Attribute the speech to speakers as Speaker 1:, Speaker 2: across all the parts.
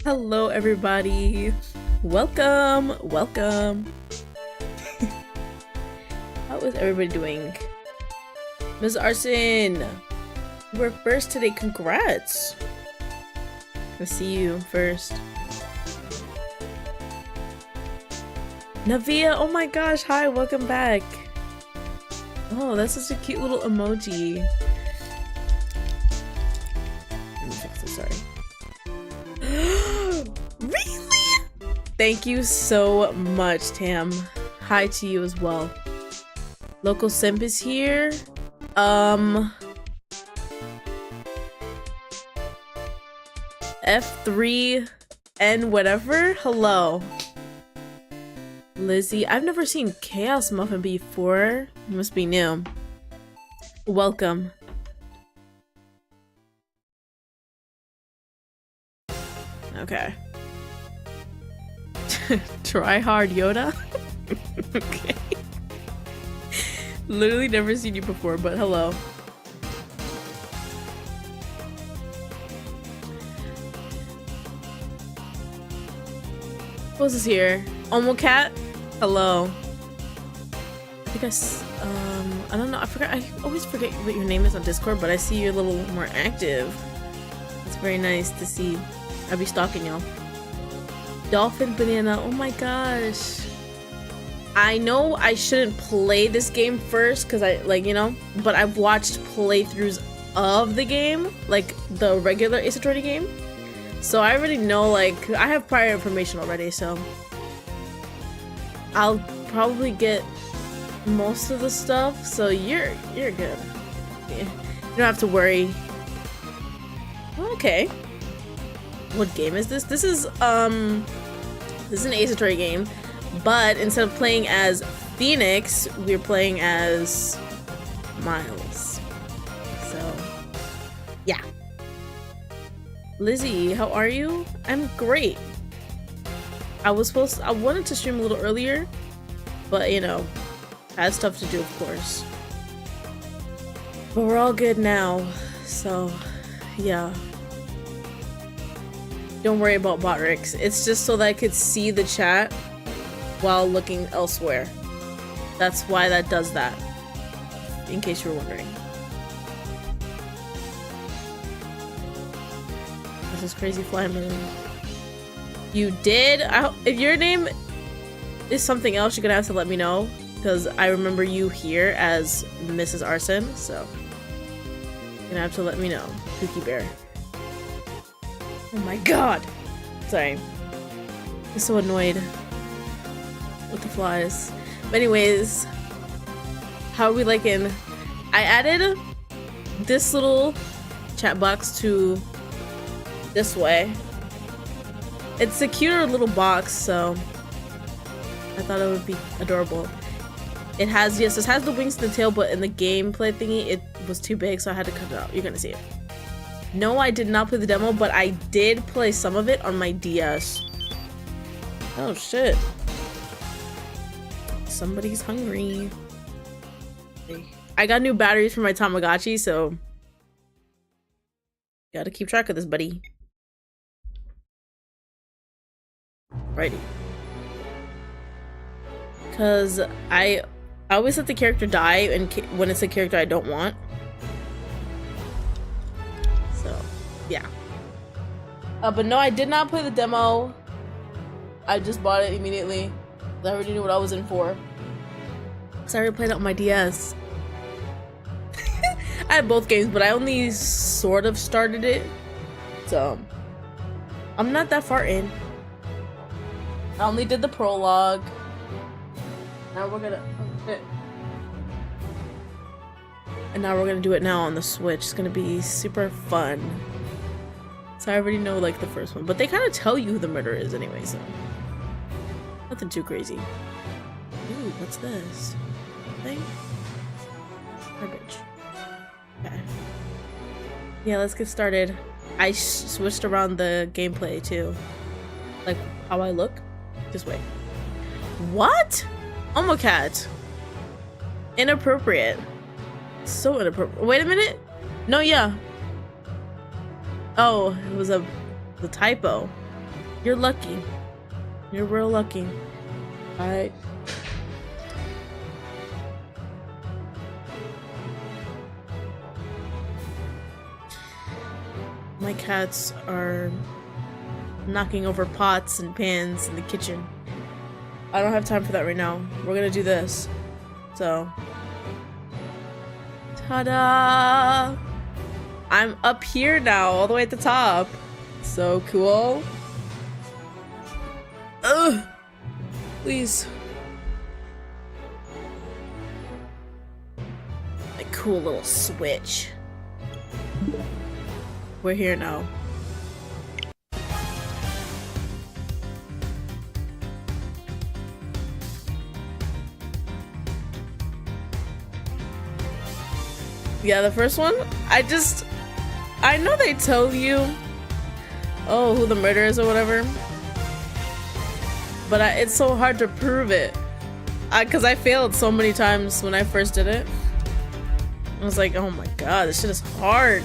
Speaker 1: Hello everybody. Welcome. How is everybody doing? Ms. Arson, we're first today. Congrats. Let's see you first. Navia, oh my gosh, hi, welcome back. Oh, that's such a cute little emoji. Let me fix this, sorry. Really? Thank you so much, Tam. Hi to you as well. Local simp is here. F3N whatever. Hello. Lizzie, I've never seen Chaos Muffin before. You must be new. Welcome. Okay. Try hard, Yoda. Okay. Literally never seen you before, but hello. Who's this here? Omocat? Hello. I guess, I don't know. I always forget what your name is on Discord, but I see you're a little more active. It's very nice to see. I'll be stalking y'all. Dolphin Banana, oh my gosh. I know I shouldn't play this game first because I, like, you know, but I've watched playthroughs of the game, like the regular Ace Attorney game. So I already know, like, I have prior information already, so I'll probably get most of the stuff, so you're good. Yeah. You don't have to worry. Okay. What game is this? This is an Ace Attorney game, but instead of playing as Phoenix, we're playing as Miles. So, yeah. Lizzie, how are you? I'm great. I wanted to stream a little earlier, but you know, I had stuff to do, of course. But we're all good now, so yeah. Don't worry about bot Ricks. It's just so that I could see the chat while looking elsewhere. That's why that does that, in case you were wondering. This is Crazy Fly Moon. You did? If your name is something else, you're gonna have to let me know, because I remember you here as Mrs. Arson, so you're gonna have to let me know. Kooky Bear. Oh my god! Sorry. I'm so annoyed with the flies. But anyways, how are we liking? I added this little chat box to this way. It's a cuter little box, so I thought it would be adorable. It has, yes, it has the wings and the tail, but in the gameplay thingy, it was too big, so I had to cut it out. You're gonna see it. No, I did not play the demo, but I did play some of it on my DS. Oh shit. Somebody's hungry. I got new batteries for my Tamagotchi, so gotta keep track of this, buddy. Righty. Cause I always let the character die and when it's a character I don't want. So, yeah. But no, I did not play the demo. I just bought it immediately. I already knew what I was in for. So I already played it on my DS. I had both games, but I only sort of started it. So, I'm not that far in. I only did the prologue. Now we're gonna... Oh, shit. And now we're gonna do it now on the Switch. It's gonna be super fun. So I already know, like, the first one. But they kind of tell you who the murderer is anyway, so... Nothing too crazy. Ooh, what's this? Thing? Garbage. Okay. Yeah, let's get started. I switched around the gameplay, too. Like, how I look. Just wait. What? Omocat. Inappropriate. So inappropriate. Wait a minute. No, yeah. Oh, it was the typo. You're lucky. You're real lucky. Alright. My cats are knocking over pots and pans in the kitchen. I don't have time for that right now. We're gonna do this. So. Ta-da! I'm up here now, all the way at the top. So cool. Ugh! Please. A cool little switch. We're here now. Yeah, the first one, I know they tell you, oh, who the murderer is or whatever, but it's so hard to prove it. Because I failed so many times when I first did it. I was like, oh my god, this shit is hard.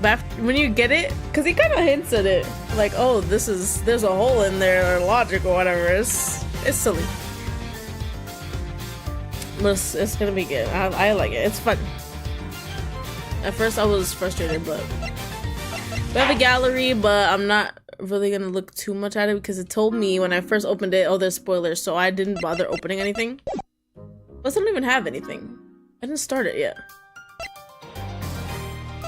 Speaker 1: But when you get it, because he kind of hints at it, like, oh, there's a hole in there, or logic or whatever. It's silly. But it's gonna be good. I like it. It's fun. At first I was frustrated, but we have a gallery, but I'm not really gonna look too much at it because it told me when I first opened it, oh, there's spoilers, so I didn't bother opening anything. Plus, I don't even have anything. I didn't start it yet.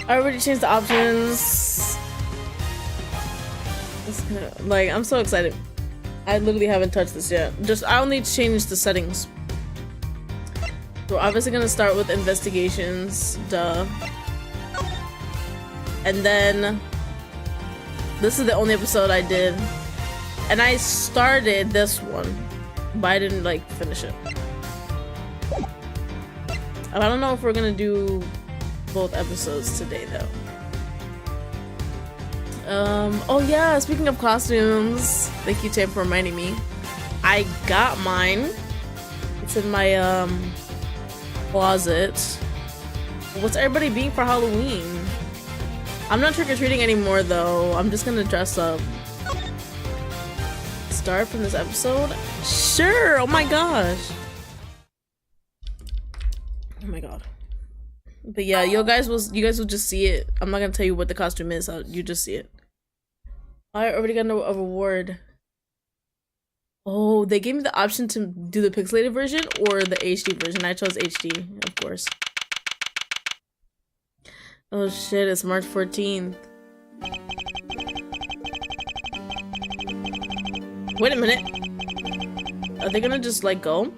Speaker 1: I already changed the options. Like, I'm so excited. I literally haven't touched this yet. I only changed the settings. So we're obviously gonna start with investigations, duh. And then this is the only episode I did. And I started this one, but I didn't like finish it. I don't know if we're gonna do both episodes today though. Oh yeah, speaking of costumes, thank you Tam for reminding me. I got mine. It's in my closet. What's everybody being for Halloween? I'm not trick-or-treating anymore though. I'm just gonna dress up. Start from this episode? Sure! Oh my gosh! Oh my god. But yeah, you guys will just see it. I'm not gonna tell you what the costume is, you just see it. I already got a reward. Oh, they gave me the option to do the pixelated version or the HD version. I chose HD, of course. Oh shit, it's March 14th. Wait a minute. Are they gonna just like go?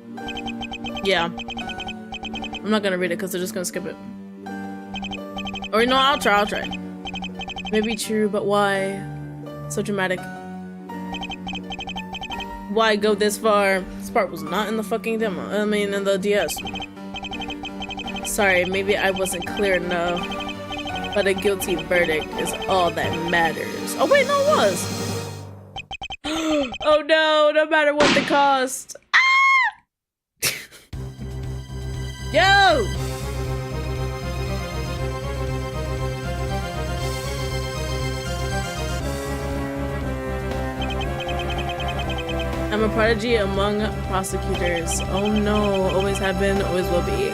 Speaker 1: Yeah. I'm not gonna read it because they're just gonna skip it. Or no, I'll try. Maybe true, but why? So dramatic. Why go this far? This part was not in the fucking demo. I mean, in the DS. Sorry, maybe I wasn't clear enough. But a guilty verdict is all that matters. Oh wait, no, it was. Oh no, no matter what the cost. Ah! Yo! I'm a prodigy among prosecutors. Oh no, always have been, always will be.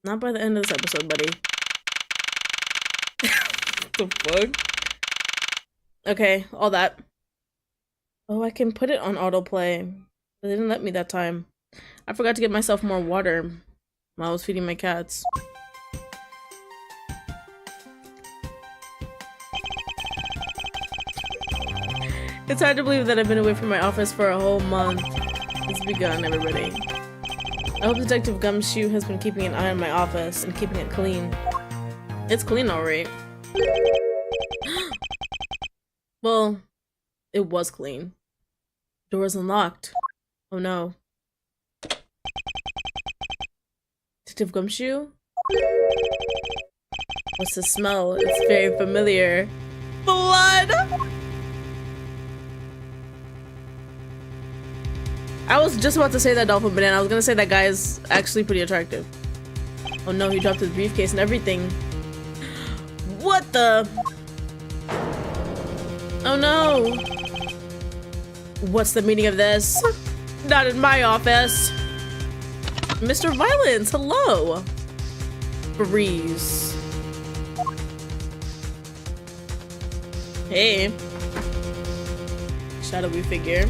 Speaker 1: Not by the end of this episode, buddy. What the fuck? Okay, all that. Oh, I can put it on autoplay. They didn't let me that time. I forgot to get myself more water while I was feeding my cats. It's hard to believe that I've been away from my office for a whole month. It's begun, everybody. I hope Detective Gumshoe has been keeping an eye on my office and keeping it clean. It's clean, alright. Well, it was clean. Door's unlocked. Oh no. Detective Gumshoe? What's the smell? It's very familiar. Blood! I was just about to say that Dolphin Banana. I was gonna say that guy is actually pretty attractive. Oh no, he dropped his briefcase and everything. What the? Oh no! What's the meaning of this? Not in my office! Mr. Violence, hello! Breeze. Hey. Shadowy figure.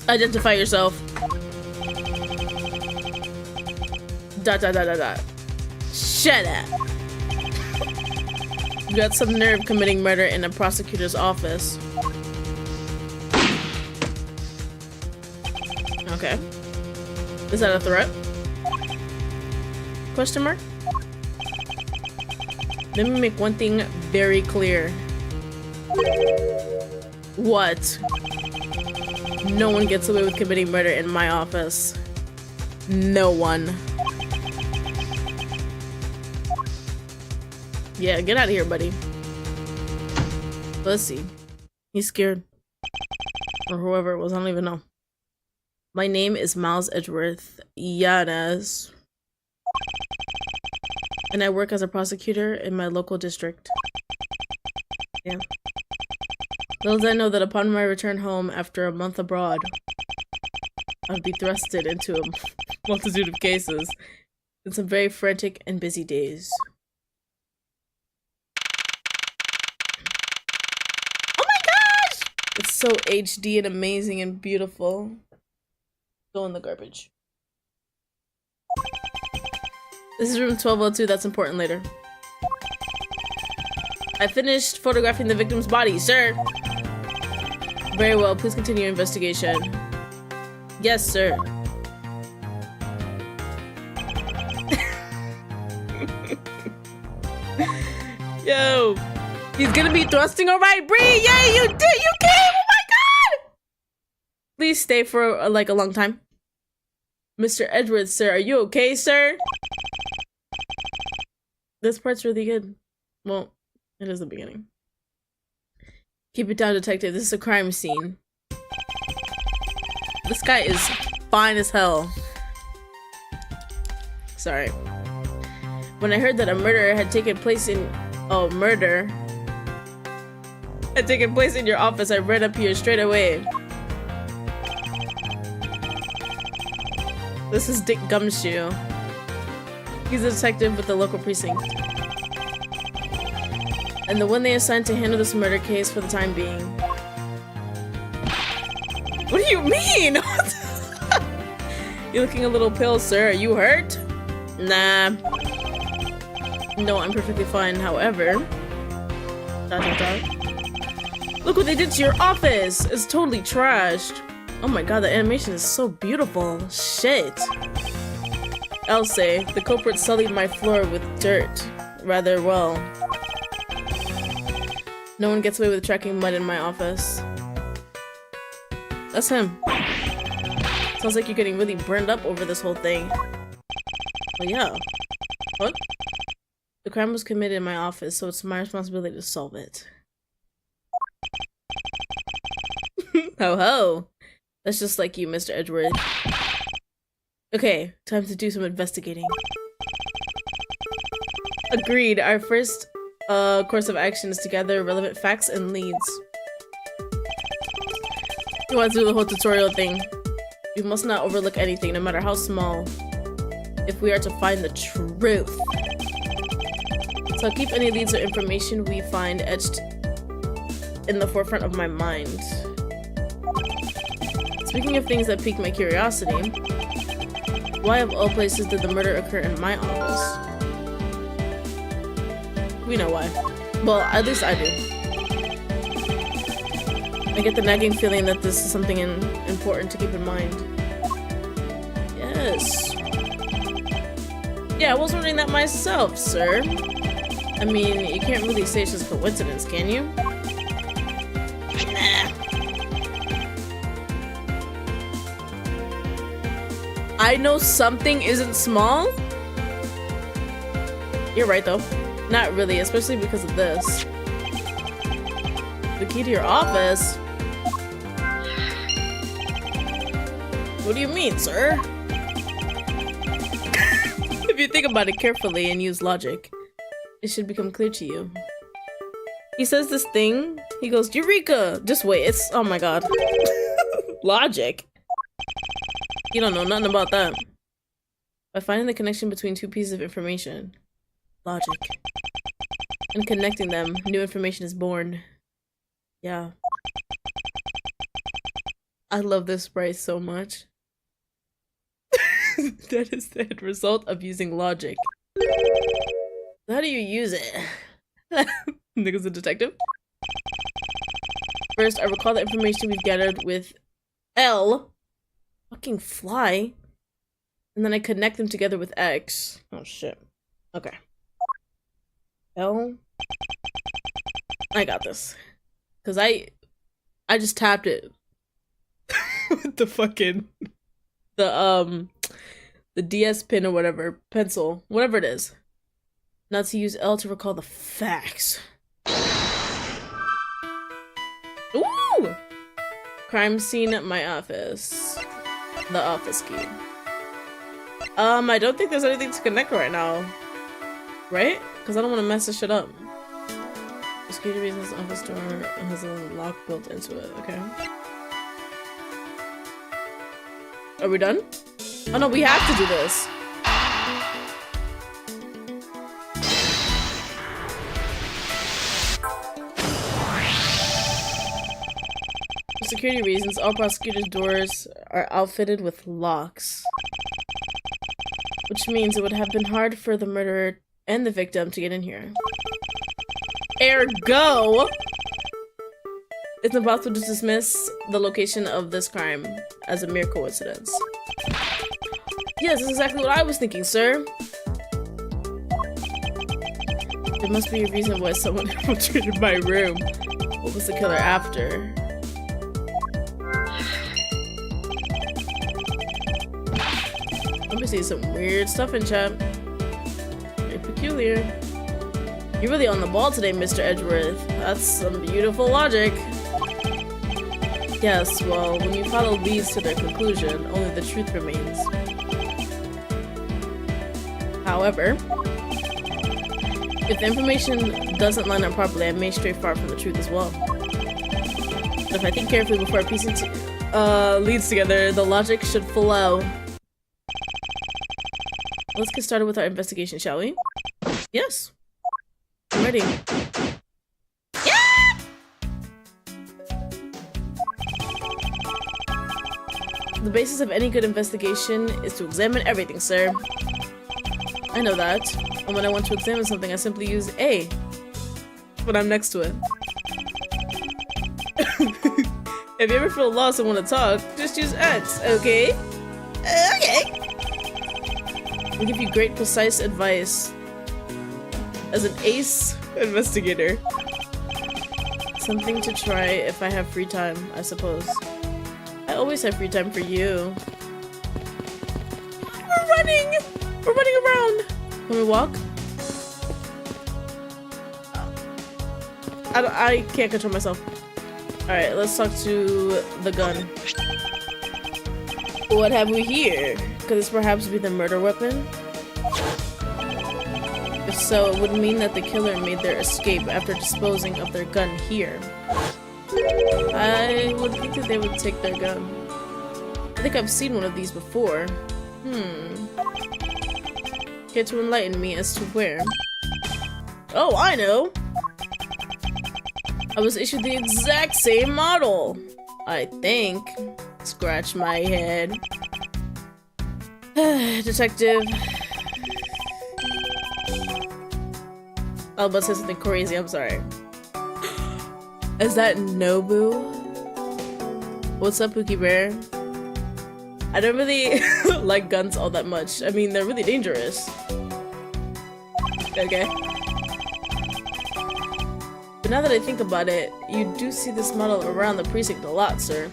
Speaker 1: Identify yourself. Dot dot dot dot dot. Shut up. You got some nerve committing murder in a prosecutor's office. Okay. Is that a threat? Question mark? Let me make one thing very clear. What? No one gets away with committing murder in my office. No one. Yeah, get out of here, buddy. Let's see. He's scared. Or whoever it was, I don't even know. My name is Miles Edgeworth Yanes. And I work as a prosecutor in my local district. Yeah. Little did I know that upon my return home after a month abroad, I'd be thrusted into a multitude of cases in some very frantic and busy days. Oh my gosh! It's so HD and amazing and beautiful. Go in the garbage. This is room 1202, that's important later. I finished photographing the victim's body, sir. Very well, please continue your investigation. Yes, sir. Yo, he's gonna be thrusting, alright, Bree! Yay, you did! You came! Oh my god! Please stay for like a long time. Mr. Edwards, sir, are you okay, sir? This part's really good. Well, it is the beginning. Keep it down, detective. This is a crime scene. This guy is fine as hell. Sorry. When I heard that a murder had taken place in... Oh, murder had taken place in your office, I ran up here straight away. This is Dick Gumshoe. He's a detective with the local precinct. And the one they assigned to handle this murder case for the time being. What do you mean? You're looking a little pale, sir. Are you hurt? Nah. No, I'm perfectly fine. However... Look what they did to your office! It's totally trashed. Oh my god, the animation is so beautiful. Shit. I'll say, the culprit sullied my floor with dirt. Rather well. No one gets away with tracking mud in my office. That's him. Sounds like you're getting really burned up over this whole thing. Well, yeah. What? The crime was committed in my office, so it's my responsibility to solve it. Ho ho! That's just like you, Mr. Edward. Okay, time to do some investigating. Agreed. Our first course of action is to gather relevant facts and leads. You want to do the whole tutorial thing. We must not overlook anything, no matter how small, if we are to find the truth. So I'll keep any leads or information we find etched in the forefront of my mind. Speaking of things that pique my curiosity, why of all places did the murder occur in my office? We know why. Well, at least I do. I get the nagging feeling that this is something important to keep in mind. Yes. Yeah, I was wondering that myself, sir. I mean, you can't really say it's just coincidence, can you? Nah. I know something isn't small? You're right, though. Not really, especially because of this. The key to your office? What do you mean, sir? If you think about it carefully and use logic, it should become clear to you. He says this thing, he goes, Eureka! Just wait, it's, oh my god. Logic? You don't know nothing about that. By finding the connection between two pieces of information, logic, and connecting them, new information is born. Yeah. I love this sprite so much. That is the end result of using logic. How do you use it? Nigga's a detective. First, I recall the information we've gathered with L. Fucking fly. And then I connect them together with X. Oh shit. Okay. L. I got this. Cause I just tapped it. With the fucking the DS pin or whatever, pencil, whatever it is. Not to use L to recall the facts. Ooh! Crime scene at my office. The office key. I don't think there's anything to connect right now. Right? Because I don't want to mess this shit up. For security reasons, the office door has a lock built into it, okay? Are we done? Oh no, we have to do this. For security reasons, all prosecutors' doors are outfitted with locks. Which means it would have been hard for the murderer and the victim to get in here. Ergo, it's impossible to dismiss the location of this crime as a mere coincidence. Yes, that's exactly what I was thinking, sir. There must be a reason why someone infiltrated my room. What was the killer after? Let me see some weird stuff in chat. Very peculiar. You're really on the ball today, Mr. Edgeworth. That's some beautiful logic. Yes, well, when you follow leads to their conclusion, only the truth remains. However, if the information doesn't line up properly, I may stray far from the truth as well. But if I think carefully before piecing leads together, the logic should flow. Let's get started with our investigation, shall we? Yes. I'm ready. Yeah! The basis of any good investigation is to examine everything, sir. I know that. And when I want to examine something, I simply use A when I'm next to it. If you ever feel lost and want to talk, just use X, okay? Okay. I'll give you great precise advice as an ace investigator. Something to try if I have free time, I suppose. I always have free time for you. We're running! We're running around! Can we walk? I can't control myself. Alright, let's talk to the gun. What have we here? Could this perhaps be the murder weapon? If so, it would mean that the killer made their escape after disposing of their gun here. I would think that they would take their gun. I think I've seen one of these before. Care to enlighten me as to where? Oh, I know! I was issued the exact same model! I think. Scratch my head. Detective. I was about to say something crazy, I'm sorry. Is that Nobu? What's up, Pookie Bear? I don't really like guns all that much. I mean, they're really dangerous. Okay. But now that I think about it, you do see this model around the precinct a lot, sir.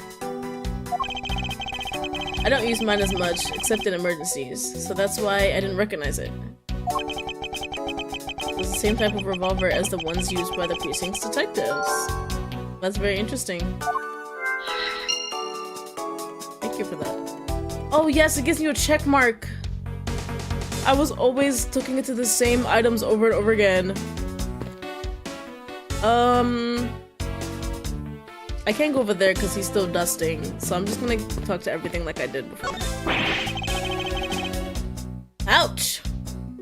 Speaker 1: I don't use mine as much, except in emergencies, so that's why I didn't recognize it. It's the same type of revolver as the ones used by the precinct's detectives. That's very interesting. Thank you for that. Oh yes, it gives you a check mark. I was always looking into the same items over and over again. I can't go over there because he's still dusting, so I'm just gonna talk to everything like I did before. Ouch!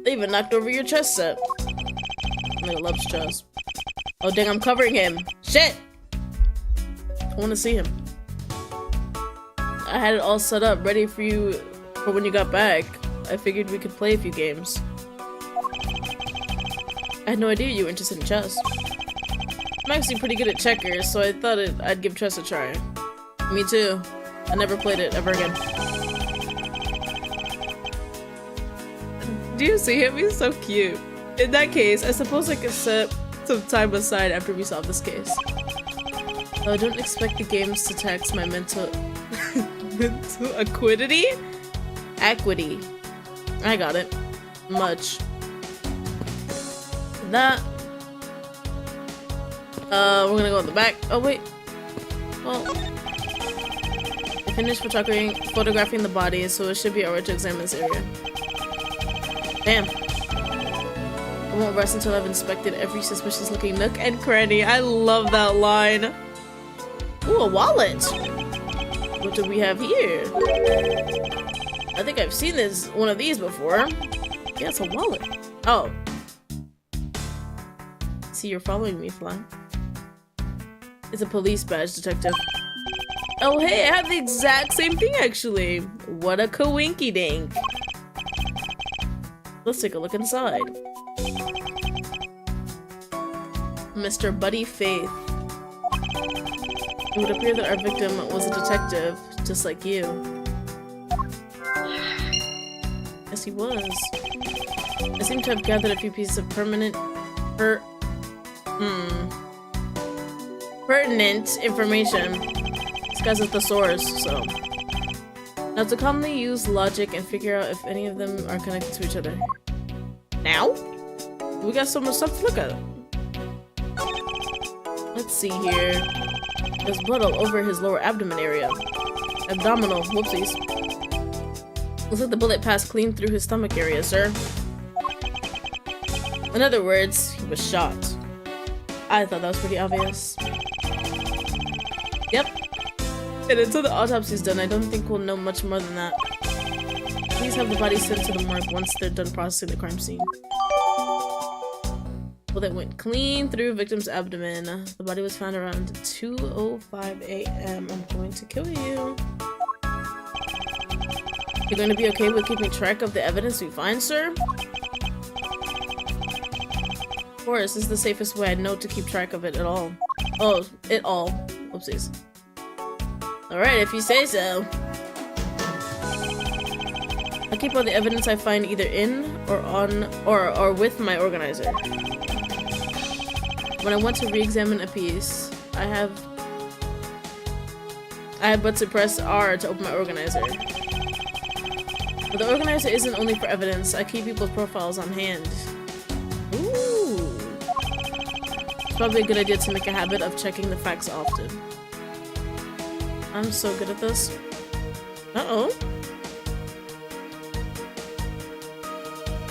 Speaker 1: They even knocked over your chess set. Nigga loves chess. Oh dang, I'm covering him. Shit! I wanna see him. I had it all set up, ready for you for when you got back. I figured we could play a few games. I had no idea you were interested in chess. I'm actually pretty good at checkers, so I thought I'd give chess a try. Me too. I never played it ever again. Do you see him? He's so cute. In that case, I suppose I could set some time aside after we solve this case. Though I don't expect the games to tax my mental acuity? Acuity. I got it. Much. That. We're gonna go in the back. Oh wait. Well, I finished photographing the body, so it should be alright to examine this area. Damn. I won't rest until I've inspected every suspicious looking nook and cranny. I love that line. Ooh, a wallet. What do we have here? I think I've seen one of these before. Yeah, it's a wallet. Oh. See, you're following me, Fly. It's a police badge, detective. Oh hey, I have the exact same thing actually. What a coinky dink. Let's take a look inside. Mr. Buddy Faith. It would appear that our victim was a detective, just like you. Yes, he was. I seem to have gathered a few pieces of pertinent information. This guy's a thesaurus, so. Now to calmly use logic and figure out if any of them are connected to each other. Now? We got so much stuff to look at. Let's see here. There's blood all over his lower abdomen area. Abdominal, whoopsies. Looks like the bullet passed clean through his stomach area, sir. In other words, he was shot. I thought that was pretty obvious. Yep. And until the autopsy's done, I don't think we'll know much more than that. Please have the body sent to the morgue once they're done processing the crime scene. Well, that went clean through victim's abdomen. The body was found around 2:05 a.m. I'm going to kill you. You're going to be okay with keeping track of the evidence we find, sir? Of course, this is the safest way I know to keep track of it at all. Oh, it all. Oopsies. Alright, if you say so. I keep all the evidence I find either in or on or with my organizer. When I want to re-examine a piece, I have but to press R to open my organizer. But the organizer isn't only for evidence. I keep people's profiles on hand. Ooh. It's probably a good idea to make a habit of checking the facts often. I'm so good at this. Uh-oh.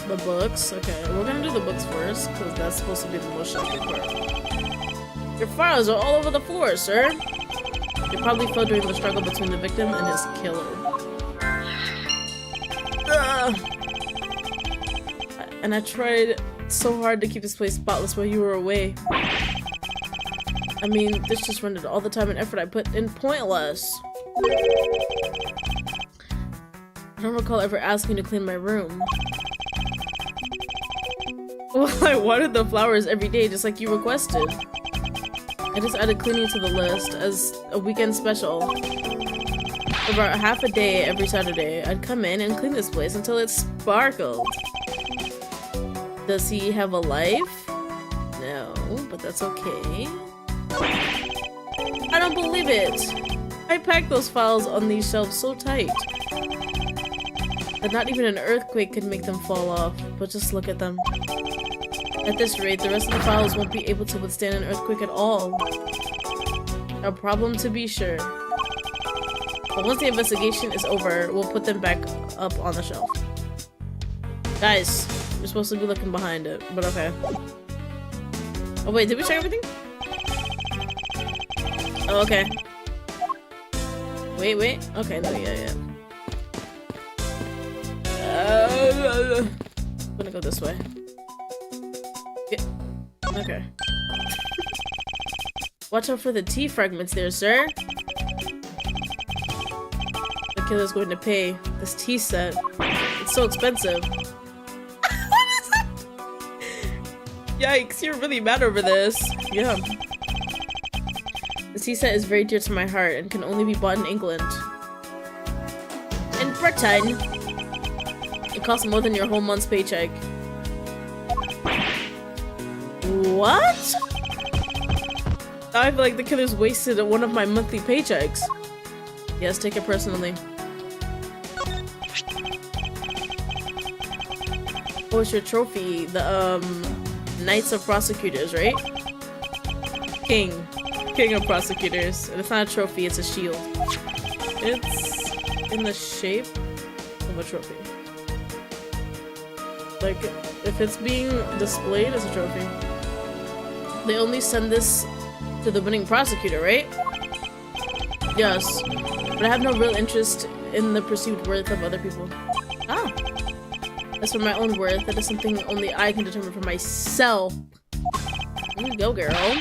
Speaker 1: The books. Okay, we're gonna do the books first, because that's supposed to be the most shocking part. Your files are all over the floor, sir. They probably fell during the struggle between the victim and his killer. And I tried so hard to keep this place spotless while you were away. I mean, this just rendered all the time and effort I put in pointless. I don't recall ever asking to clean my room. Well, I watered the flowers every day just like you requested. I just added cleaning to the list as a weekend special. For about half a day every Saturday, I'd come in and clean this place until it sparkled. Does he have a life? No, but that's okay. I don't believe it! I packed those files on these shelves so tight that not even an earthquake could make them fall off, but just look at them. At this rate, the rest of the files won't be able to withstand an earthquake at all. A problem to be sure. But once the investigation is over, we'll put them back up on the shelf. Guys, we're supposed to be looking behind it, but okay. Oh wait, did we check everything? Oh, okay. Wait. Okay, no, yeah. I'm gonna go this way. Yeah. Okay. Watch out for the tea fragments there, sir. The killer's going to pay. This tea set. It's so expensive. What is it? Yikes, you're really mad over this. Yeah. The tea set is very dear to my heart and can only be bought in England. In Britain, it costs more than your whole month's paycheck. What? I feel like the killer's wasted one of my monthly paychecks. Yes, take it personally. Oh, it's your trophy. The, Knights of Prosecutors, right? King of Prosecutors. And it's not a trophy, it's a shield. It's in the shape of a trophy. Like, if it's being displayed as a trophy. They only send this to the winning prosecutor, right? Yes. But I have no real interest in the perceived worth of other people. Ah. As for my own worth, that is something only I can determine for myself. There you go, girl.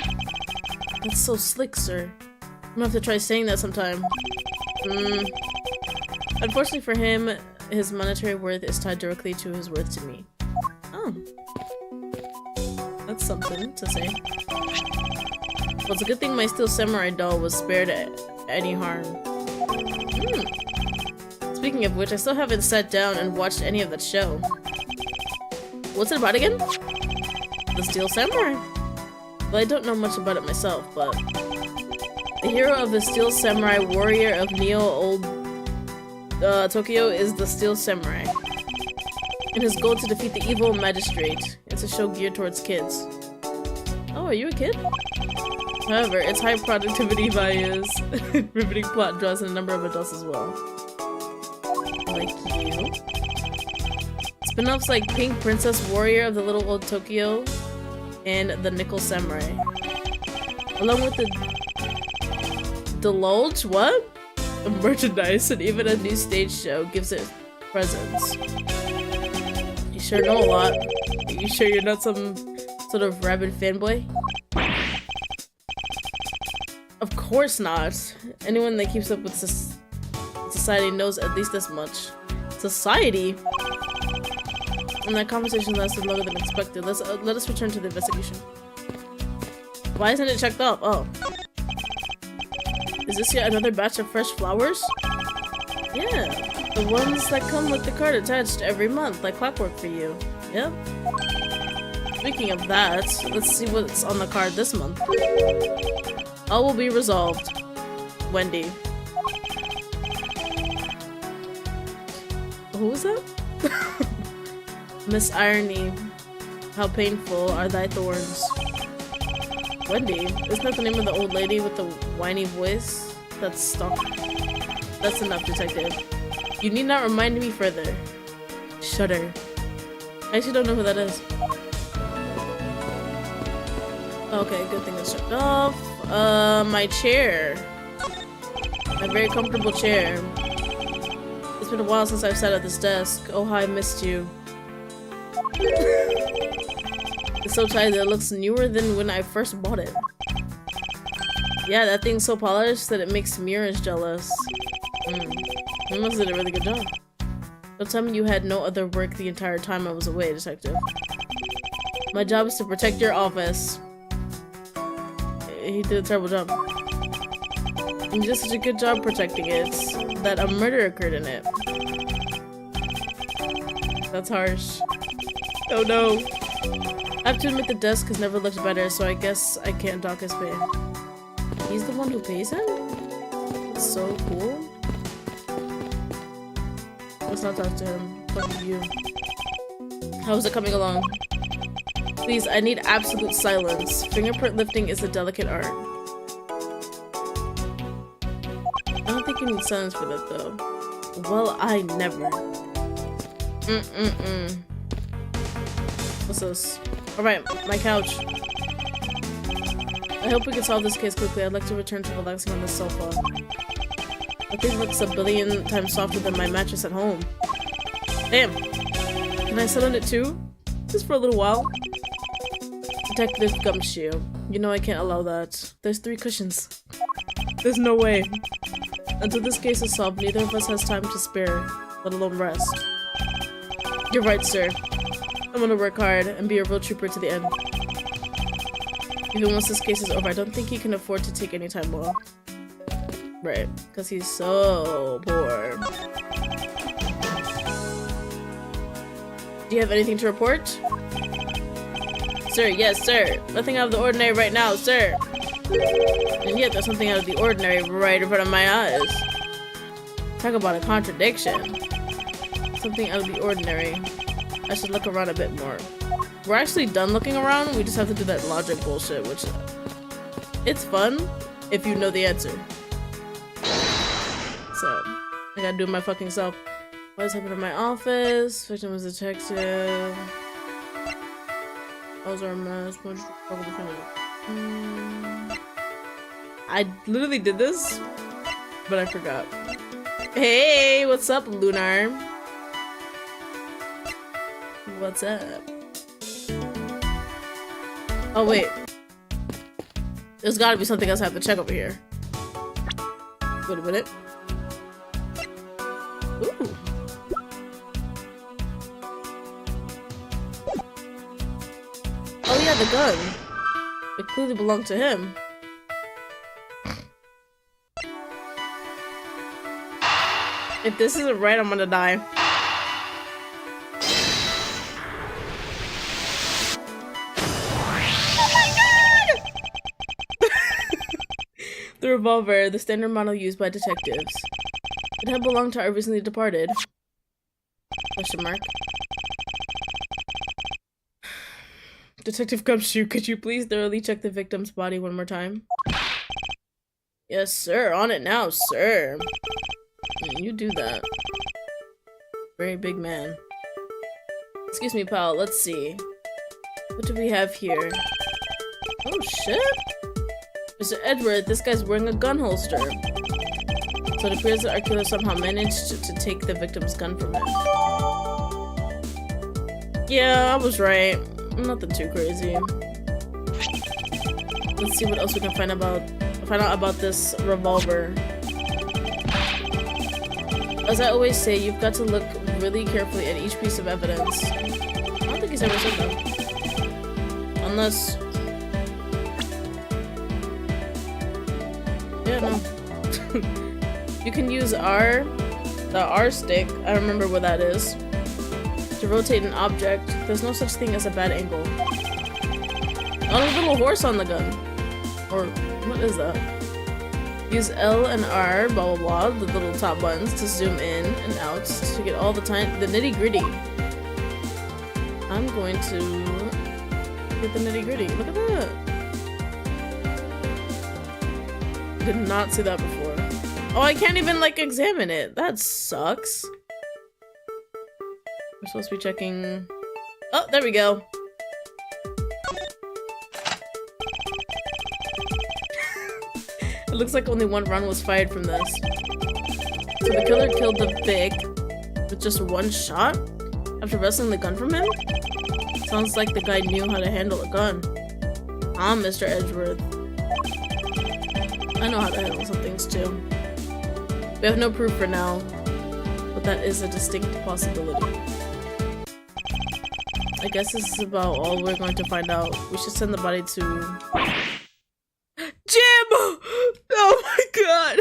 Speaker 1: That's so slick, sir. I'm gonna have to try saying that sometime. Unfortunately for him, his monetary worth is tied directly to his worth to me. Oh. That's something to say. Well, it's a good thing my steel samurai doll was spared any harm. Speaking of which, I still haven't sat down and watched any of that show. What's it about again? The Steel Samurai. Well, I don't know much about it myself, but the hero of the Steel Samurai warrior of Old Tokyo is the Steel Samurai. And his goal to defeat the evil magistrate. It's a show geared towards kids. Oh, are you a kid? However, its high productivity values, riveting plot draws in a number of adults as well. Like you. Spin-offs like Pink Princess Warrior of the Little Old Tokyo and the Nickel Samurai. Along with the Deluge, what? The merchandise and even a new stage show gives it presence. You sure know a lot. Are you sure you're not some sort of rabid fanboy? Of course not. Anyone that keeps up with society knows at least this much. Society? And that conversation lasted longer than expected. Let us return to the investigation. Why isn't it checked up? Oh. Is this yet another batch of fresh flowers? Yeah. The ones that come with the card attached every month, like clockwork for you. Yep. Speaking of that, let's see what's on the card this month. All will be resolved. Wendy. Who was that? Miss Irony. How painful are thy thorns. Wendy? Isn't that the name of the old lady with the whiny voice? That's enough, detective. You need not remind me further. Shudder. I actually don't know who that is. Okay, good thing it's checked off. My chair. My very comfortable chair. It's been a while since I've sat at this desk. Oh, how I missed you. It's so tight that it looks newer than when I first bought it. Yeah, that thing's so polished that it makes mirrors jealous. You must have did a really good job. Don't tell me you had no other work the entire time I was away, detective. My job is to protect your office. He did a terrible job. You did such a good job protecting it that a murder occurred in it. That's harsh. Oh no. I have to admit the desk has never looked better, so I guess I can't dock his pay. He's the one who pays him? That's so cool. Let's not talk to him. Talk to you. How is it coming along? Please, I need absolute silence. Fingerprint lifting is a delicate art. I don't think you need silence for that, though. Well, I never. What's this? Alright, my couch. I hope we can solve this case quickly. I'd like to return to relaxing on the sofa. The thing looks a billion times softer than my mattress at home. Damn. Can I sit on it too? Just for a little while? Detective Gumshoe. You know I can't allow that. There's 3 cushions. There's no way. Until this case is solved, neither of us has time to spare, let alone rest. You're right, sir. I'm gonna work hard and be a real trooper to the end. Even once this case is over, I don't think he can afford to take any time off. Right, because he's so poor. Do you have anything to report? Sir, yes, sir. Nothing out of the ordinary right now, sir. And yet there's something out of the ordinary right in front of my eyes. Talk about a contradiction. Something out of the ordinary. I should look around a bit more. We're actually done looking around, we just have to do that logic bullshit, which... it's fun if you know the answer. So, I gotta do it my fucking self. What's happened in my office? Victim was a detective. Those are a mess. I literally did this, but I forgot. Hey, what's up, Lunar? What's up? Oh, wait. There's gotta be something else I have to check over here. Wait a minute. Ooh. Oh yeah, the gun. It clearly belonged to him. If this isn't right, I'm gonna die. The revolver, the standard model used by detectives. It had belonged to our recently departed. Question mark. Detective Gumshoe, could you please thoroughly check the victim's body one more time? Yes, sir. On it now, sir. You do that. Very big man. Excuse me, pal. Let's see. What do we have here? Oh, shit. Mr. Edward, this guy's wearing a gun holster. So it appears that our killer somehow managed to take the victim's gun from him. Yeah, I was right. Nothing too crazy. Let's see what else we can find out about this revolver. As I always say, you've got to look really carefully at each piece of evidence. I don't think he's ever said that. Unless... yeah, no. You can use the R stick, I remember what that is, to rotate an object. There's no such thing as a bad angle. Oh, a little horse on the gun. Or, what is that? Use L and R, blah blah blah, the little top buttons, to zoom in and out to get all the nitty gritty. I'm going to get the nitty gritty. Look at that. Did not see that before. Oh, I can't even like examine it. That sucks. We're supposed to be checking. Oh, there we go. It looks like only one round was fired from this. So the killer killed the Vic with just one shot after wresting the gun from him? Sounds like the guy knew how to handle a gun. I'm Mr. Edgeworth. I know how to handle some things too. We have no proof for now, but that is a distinct possibility. I guess this is about all we're going to find out. We should send the body to... Jim! Oh my god!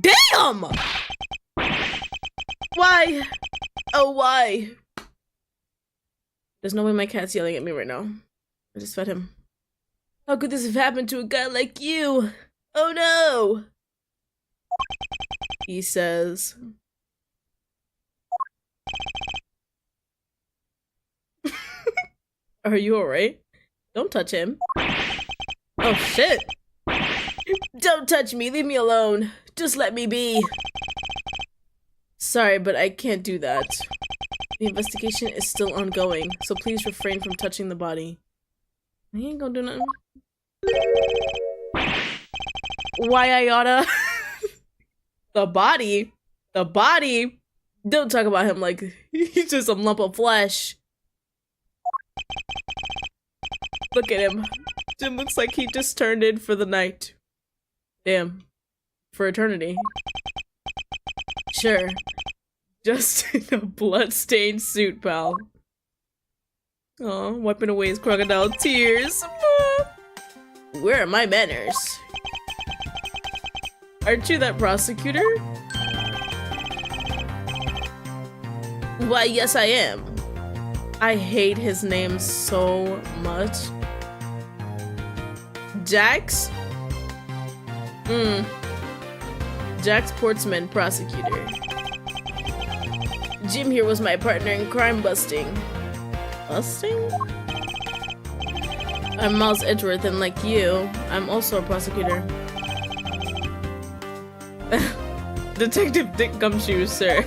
Speaker 1: Damn! Why? Oh, why? There's no way my cat's yelling at me right now. I just fed him. How could this have happened to a guy like you? Oh no! He says. Are you alright? Don't touch him. Oh shit! Don't touch me, leave me alone. Just let me be. Sorry, but I can't do that. The investigation is still ongoing, so please refrain from touching the body. He ain't gonna do nothing. Why I oughta? The body? The body? Don't talk about him like he's just some lump of flesh. Look at him. Jim looks like he just turned in for the night. Damn. For eternity. Sure. Just in a blood-stained suit, pal. Aw, wiping away his crocodile tears. Where are my manners? Aren't you that prosecutor? Why, yes I am. I hate his name so much. Jax? Jax Portsman, prosecutor. Jim here was my partner in crime busting. Busting? I'm Miles Edgeworth, and like you, I'm also a prosecutor. Detective Dick Gumshoe, sir.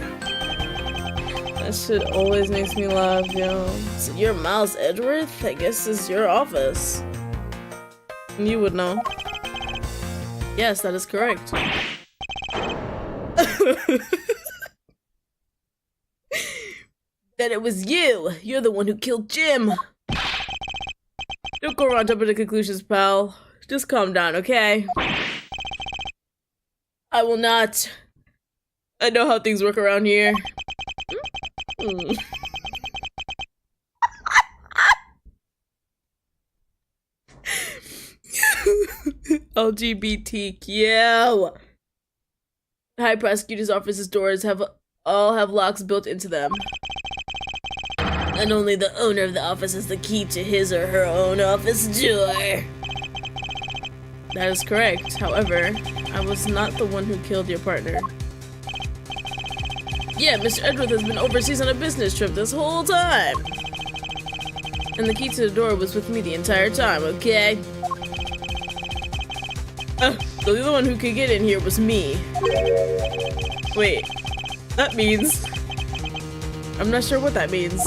Speaker 1: That shit always makes me laugh, yo. So you're Miles Edgeworth? I guess this is your office. You would know. Yes, that is correct. Then it was you! You're the one who killed Jim! Don't go around jumping to conclusions, pal. Just calm down, okay? I will not. I know how things work around here. LGBTQ. High prosecutor's office's doors all have locks built into them. And only the owner of the office has the key to his or her own office door. That is correct. However, I was not the one who killed your partner. Yeah, Mr. Edgeworth has been overseas on a business trip this whole time. And the key to the door was with me the entire time, okay? So the only one who could get in here was me. Wait, that means... I'm not sure what that means.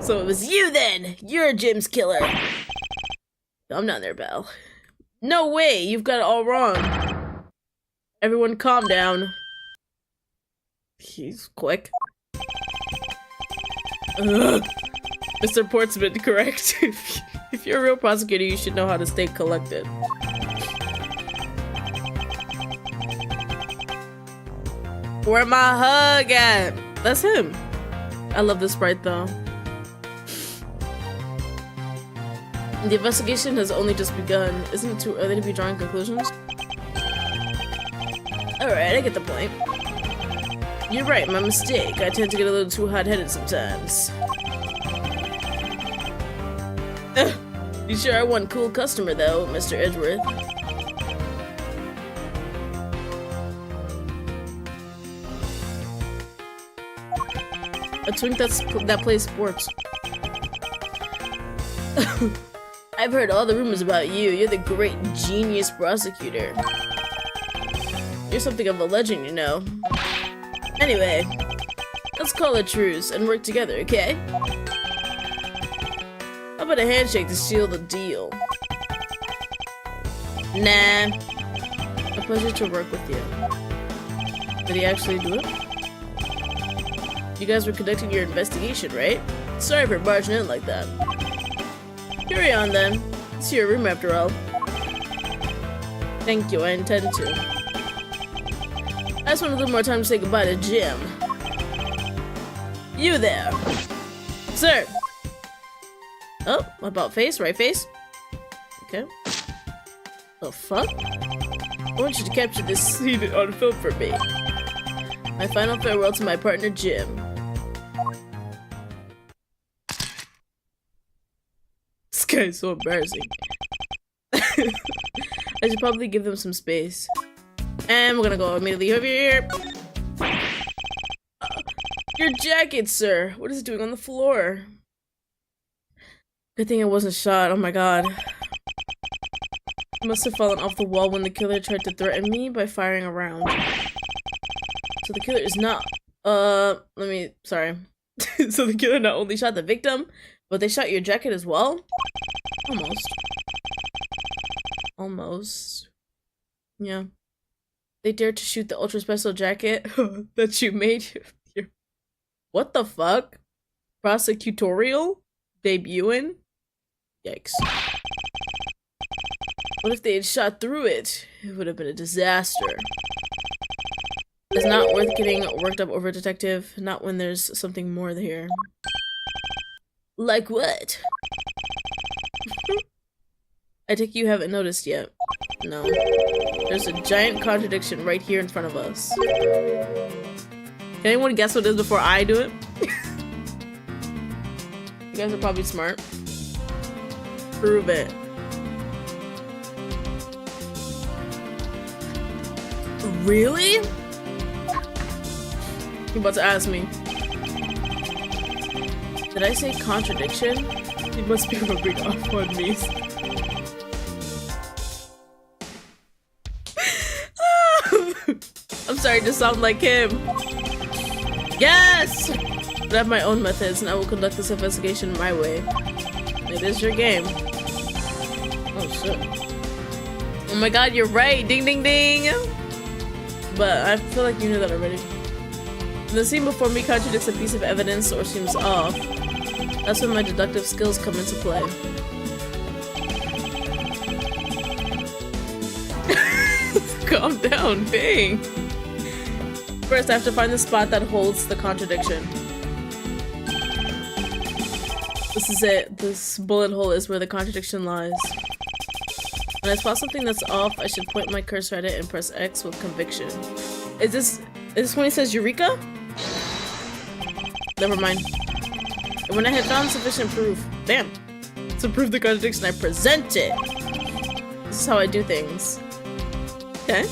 Speaker 1: So it was you then! You're Jim's killer! I'm not there, Belle. No way! You've got it all wrong. Everyone calm down. He's quick. Ugh. Mr. Portsman, correct? If you're a real prosecutor, you should know how to stay collected. Where my hug at? That's him. I love this sprite though. The investigation has only just begun. Isn't it too early to be drawing conclusions? Alright, I get the point. You're right, my mistake. I tend to get a little too hot-headed sometimes. You sure are one cool customer though, Mr. Edgeworth. A twink that plays sports. I've heard all the rumors about you. You're the great genius prosecutor. You're something of a legend, you know. Anyway, let's call a truce and work together, okay? How about a handshake to seal the deal? Nah. A pleasure to work with you. Did he actually do it? You guys were conducting your investigation, right? Sorry for barging in like that. Carry on then. It's your room after all. Thank you, I intend to. I just want a little more time to say goodbye to Jim. You there! Sir! Oh, about face? Right face? Okay. The fuck? I want you to capture this scene on film for me. My final farewell to my partner, Jim. This guy is so embarrassing. I should probably give them some space. And we're gonna go immediately over here. Your jacket, sir. What is it doing on the floor? Good thing it wasn't shot. Oh my god. It must have fallen off the wall when the killer tried to threaten me by firing a round. So the killer is not... sorry. So the killer not only shot the victim, but they shot your jacket as well? Almost. Almost. Yeah. They dared to shoot the ultra special jacket that you made. What the fuck? Prosecutorial? Debuting? Yikes. What if they had shot through it? It would have been a disaster. It's not worth getting worked up over, detective. Not when there's something more here. Like what? I take you haven't noticed yet. No. There's a giant contradiction right here in front of us. Can anyone guess what it is before I do it? You guys are probably smart. Prove it. Really? You're about to ask me. Did I say contradiction? You must be rubbing off on me. I'm starting to sound like him. Yes! But I have my own methods and I will conduct this investigation my way. It is your game. Oh shit. Oh my god, you're right! Ding ding ding! But I feel like you knew that already. The scene before me contradicts a piece of evidence or seems off. That's when my deductive skills come into play. Calm down, dang. First, I have to find the spot that holds the contradiction. This is it. This bullet hole is where the contradiction lies. When I spot something that's off, I should point my cursor at it and press X with conviction. Is this when he says Eureka? Never mind. And when I have found sufficient proof, damn, to prove the contradiction, I present it. This is how I do things. Okay.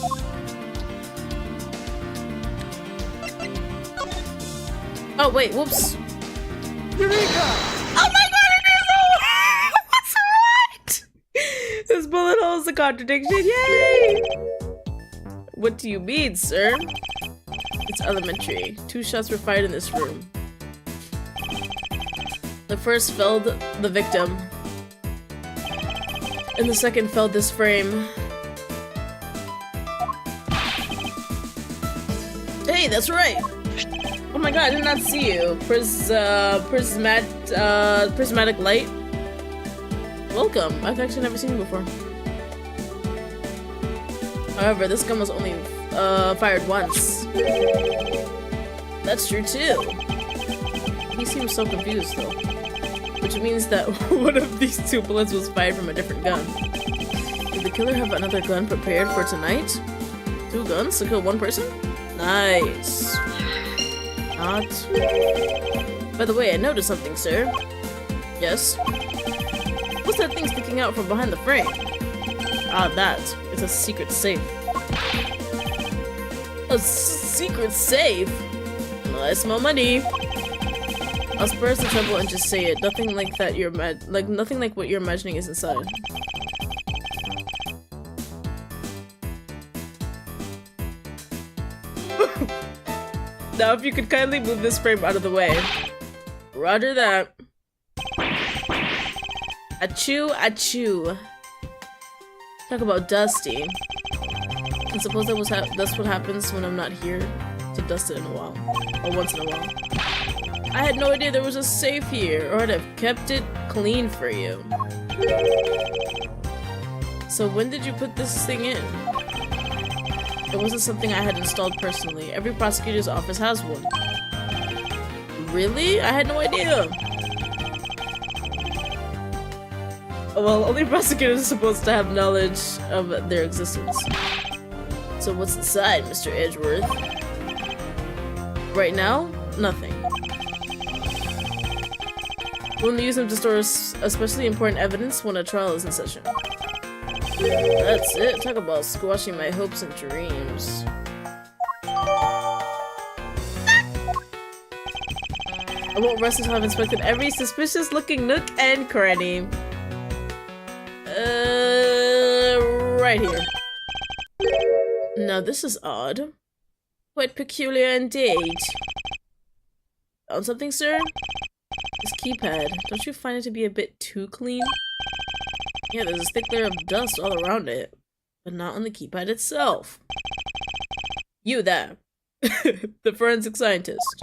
Speaker 1: Oh wait, whoops. Eureka! Oh my god, it is! What's right? This bullet hole is a contradiction, yay! What do you mean, sir? It's elementary. 2 shots were fired in this room. The first felled the victim, and the second felled this frame. Hey, that's right! Oh my god, I did not see you. Prismatic light. Welcome. I've actually never seen you before. However, this gun was only fired once. That's true too. He seems so confused though. Which means that one of these 2 bullets was fired from a different gun. Did the killer have another gun prepared for tonight? 2 guns to kill 1 person? Nice. Not. By the way, I noticed something, sir. Yes? What's that thing sticking out from behind the frame? Ah, that. It's a secret safe. A secret safe? Well, I smell money. I'll spur us the trouble and just say it. Nothing like that nothing like what you're imagining is inside. Now if you could kindly move this frame out of the way. Roger that. Achoo, achoo. Talk about dusty. I suppose that's what happens when I'm not here to dust it in a while. Or once in a while. I had no idea there was a safe here, or I'd have kept it clean for you. So when did you put this thing in? It wasn't something I had installed personally. Every prosecutor's office has one. Really? I had no idea. Well, only prosecutors are supposed to have knowledge of their existence. So what's inside, Mr. Edgeworth? Right now, nothing. We'll use them to store especially important evidence when a trial is in session. That's it. Talk about squashing my hopes and dreams. I won't rest until I've inspected every suspicious-looking nook and cranny. Right here. Now this is odd. Quite peculiar indeed. Found something, sir? This keypad. Don't you find it to be a bit too clean? Yeah, there's a thick layer of dust all around it, but not on the keypad itself. You there. The forensic scientist.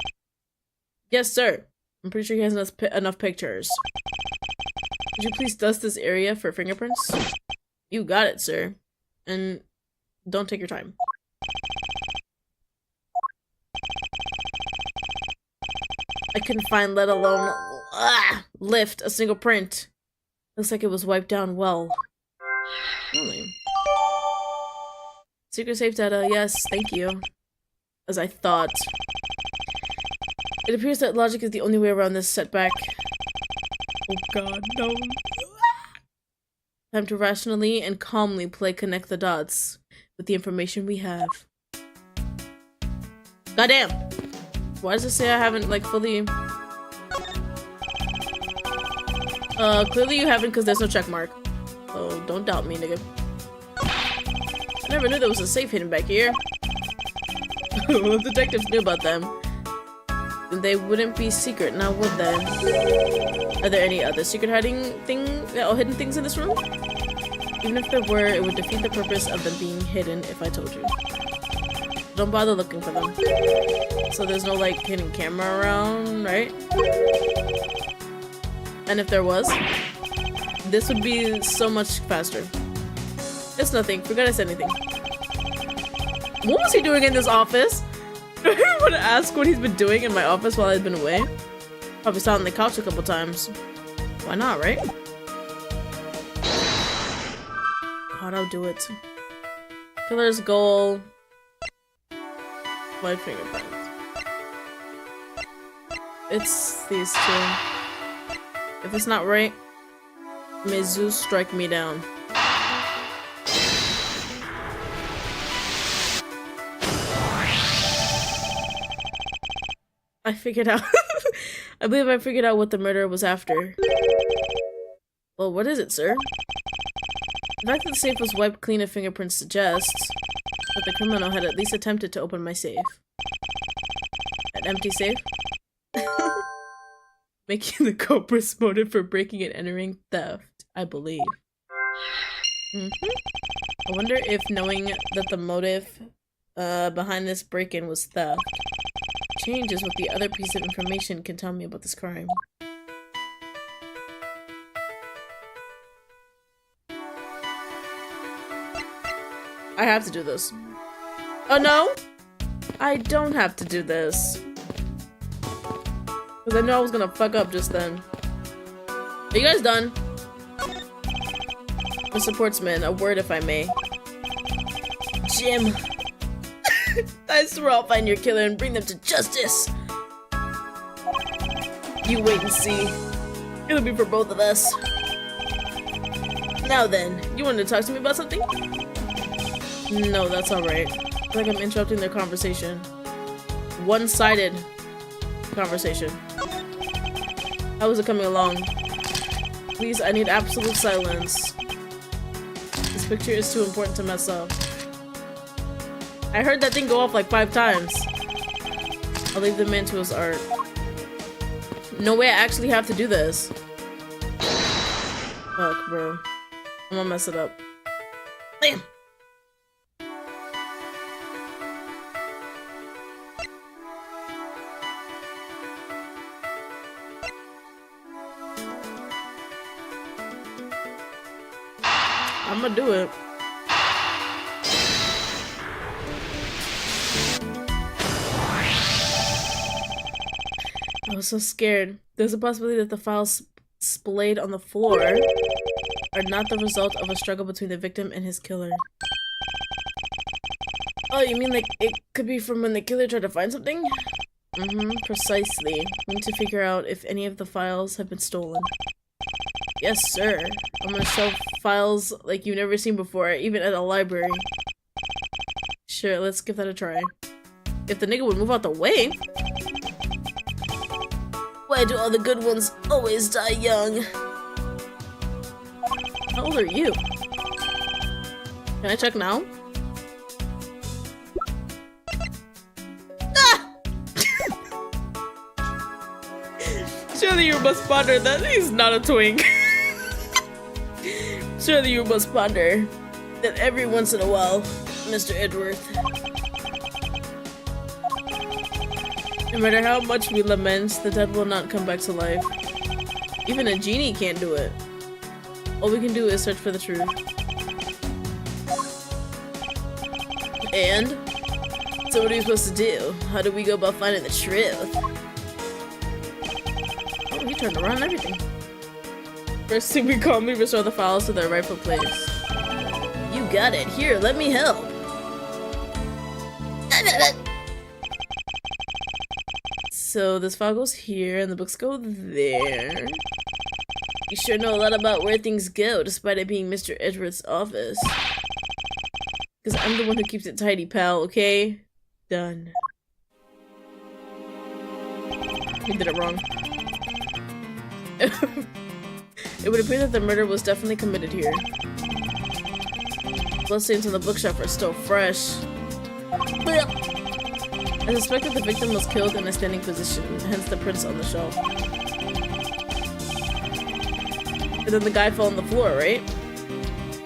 Speaker 1: Yes, sir. I'm pretty sure he has enough pictures. Could you please dust this area for fingerprints? You got it, sir. And don't take your time. I couldn't find, let alone lift, a single print. Looks like it was wiped down well. Really? Secret safe data, yes, thank you. As I thought. It appears that logic is the only way around this setback. Oh god, no. Time to rationally and calmly play connect the dots with the information we have. Goddamn! Why does it say I haven't, like, fully... clearly you haven't because there's no check mark. So don't doubt me, nigga. I never knew there was a safe hidden back here. Well, detectives knew about them. They wouldn't be secret, now would they? Are there any other secret hidden things in this room? Even if there were, it would defeat the purpose of them being hidden if I told you. Don't bother looking for them. So there's no, like, hidden camera around, right? And if there was, this would be so much faster. It's nothing. Forgot I said anything. What was he doing in this office? Do I want to ask what he's been doing in my office while I've been away? Probably sat on the couch a couple times. Why not, right? God, I'll do it. Killer's goal. My fingerprints. It's these two. If it's not right, may Zeus strike me down. I figured out. I believe I figured out what the murderer was after. Well, what is it, sir? The fact that the safe was wiped clean of fingerprints suggests that the criminal had at least attempted to open my safe. An empty safe? Making the culprit's motive for breaking and entering theft, I believe. I wonder if knowing that the motive behind this break-in was theft changes what the other piece of information can tell me about this crime. I have to do this. Oh no! I don't have to do this. Because I know I was gonna fuck up just then. Are you guys done? Mr. Portsman, a word if I may. Jim! I swear I'll find your killer and bring them to justice! You wait and see. It'll be for both of us. Now then, you wanted to talk to me about something? No, that's alright. I feel like I'm interrupting their conversation. One-sided conversation. How is it coming along? Please, I need absolute silence. This picture is too important to mess up. I heard that thing go off like 5 times. I'll leave the man to his art. No way I actually have to do this. Fuck, bro. I'm gonna mess it up. Bam! I'm gonna do it. I was so scared. There's a possibility that the files splayed on the floor are not the result of a struggle between the victim and his killer. Oh, you mean like it could be from when the killer tried to find something? Precisely. We need to figure out if any of the files have been stolen. Yes, sir. I'm gonna show files like you've never seen before, even at a library. Sure, let's give that a try. If the nigga would move out the way. Why do all the good ones always die young? How old are you? Can I check now? Ah! Surely you must ponder that he's not a twink. Surely you must ponder that every once in a while, Mr. Edgeworth, no matter how much we lament, the dead will not come back to life. Even a genie can't do it. All we can do is search for the truth. And? So what are we supposed to do? How do we go about finding the truth? Oh, he turned around and everything. First thing we calmly restore the files to their rightful place. You got it. Here, let me help. So this file goes here, and the books go there. You sure know a lot about where things go, despite it being Mr. Edgeworth's office. Because I'm the one who keeps it tidy, pal, okay? Done. We did it wrong. It would appear that the murder was definitely committed here. Bloodstains on the bookshelf are still fresh. I suspect that the victim was killed in a standing position, hence the prints on the shelf. And then the guy fell on the floor, right?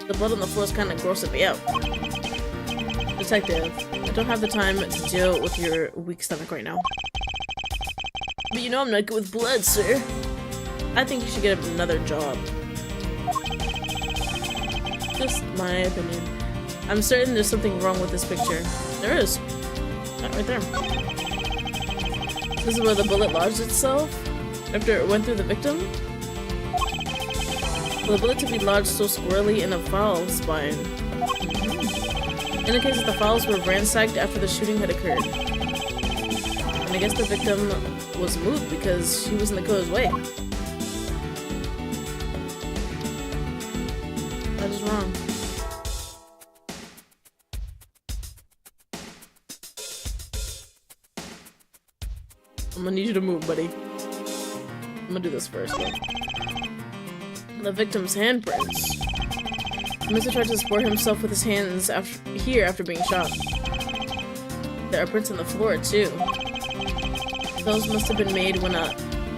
Speaker 1: The blood on the floor is kind of grossing me out. Detective, I don't have the time to deal with your weak stomach right now. But you know I'm not good with blood, sir. I think you should get another job. Just my opinion. I'm certain there's something wrong with this picture. There is. Right there. This is where the bullet lodged itself after it went through the victim. For the bullet to be lodged so squarely in a file spine indicates that the files were ransacked after the shooting had occurred. And I guess the victim was moved because she was in the killer's way. That is wrong. I'm gonna need you to move, buddy. I'm gonna do this first, though. The victim's handprints. Mr. tried to support himself with his hands after being shot. There are prints on the floor, too. Those must have been made when,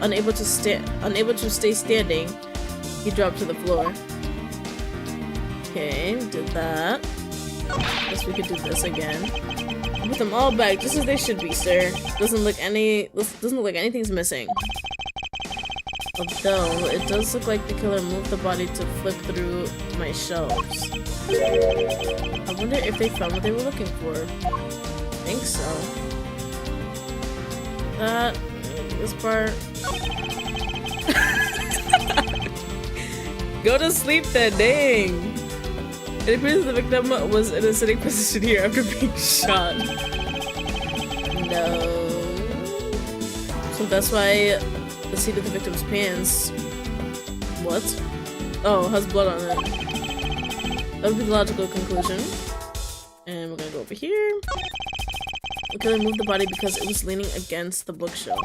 Speaker 1: unable to stay standing, he dropped to the floor. Okay, did that. Guess we could do this again. Put them all back just as they should be, sir. Doesn't look like anything's missing. Although it does look like the killer moved the body to flip through my shelves. I wonder if they found what they were looking for. I think so. This part. Go to sleep then, dang. It appears the victim was in a sitting position here after being shot. No. So that's why the seat of the victim's pants. What? Oh, has blood on it. That would be the logical conclusion. And we're gonna go over here. The killer moved the body because it was leaning against the bookshelf.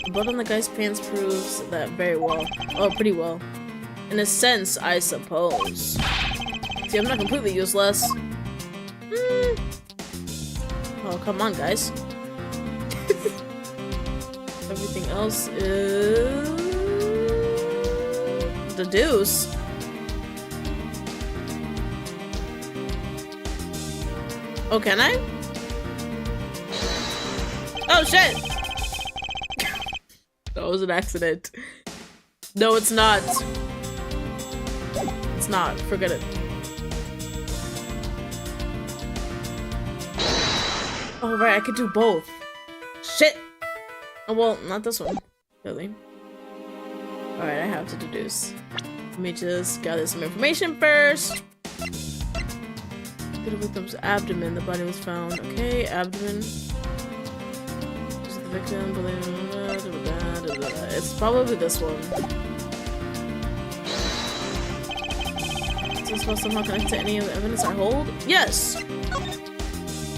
Speaker 1: The blood on the guy's pants proves that very well. Oh, pretty well. In a sense, I suppose. See, I'm not completely useless. Oh, come on, guys. Everything else is... the deuce. Oh, can I? Oh, shit! That was an accident. No, it's not. It's not. Forget it. Oh, right, I could do both. Shit! Oh, well, not this one. Really. Alright, I have to deduce. Let me just gather some information first. The victim's abdomen. The body was found. Okay, abdomen. This is the victim. It's probably this one. Is this supposed to somehow connect to any of the evidence I hold? Yes!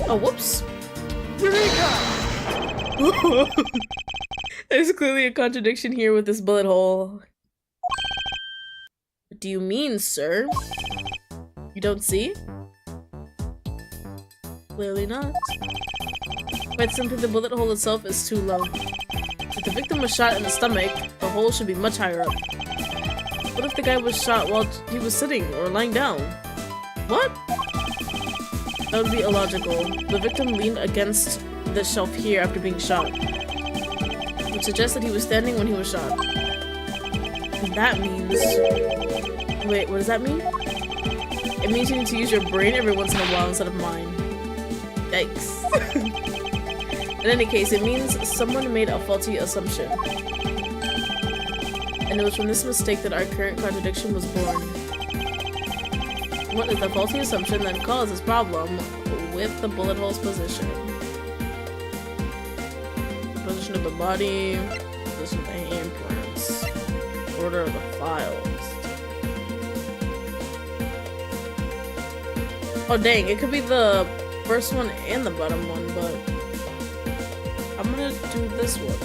Speaker 1: Oh, whoops. There's clearly a contradiction here with this bullet hole. What do you mean, sir? You don't see? Clearly not. Quite simply, the bullet hole itself is too low. If the victim was shot in the stomach, the hole should be much higher up. What if the guy was shot while he was sitting or lying down? What? That would be illogical. The victim leaned against the shelf here after being shot, which suggests that he was standing when he was shot. And that means... Wait, what does that mean? It means you need to use your brain every once in a while instead of mine. Yikes. In any case, it means someone made a faulty assumption. And it was from this mistake that our current contradiction was born. What is the faulty assumption that caused this problem with the bullet hole's position? Position of the body, position of the handprints, order of the files. Oh dang, it could be the first one and the bottom one, but I'm gonna do this one.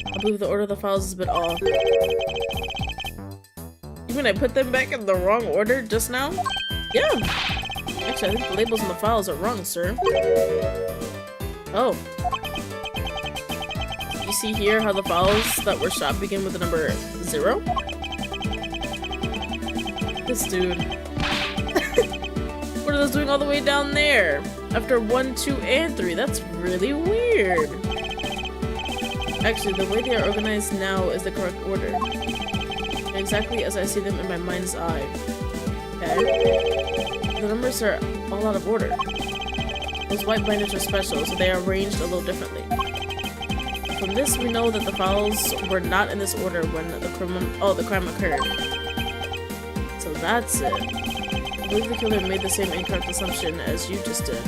Speaker 1: I believe the order of the files is a bit off. You mean I put them back in the wrong order just now? Yeah! Actually, I think the labels on the files are wrong, sir. Oh. You see here how the files that were shot begin with the number 0? This dude. What are those doing all the way down there? After 1, 2, and 3. That's really weird. Actually, the way they are organized now is the correct order. Exactly as I see them in my mind's eye. Okay. The numbers are all out of order. Those white binders are special, so they are arranged a little differently. From this, we know that the files were not in this order when the crime occurred. So that's it. I believe the killer made the same incorrect assumption as you just did.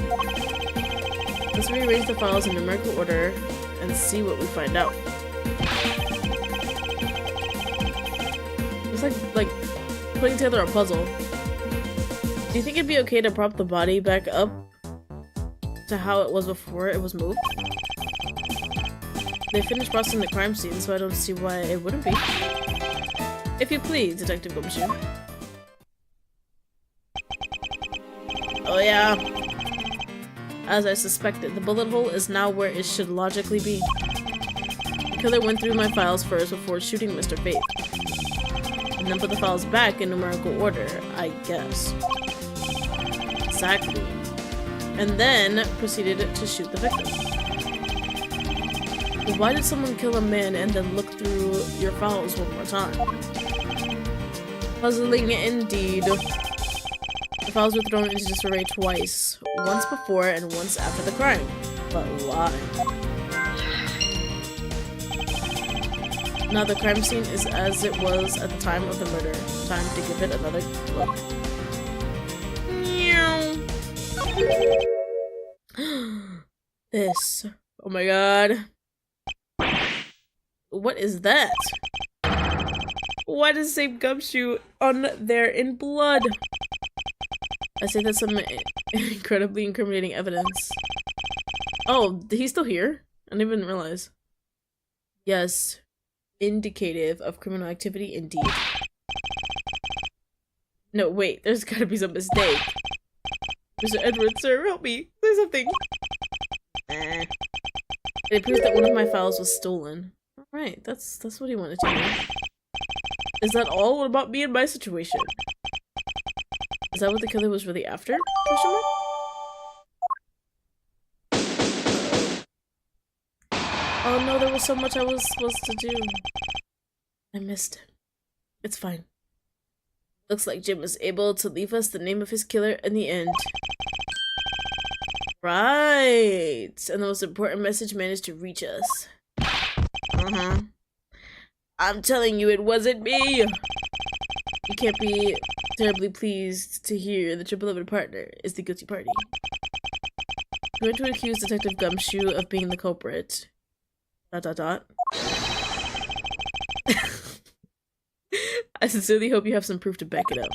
Speaker 1: Let's rearrange the files in numerical order and see what we find out. It's like putting together a puzzle. Do you think it'd be okay to prop the body back up to how it was before it was moved? They finished processing the crime scene, so I don't see why it wouldn't be. If you please, Detective Gumshoe. Oh yeah. As I suspected, the bullet hole is now where it should logically be. The killer went through my files first before shooting Mr. Faith. And then put the files back in numerical order, I guess. Exactly. And then proceeded to shoot the victim. But why did someone kill a man and then look through your files one more time? Puzzling indeed. The files were thrown into disarray twice. Once before and once after the crime. But why? Now the crime scene is as it was at the time of the murder. Time to give it another look. This. Oh my god. What is that? Why does it say Gumshoe on there in blood? I say that's some incredibly incriminating evidence. Oh, he's still here? I didn't even realize. Yes. Indicative of criminal activity indeed. No, wait. There's gotta be some mistake. Mr. Edward, sir, help me. There's something. It appears that one of my files was stolen. Alright, that's what he wanted to do. Is that all? What about me and my situation? Is that what the killer was really after? Question mark? Oh no, there was so much I was supposed to do. I missed it. It's fine. Looks like Jim was able to leave us the name of his killer in the end. Right. And the most important message managed to reach us. I'm telling you, it wasn't me. You can't be terribly pleased to hear that your beloved partner is the guilty party. We're going to accuse Detective Gumshoe of being the culprit. ... I sincerely hope you have some proof to back it up.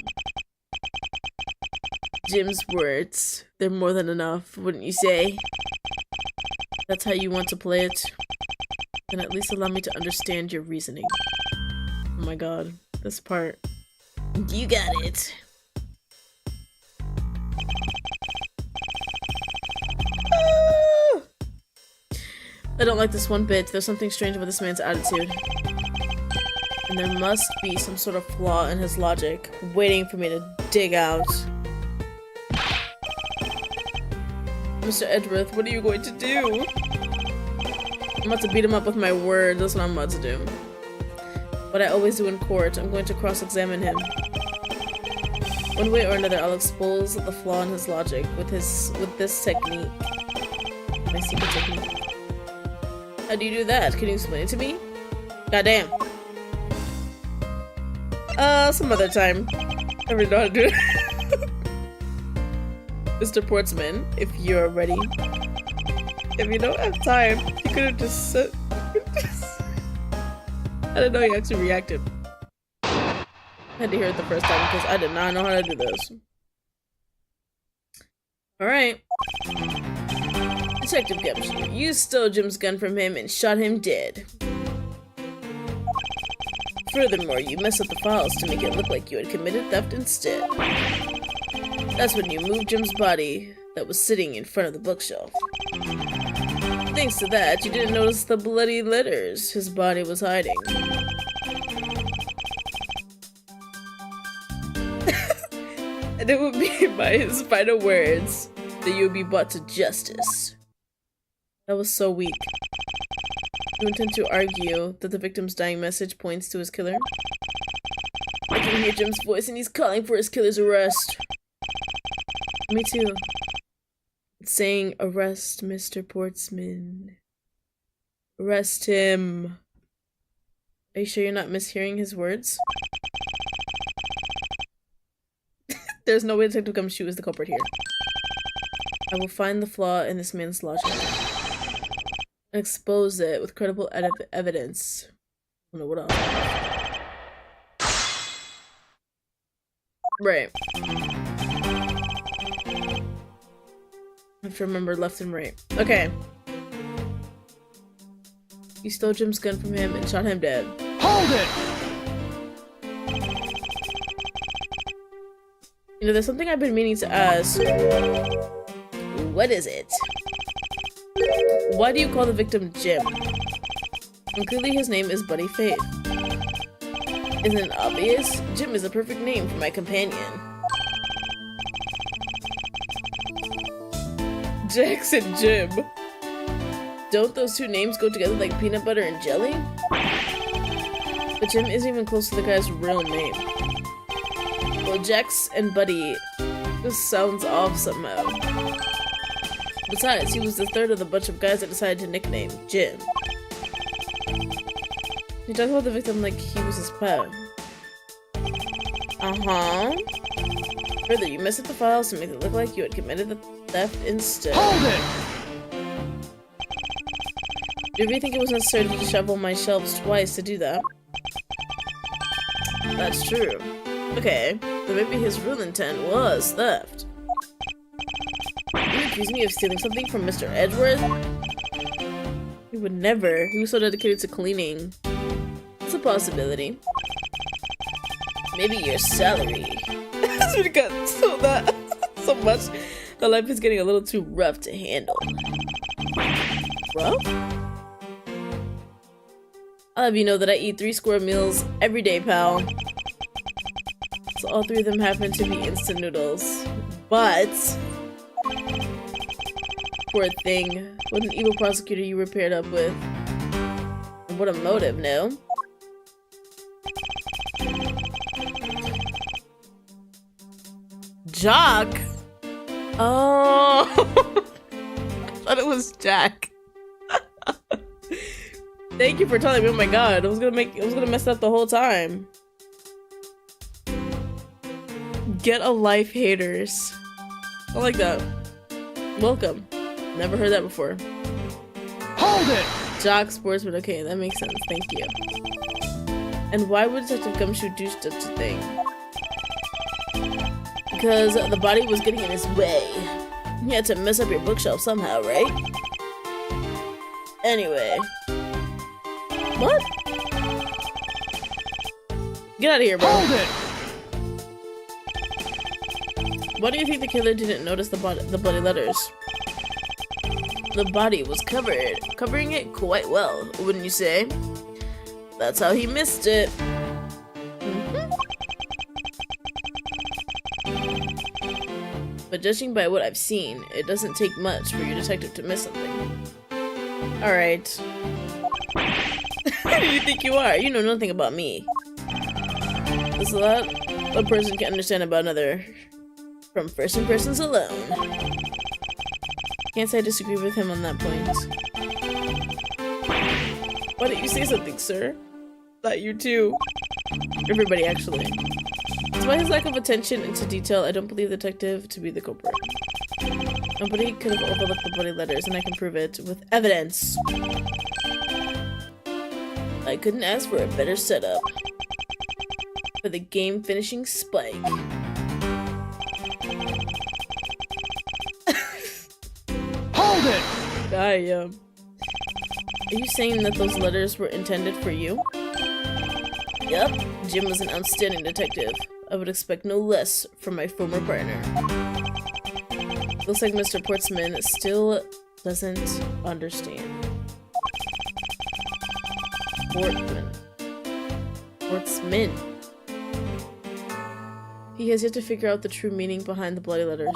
Speaker 1: Jim's words, they're more than enough, wouldn't you say? That's how you want to play it? Then at least allow me to understand your reasoning. Oh my god, this part. You got it. don't like this one bit. There's something strange about this man's attitude. And there must be some sort of flaw in his logic, waiting for me to dig out. Mr. Edgeworth, what are you going to do? I'm about to beat him up with my words. That's what I'm about to do. What I always do in court, I'm going to cross-examine him. One way or another, I'll expose the flaw in his logic with this technique. My secret technique. How do you do that? Can you explain it to me? Goddamn. Some other time. I really know how to do it. Mr. Portsman, if you're ready. If you don't have time, you could have just said. I didn't know you actually reacted. I had to hear it the first time because I did not know how to do this. Alright. Detective Gumshoe, you stole Jim's gun from him and shot him dead. Furthermore, you messed up the files to make it look like you had committed theft instead. That's when you moved Jim's body that was sitting in front of the bookshelf. Thanks to that, you didn't notice the bloody letters his body was hiding. And it would be by his final words that you would be brought to justice. That was so weak. You intend to argue that the victim's dying message points to his killer? I can hear Jim's voice and he's calling for his killer's arrest. Me too. It's saying, arrest Mr. Portsman. Arrest him. Are you sure you're not mishearing his words? There's no way Detective Gumshoe is the culprit here. I will find the flaw in this man's logic. And expose it with credible evidence. I don't know what else. Right. I have to remember left and right. Okay. You stole Jim's gun from him and shot him dead.
Speaker 2: Hold it!
Speaker 1: You know, there's something I've been meaning to ask. What is it? Why do you call the victim Jim? And clearly his name is Buddy Faith. Isn't it obvious? Jim is the perfect name for my companion. Jax and Jim. Don't those two names go together like peanut butter and jelly? But Jim isn't even close to the guy's real name. Well, Jax and Buddy just sounds off somehow. Besides, he was the third of the bunch of guys that decided to nickname Jim. He talked about the victim like he was his pet. Uh-huh. Further, you messed up the files to make it look like you had committed the theft instead.
Speaker 2: Hold it!
Speaker 1: Do you really think it was necessary to shovel my shelves twice to do that? That's true. Okay, then maybe his real intent was theft. Are you accusing me of stealing something from Mr. Edgeworth? He would never. He was so dedicated to cleaning. It's a possibility. Maybe your salary. That's what got so much. The life is getting a little too rough to handle. Rough? I'll have you know that I eat 3 square meals every day, pal. So all 3 of them happen to be instant noodles. But poor thing. What an evil prosecutor you were paired up with. And what a motive, no? Jock? Oh, I thought it was Jack. Thank you for telling me. Oh my god, I was gonna mess up the whole time. Get a life, haters. I like that. Welcome. Never heard that before.
Speaker 2: Hold it!
Speaker 1: Jock Sportsman. Okay, that makes sense. Thank you. And why would Detective Gumshoe do such a thing? Because the body was getting in his way. He had to mess up your bookshelf somehow, right? Anyway. What? Get out of here, bro.
Speaker 2: Hold it!
Speaker 1: Why do you think the killer didn't notice the bloody letters? The body was covering it quite well, wouldn't you say? That's how he missed it. But judging by what I've seen, it doesn't take much for your detective to miss something. Alright. Who do you think you are? You know nothing about me. There's a lot a person can understand about another from first impressions alone. Can't say I disagree with him on that point. Why don't you say something, sir? Thought you too. Everybody, actually. Despite his lack of attention into detail, I don't believe the detective to be the culprit. Nobody could have overlooked the bloody letters, and I can prove it with evidence. I couldn't ask for a better setup for the game-finishing spike.
Speaker 2: Hold it!
Speaker 1: Are you saying that those letters were intended for you? Yep, Jim was an outstanding detective. I would expect no less from my former partner. Looks like Mr. Portsman still doesn't understand. Portsman. He has yet to figure out the true meaning behind the bloody letters.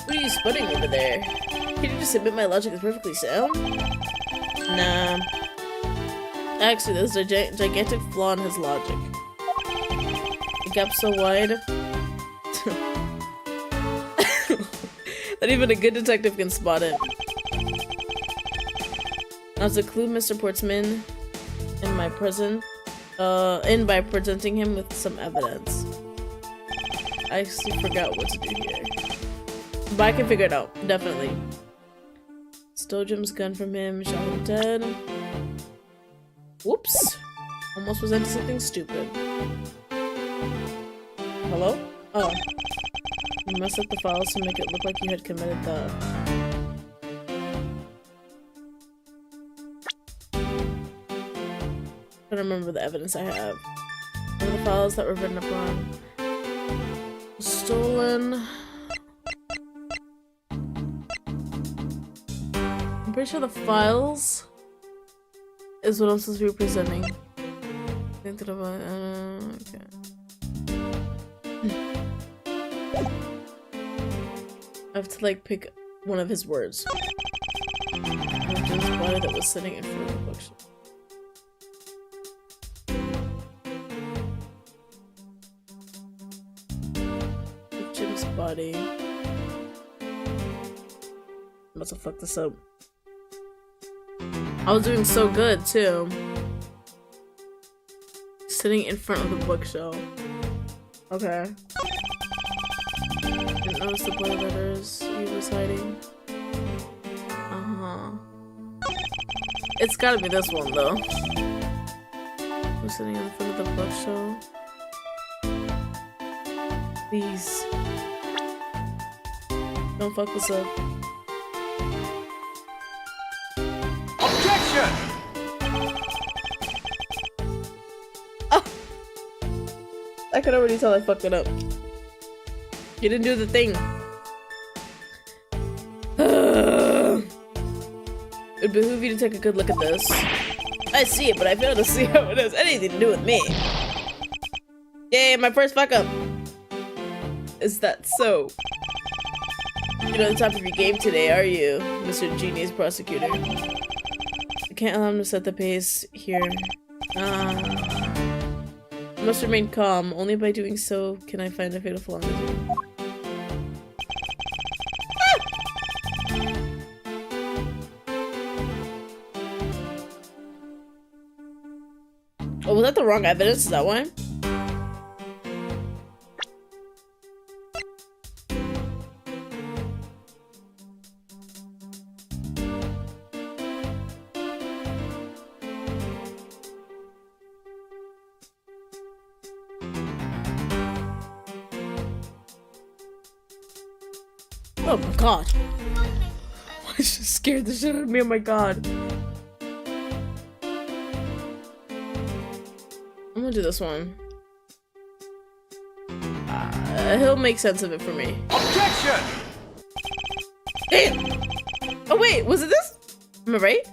Speaker 1: What are you sputting over there? Can you just admit my logic is perfectly sound? Nah. Actually, there's a gigantic flaw in his logic. The gap's so wide that even a good detective can spot it. Now to clue Mr. Portsman by presenting him with some evidence. I actually forgot what to do here. But I can figure it out, definitely. Stole Jim's gun from him, shot him dead. Whoops. Almost was into something stupid. Hello? Oh. You messed up the files to make it look like you had committed the... I don't remember the evidence I have. One of the files that were written upon. Stolen. I'm pretty sure the files is what I'm supposed to be presenting. Thinking about okay. I have to like pick one of his words. Jim's body that was sitting in front of the bookshelf. Jim's body. I must have fucked this up. I was doing so good too. Sitting in front of the bookshelf. Okay. Didn't notice the bloody letters he was hiding. It's gotta be this one though. Who's sitting in front of the bookshelf? Please. Don't fuck this up.
Speaker 2: Objection!
Speaker 1: Oh! I could already tell I fucked it up. You didn't do the thing. It'd behoove you to take a good look at this. I see it, but I fail to see how it has anything to do with me. Yay, my first fuck up. Is that so? You're on the top of your game today, are you, Mr. Genius Prosecutor? I can't allow him to set the pace here. I must remain calm. Only by doing so can I find a fatal flaw in this room. Oh, was that the wrong evidence? Is that why? Oh my god. I just scared the shit out of me, oh my god. I'm gonna do this one. He'll make sense of it for me.
Speaker 2: Objection!
Speaker 1: Damn! Oh wait, was it this? Am I right?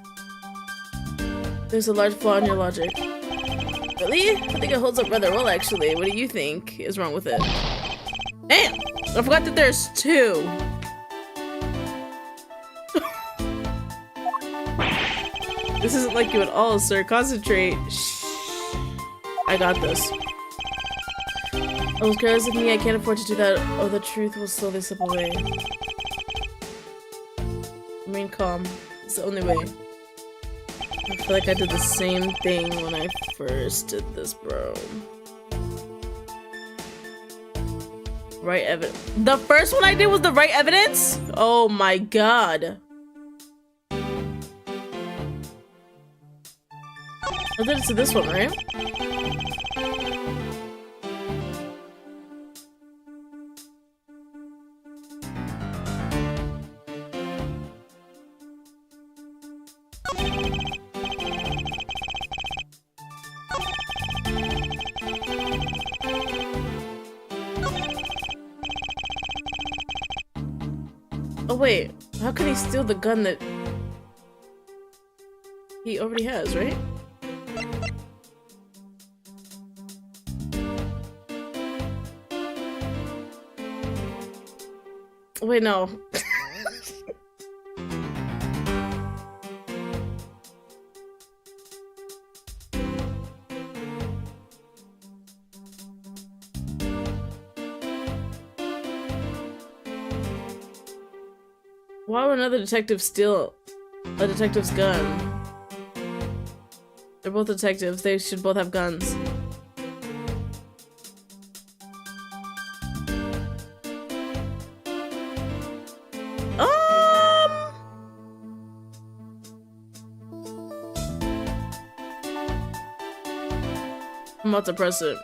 Speaker 1: There's a large flaw in your logic. Really? I think it holds up rather well, actually. What do you think is wrong with it? Damn! I forgot that there's two. This isn't like you at all, sir. Concentrate. Shh. I got this. Oh, careless of me. I can't afford to do that. Oh, the truth will slowly slip away. Remain calm. It's the only way. I feel like I did the same thing when I first did this, bro. Right evidence. The first one I did was the right evidence? Oh my god. I did it to this one, right? Oh wait, how can he steal the gun that he already has, right? Wait, no. Why would another detective steal a detective's gun? They're both detectives. They should both have guns. I'm about to press it.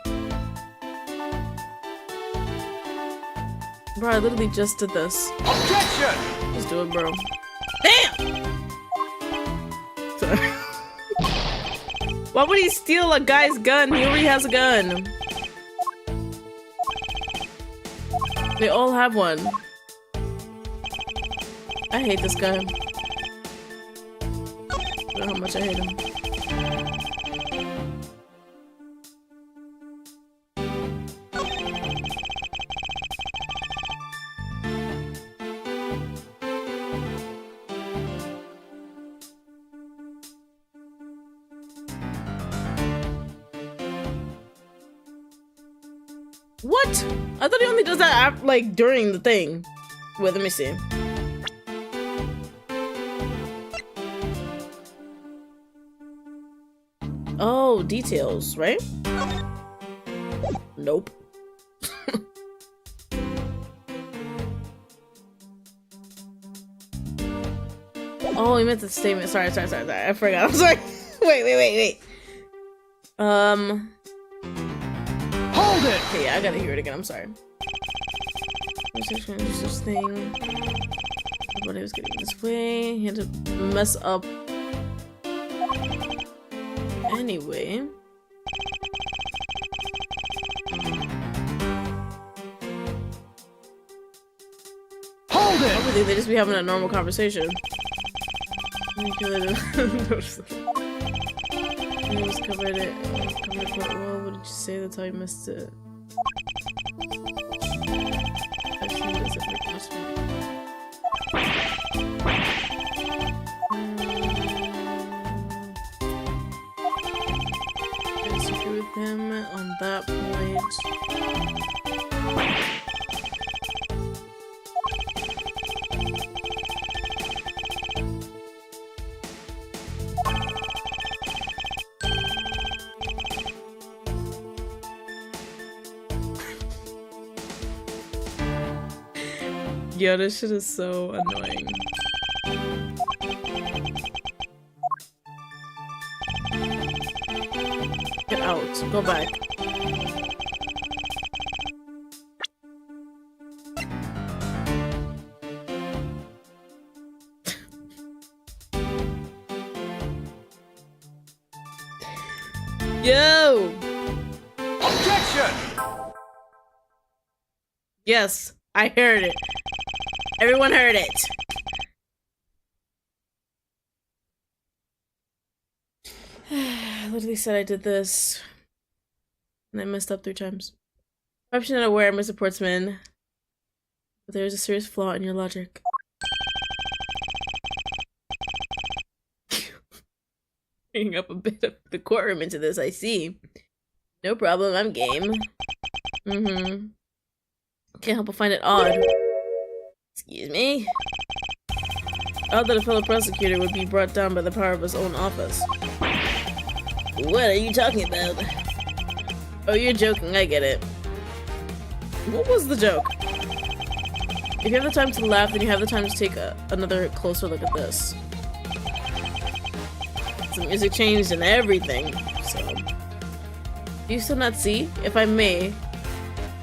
Speaker 1: Bro, I literally just did this.
Speaker 2: Objection!
Speaker 1: Let's do it, bro. Damn! Sorry. Why would he steal a guy's gun? He already has a gun. They all have one. I hate this guy. I don't know how much I hate him. What? I thought he only does that like during the thing. Wait, let me see. Oh, details, right? Nope. Oh, he meant the statement. Sorry. I forgot. I'm sorry. Wait.
Speaker 2: Hold it!
Speaker 1: Okay, yeah, I gotta hear it again. I'm sorry. Such thing. Everybody was getting this way. He had to mess up. Anyway.
Speaker 2: Hold it!
Speaker 1: Hopefully they just be having a normal conversation. He was covered it quite well. What did you say? That's how you missed it. I've seen this at Christmas. I disagree with him on that point. Yo, this shit is so annoying. Get out. Go back. Yo!
Speaker 2: Objection!
Speaker 1: Yes, I heard it. Everyone heard it. Literally said I did this. And I messed up 3 times. Perhaps you're not aware, Mr. Portsman, but there is a serious flaw in your logic. Bringing up a bit of the courtroom into this, I see. No problem, I'm game. Can't help but find it odd. Excuse me? Odd that a fellow prosecutor would be brought down by the power of his own office. What are you talking about? Oh, you're joking, I get it. What was the joke? If you have the time to laugh, then you have the time to take another closer look at this. The music changed and everything, so... Do you still not see? If I may...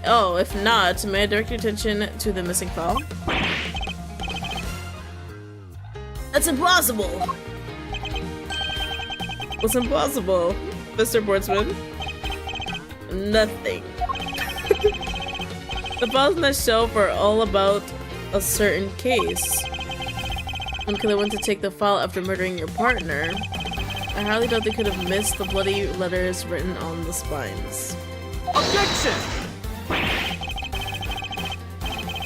Speaker 1: Oh, if not, may I direct your attention to the missing file? That's impossible! What's impossible, Mr. Portsman? Nothing. The files on that shelf are all about a certain case. One killer went to take the file after murdering your partner. I highly doubt they could have missed the bloody letters written on the spines.
Speaker 2: Objection!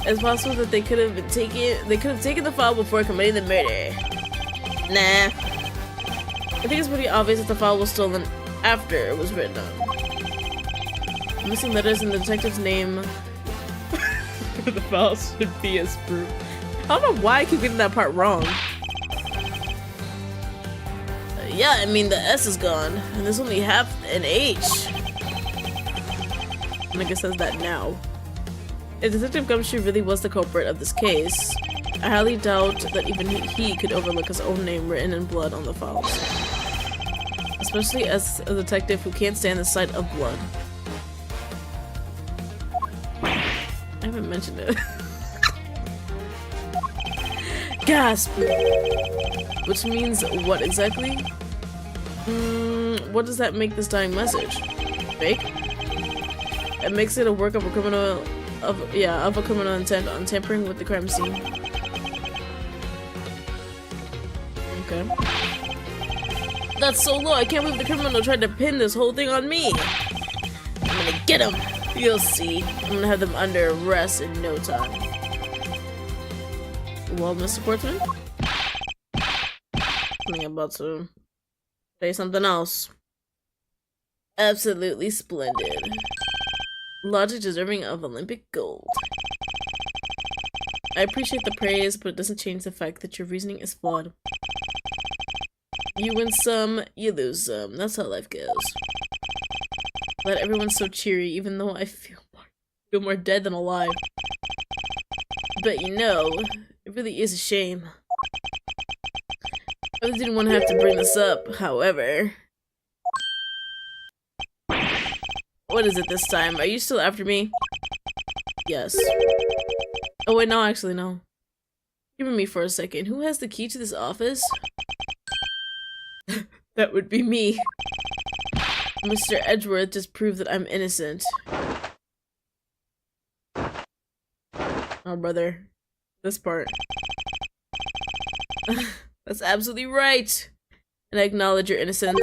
Speaker 1: It's possible that they could have taken the file before committing the murder. Nah. I think it's pretty obvious that the file was stolen after it was written on. The missing letters in the detective's name for the file should be as proof. I don't know why I keep getting that part wrong. Yeah, I mean the S is gone, and there's only half an H. I think it says that now. If Detective Gumshoe really was the culprit of this case, I highly doubt that even he could overlook his own name written in blood on the files. Especially as a detective who can't stand the sight of blood. I haven't mentioned it. Gasp! Which means what exactly? What does that make this dying message? Fake? It makes it a work of a criminal intent on tampering with the crime scene. Okay. That's so low, I can't believe the criminal tried to pin this whole thing on me! I'm gonna get him! You'll see. I'm gonna have them under arrest in no time. Well, Mr. Portsman? I'm about to say something else. Absolutely splendid. Logic deserving of Olympic gold. I appreciate the praise, but it doesn't change the fact that your reasoning is flawed. You win some, you lose some. That's how life goes. Glad everyone's so cheery, even though I feel more dead than alive. But you know, it really is a shame. I really didn't want to have to bring this up, however. What is it this time? Are you still after me? Yes. Oh wait, no, actually no. Give me for a second. Who has the key to this office? That would be me. Mr. Edgeworth just proved that I'm innocent. Oh, brother. This part. That's absolutely right. And I acknowledge your innocence.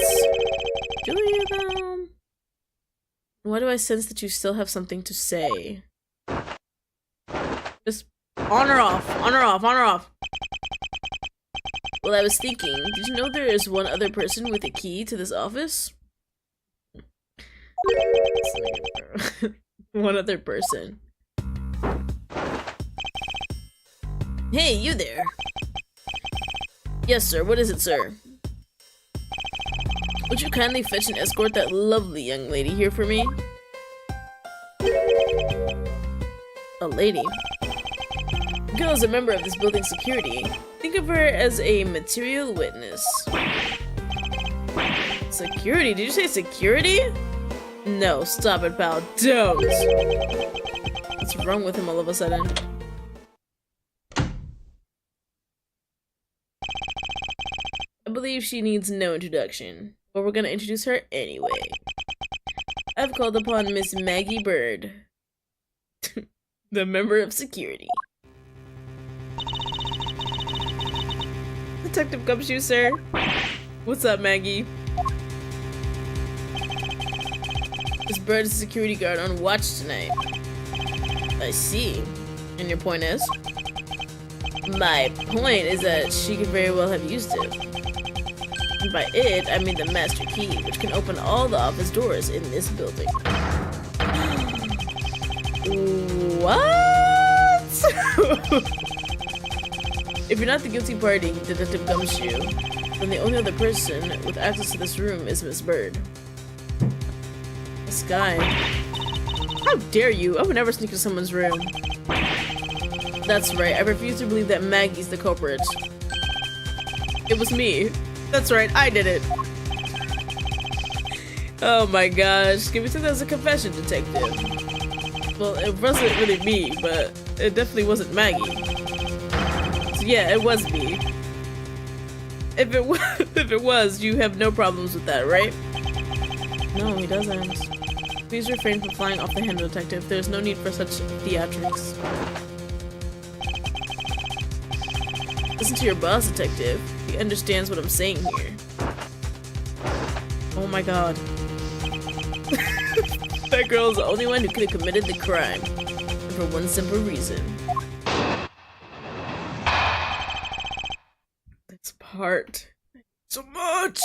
Speaker 1: Do you, though? Why do I sense that you still have something to say? Just on or off, on or off, on or off. Well, I was thinking, did you know there is one other person with a key to this office? One other person. Hey, you there. Yes, sir. What is it, sir? Would you kindly fetch and escort that lovely young lady here for me? A lady? The girl is a member of this building's security. Think of her as a material witness. Security? Did you say security? No, stop it, pal. Don't! What's wrong with him all of a sudden? I believe she needs no introduction, but we're gonna introduce her anyway. I've called upon Miss Maggie Bird, the member of security. Detective Gumshoe, sir. What's up, Maggie? This bird is a security guard on watch tonight. I see. And your point is? My point is that she could very well have used it. And by it, I mean the master key, which can open all the office doors in this building. What? If you're not the guilty party, Detective Gumshoe, then the only other person with access to this room is Miss Bird. This guy. How dare you? I would never sneak into someone's room. That's right, I refuse to believe that Maggie's the culprit. It was me. That's right, I did it. Oh my gosh, give me something as a confession, detective. Well, it wasn't really me, but it definitely wasn't Maggie. So yeah, it was me. If it was, you have no problems with that, right? No, he doesn't. Please refrain from flying off the handle, detective. There's no need for such theatrics. Listen to your boss, detective. He understands what I'm saying here. Oh my god. That girl is the only one who could have committed the crime. And for one simple reason. This part. So much!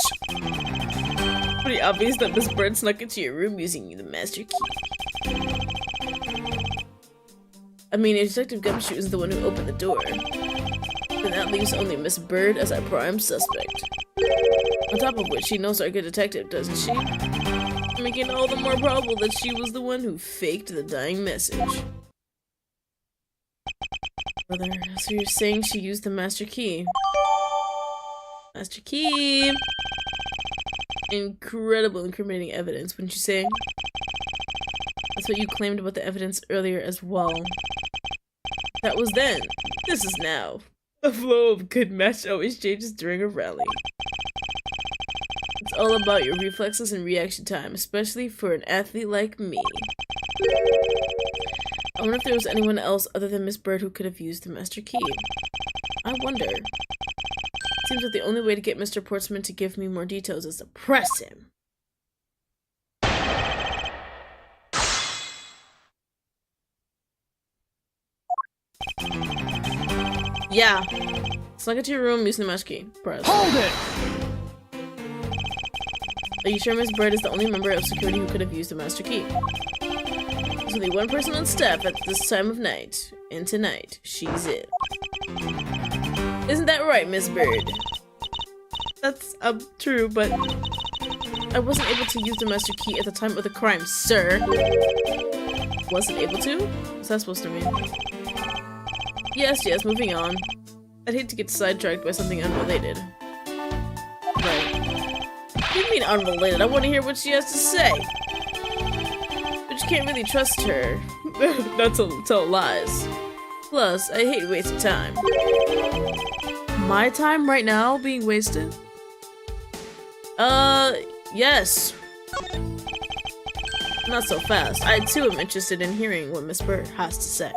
Speaker 1: Pretty obvious that Miss Bird snuck into your room using the master key. I mean, if Detective Gumshoe is the one who opened the door, then that leaves only Miss Bird as our prime suspect. On top of which, she knows our good detective, doesn't she? Making it all the more probable that she was the one who faked the dying message. Brother, so you're saying she used the master key? Master key! Incredible incriminating evidence, wouldn't you say? That's what you claimed about the evidence earlier as well. That was then. This is now. The flow of good match always changes during a rally. It's all about your reflexes and reaction time, especially for an athlete like me. I wonder if there was anyone else other than Miss Bird who could have used the master key. I wonder. Seems like the only way to get Mr. Portsman to give me more details is to press him. Yeah. Snuck into your room using the master key. Press.
Speaker 2: Hold it!
Speaker 1: Are you sure Miss Bird is the only member of security who could have used the master key? There's only one person on staff at this time of night, and tonight, she's it. Isn't that right, Miss Bird? That's, true, but I wasn't able to use the master key at the time of the crime, sir. Wasn't able to? What's that supposed to mean? Yes, moving on. I'd hate to get sidetracked by something unrelated. Right. What do you mean unrelated? I want to hear what she has to say. But you can't really trust her. Not to tell lies. Plus, I hate wasting time. My time right now being wasted? Yes. Not so fast. I too am interested in hearing what Miss Bird has to say.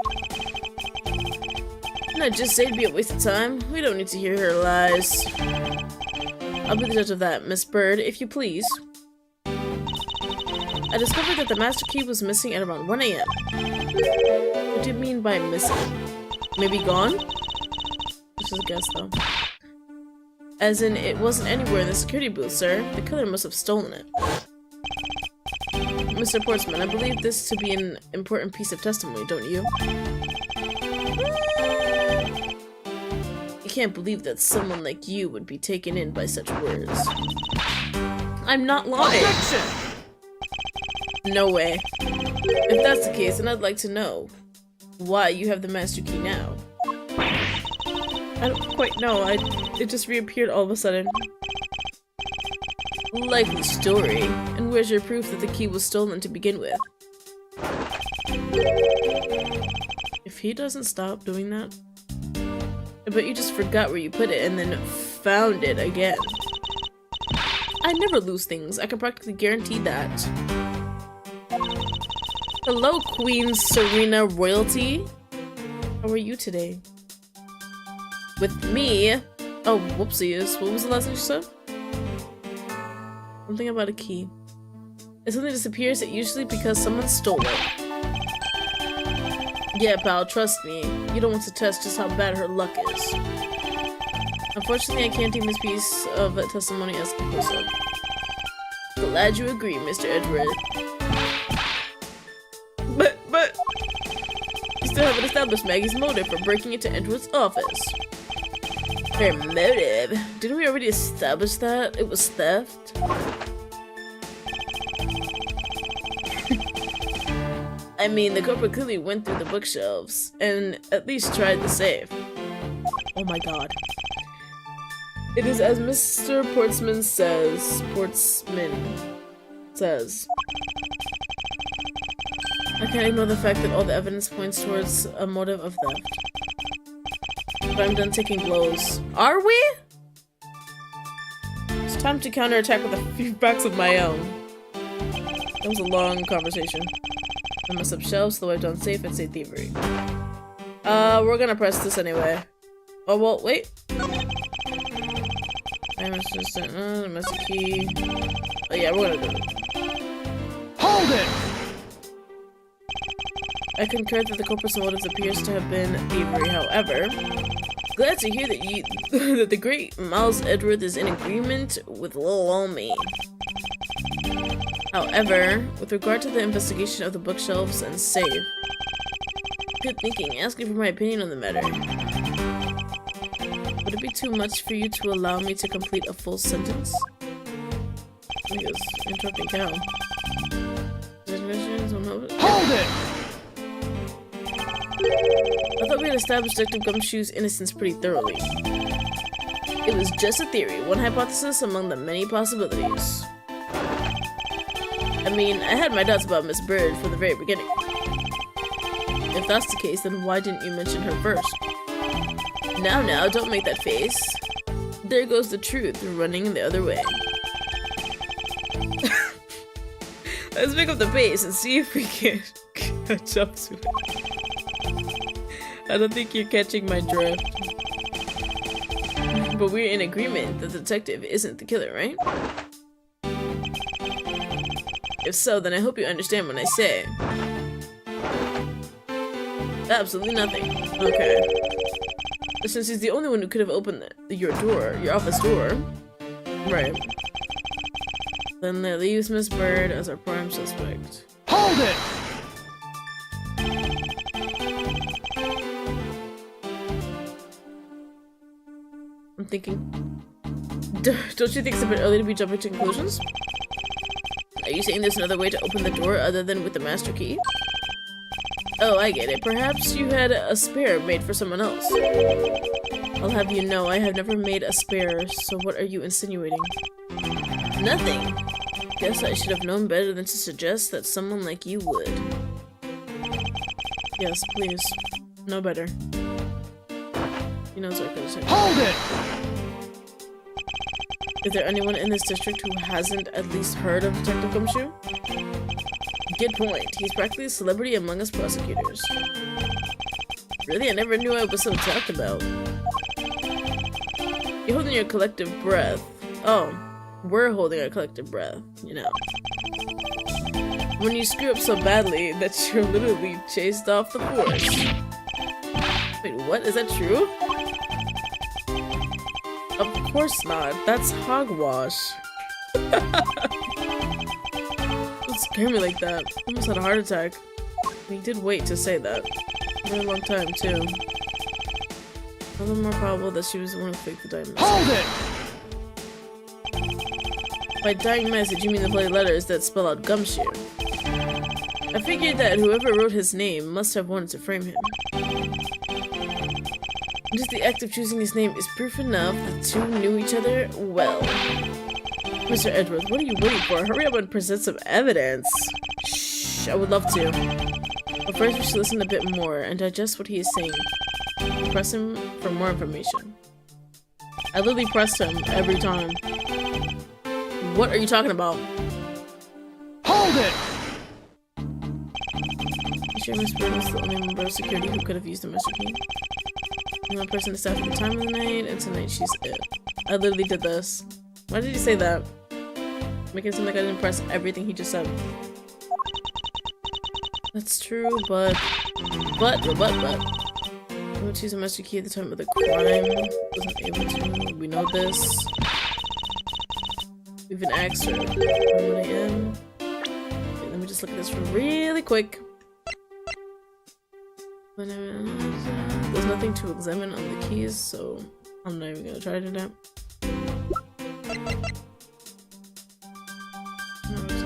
Speaker 1: Didn't I just say it'd be a waste of time? We don't need to hear her lies. I'll be the judge of that, Miss Bird, if you please. I discovered that the master key was missing at around 1 AM. What do you mean by missing? Maybe gone? Which is a guess, though. As in, it wasn't anywhere in the security booth, sir. The killer must have stolen it. Mr. Portsman, I believe this to be an important piece of testimony, don't you? I can't believe that someone like you would be taken in by such words. I'm not lying!
Speaker 2: Objection!
Speaker 1: No way. If that's the case, then I'd like to know why you have the master key now. I don't quite know, it just reappeared all of a sudden. Likely story. And where's your proof that the key was stolen to begin with? If he doesn't stop doing that, I bet you just forgot where you put it and then found it again. I never lose things, I can practically guarantee that. Hello, Queen Serena Royalty. How are you today? With me? Oh, whoopsies. What was the last thing you said? Something about a key. If something disappears, it's usually because someone stole it. Yeah, pal, trust me. You don't want to test just how bad her luck is. Unfortunately, I can't deem this piece of testimony as conclusive. Glad you agree, Mr. Edward. But... You still haven't established Maggie's motive for breaking into Edward's office. Her motive? Didn't we already establish that? It was theft? I mean, the culprit clearly went through the bookshelves and at least tried the safe. Oh my god. It is as Mr. Portsman says. I can't ignore the fact that all the evidence points towards a motive of theft. But I'm done taking blows. Are we? It's time to counterattack with a few facts of my own. That was a long conversation. I messed up shelves, the wipe down safe, and say thievery. We're gonna press this anyway. Oh, well, wait. I'm assistant, mess a key. Oh yeah, we're gonna do it.
Speaker 2: Hold it!
Speaker 1: I concur that the culprit's motives appears to have been thievery, however. Glad to hear that that the great Miles Edward is in agreement with little old me. However, with regard to the investigation of the bookshelves and safe, good thinking, asking for my opinion on the matter. Would it be too much for you to allow me to complete a full sentence? Yes, interrupting cow.
Speaker 2: Hold it!
Speaker 1: I thought we had established Detective Gumshoe's innocence pretty thoroughly. It was just a theory, one hypothesis among the many possibilities. I mean, I had my doubts about Miss Bird from the very beginning. If that's the case, then why didn't you mention her first? Now, don't make that face. There goes the truth, running the other way. Let's pick up the pace and see if we can catch up to it. I don't think you're catching my drift. But we're in agreement that the detective isn't the killer, right? If so, then I hope you understand what I say. Absolutely nothing. Okay. Since he's the only one who could have opened your office door. Right. Then that leaves Miss Bird as our prime suspect.
Speaker 2: Hold it!
Speaker 1: I'm thinking... Don't you think it's a bit early to be jumping to conclusions? Are you saying there's another way to open the door other than with the master key? Oh, I get it. Perhaps you had a spare made for someone else. I'll have you know, I have never made a spare, so what are you insinuating? Nothing. Guess I should have known better than to suggest that someone like you would. Yes, please. Know better. He knows what I'm gonna say.
Speaker 2: Hold it!
Speaker 1: Is there anyone in this district who hasn't at least heard of Detective Gumshoe? Good point. He's practically a celebrity among us prosecutors. Really? I never knew I was so talked about. You're holding your collective breath. Oh, we're holding our collective breath, you know. When you screw up so badly that you're literally chased off the force. Wait, what? Is that true? Of course not. That's hogwash. Don't scare me like that. I almost had a heart attack. He did wait to say that. For a long time, too. All the more probable that she was the one who faked the diamonds.
Speaker 2: Hold it!
Speaker 1: By dying message, you mean the bloody letters that spell out Gumshoe. I figured that whoever wrote his name must have wanted to frame him. Just the act of choosing his name is proof enough that the two knew each other well. Mr. Edwards, what are you waiting for? Hurry up and present some evidence. Shh, I would love to. But first we should listen a bit more and digest what he is saying. Press him for more information. I literally pressed him every time. What are you talking about?
Speaker 2: Hold it!
Speaker 1: You sure Miss Bird was the only member of security who could have used the master key? The only person to staff at the time of the night, and tonight she's it. I literally did this. Why did you say that? Making it seem like I didn't press everything he just said. That's true, but... I'm going to use a master key at the time of the crime. Wasn't able to. We know this. We've been asked her. Where I am. Okay, let me just look at this really quick. There's nothing to examine on the keys, so I'm not even gonna try to do that.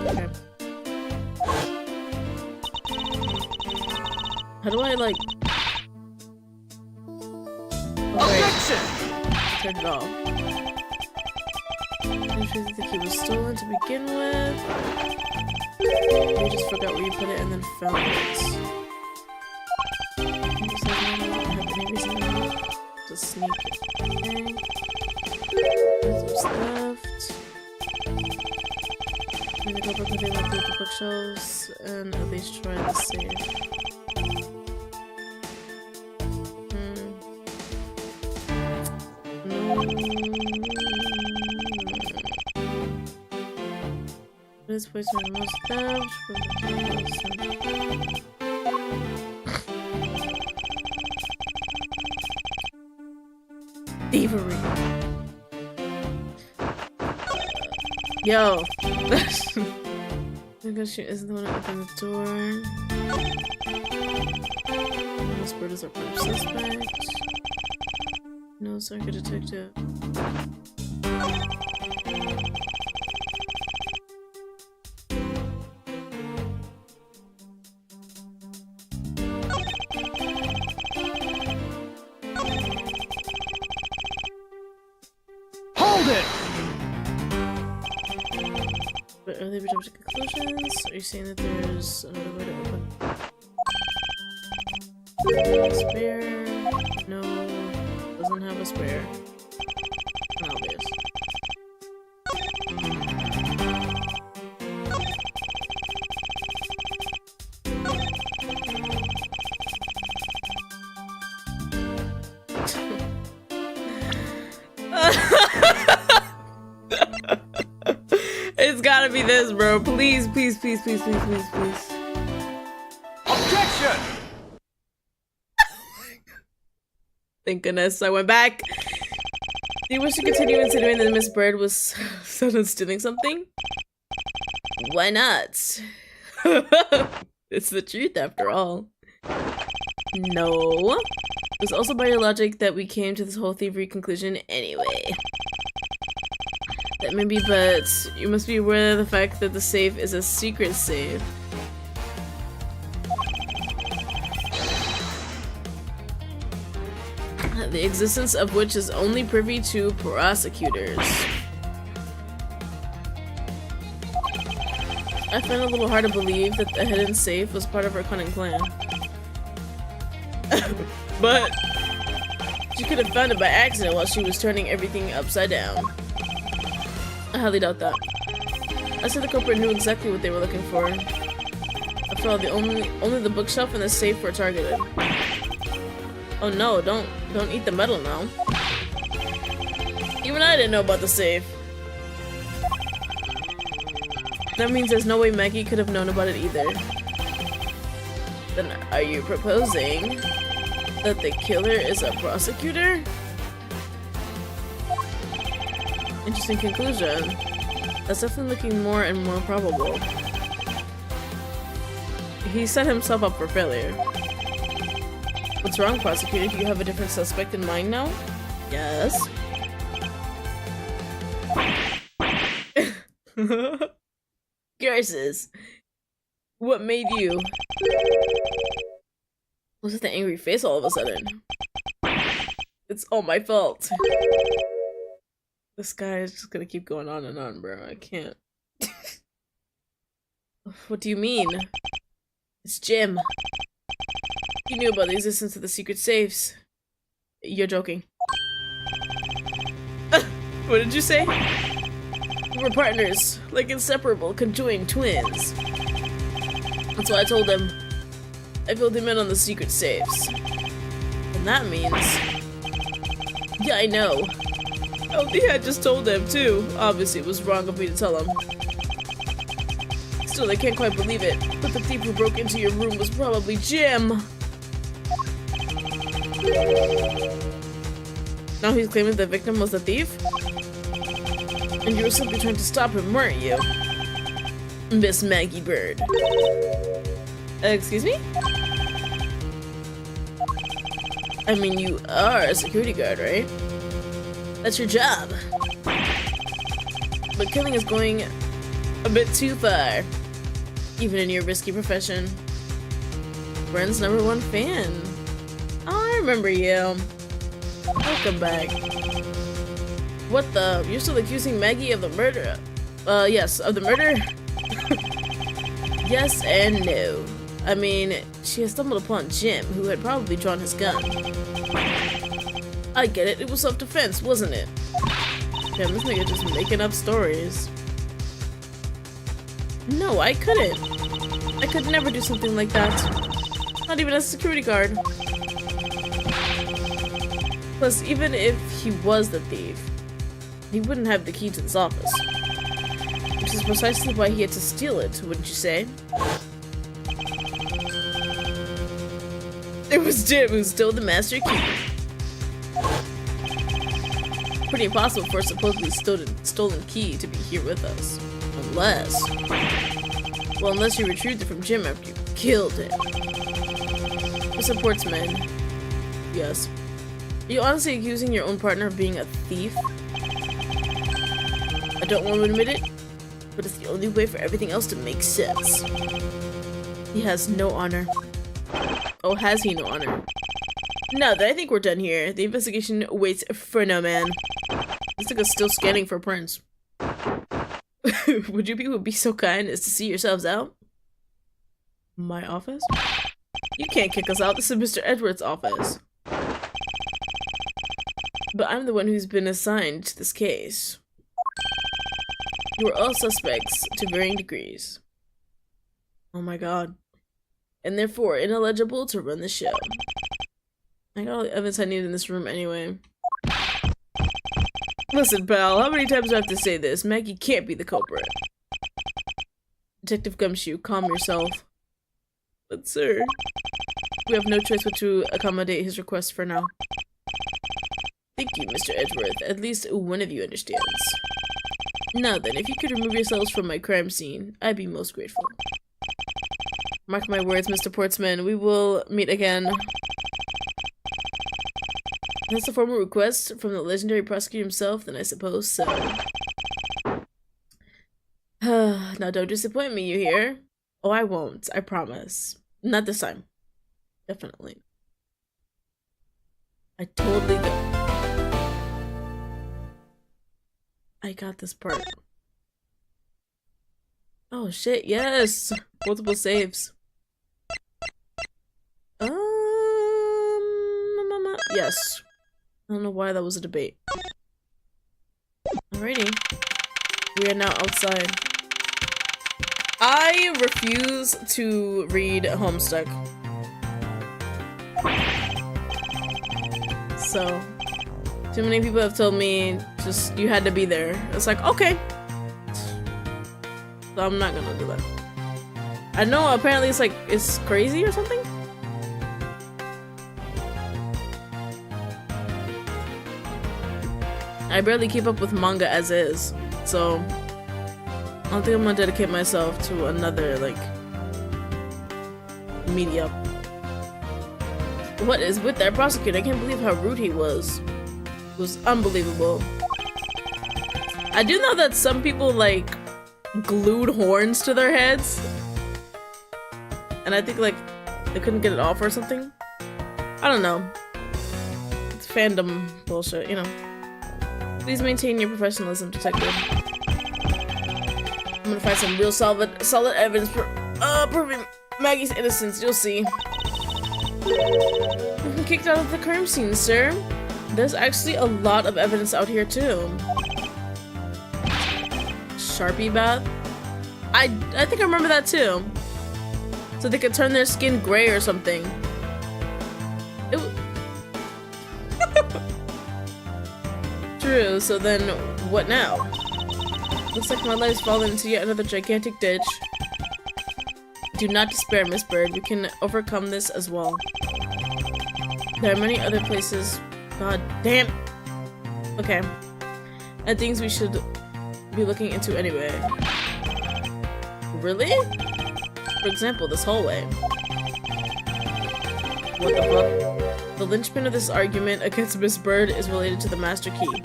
Speaker 1: Okay. How do I like?
Speaker 2: Objection!
Speaker 1: Turn it off. I'm sure that the key was stolen to begin with. You just forgot where you put it and then found it. Just sneak it. Okay. There's what's left. I'm gonna go back with the bookshelves and at least try to save. This place where most theft. Thievery. Yo. Because she isn't the one to open the door. This bird is our prime suspect. No, circuit detective. But are they jumping to conclusions? Are you saying that there's another way to open? Spare? No. Doesn't have a spare. Obvious. It's gotta be this, bro. Please, please, please, please, please, please, please.
Speaker 2: Objection!
Speaker 1: Thank goodness I went back. Do you wish to continue insinuating that Miss Bird was set on stealing something? Why not? It's the truth after all. No. It's also by your logic that we came to this whole thievery conclusion anyway. That may be, but you must be aware of the fact that the safe is a secret safe. The existence of which is only privy to prosecutors. I find it a little hard to believe that the hidden safe was part of her cunning plan. But she could have found it by accident while she was turning everything upside down. I highly doubt that. I said the culprit knew exactly what they were looking for. After all, only the bookshelf and the safe were targeted. Oh no, don't eat the metal now. Even I didn't know about the safe. That means there's no way Maggie could have known about it either. Then are you proposing that the killer is a prosecutor? Interesting conclusion. That's definitely looking more and more probable. He set himself up for failure. What's wrong, prosecutor? Do you have a different suspect in mind now? Yes. Curses. What made you? What's with the angry face all of a sudden? It's all my fault. This guy is just gonna keep going on and on, bro. I can't. What do you mean? It's Jim. He knew about the existence of the secret safes. You're joking. What did you say? We were partners, like inseparable, conjoined twins. That's what I told him. I filled him in on the secret safes. And that means... Yeah, I know. Oh, I just told him, too. Obviously, it was wrong of me to tell him. Still, I can't quite believe it, but the thief who broke into your room was probably Jim. Now he's claiming the victim was the thief? And you were simply trying to stop him, weren't you? Miss Maggie Bird. Excuse me? I mean, you are a security guard, right? That's your job. But killing is going a bit too far, even in your risky profession. Friend's #1 fan. Oh, I remember you. Welcome back. What the? You're still accusing Maggie of the murder? Yes, of the murder? Yes and no. I mean, she has stumbled upon Jim, who had probably drawn his gun. I get it, it was self-defense, wasn't it? Damn, this nigga just making up stories. No, I couldn't. I could never do something like that. Not even as a security guard. Plus, even if he was the thief, he wouldn't have the key to this office. Which is precisely why he had to steal it, wouldn't you say? It was Jim who stole the master key. Pretty impossible for a supposedly stolen key to be here with us. Unless you retrieved it from Jim after you killed him. Mr. Portsman. Yes. Are you honestly accusing your own partner of being a thief? I don't want to admit it, but it's the only way for everything else to make sense. He has no honor. Oh, has he no honor? No, I think we're done here. The investigation waits for no man. This nigga's still scanning for prints. Would you people be so kind as to see yourselves out? My office? You can't kick us out. This is Mr. Edwards' office. But I'm the one who's been assigned to this case. You are all suspects to varying degrees. Oh my god. And therefore ineligible to run the show. I got all the evidence I need in this room anyway. Listen, pal, how many times do I have to say this? Maggie can't be the culprit. Detective Gumshoe, calm yourself. But sir, we have no choice but to accommodate his request for now. Thank you, Mr. Edgeworth. At least one of you understands. Now then, if you could remove yourselves from my crime scene, I'd be most grateful. Mark my words, Mr. Portsman, we will meet again. That's a formal request from the legendary prosecutor himself, then I suppose so. Now don't disappoint me, you hear? Oh, I won't, I promise. Not this time. Definitely. I totally I got this part. Oh shit, yes! Multiple saves. Yes. I don't know why that was a debate. Alrighty. We are now outside. I refuse to read Homestuck. So, too many people have told me just you had to be there. It's like, okay. So I'm not gonna do that. I know apparently it's crazy or something. I barely keep up with manga as is, so I don't think I'm gonna dedicate myself to another, like, media. What is with that prosecutor? I can't believe how rude he was. It was unbelievable. I do know that some people, like, glued horns to their heads. And I think, like, they couldn't get it off or something. I don't know. It's fandom bullshit, you know. Please maintain your professionalism, detective. I'm gonna find some real solid evidence for proving Maggie's innocence. You'll see. We've been kicked out of the crime scene, sir. There's actually a lot of evidence out here too. Sharpie bath. I think I remember that too. So they could turn their skin gray or something. True, so then what now? Looks like my life's fallen into yet another gigantic ditch. Do not despair, Miss Bird. We can overcome this as well. There are many other places. God damn. Okay. And things we should be looking into anyway. Really? For example, this hallway. What the fuck? The linchpin of this argument against Miss Bird is related to the master key.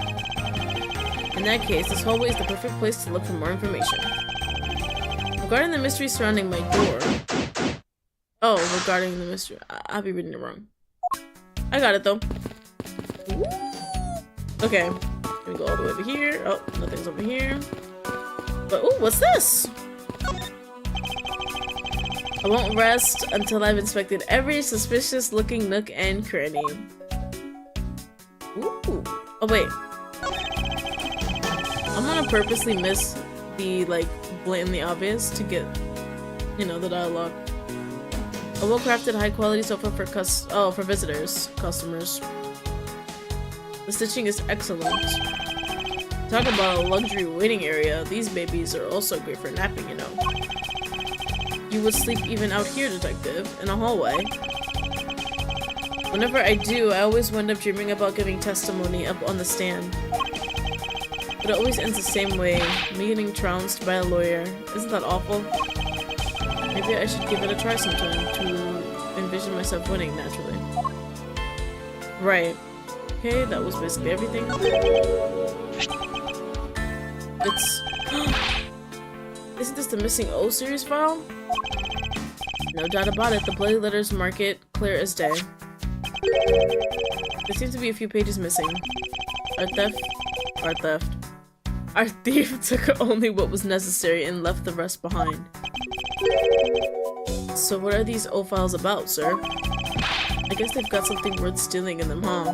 Speaker 1: In that case, this hallway is the perfect place to look for more information. Regarding the mystery surrounding my door. Oh, regarding the mystery. I'll be reading it wrong. I got it though. Okay. Let me go all the way over here. Oh, nothing's over here. But ooh, what's this? I won't rest until I've inspected every suspicious looking nook and cranny. Ooh. Oh wait. I'm gonna purposely miss the like blatantly obvious to get, you know, the dialogue. A well-crafted, high-quality sofa for visitors, customers. The stitching is excellent. Talk about a luxury waiting area. These babies are also great for napping, you know. You would sleep even out here, detective, in a hallway. Whenever I do, I always wind up dreaming about giving testimony up on the stand. But it always ends the same way, me getting trounced by a lawyer. Isn't that awful? Maybe I should give it a try sometime to envision myself winning naturally. Right. Okay, that was basically everything. It's... Isn't this the missing O series file? No doubt about it, the bloody letters mark it clear as day. There seems to be a few pages missing. Our theft. Our thief took only what was necessary and left the rest behind. So what are these O files about, sir? I guess they've got something worth stealing in them, huh?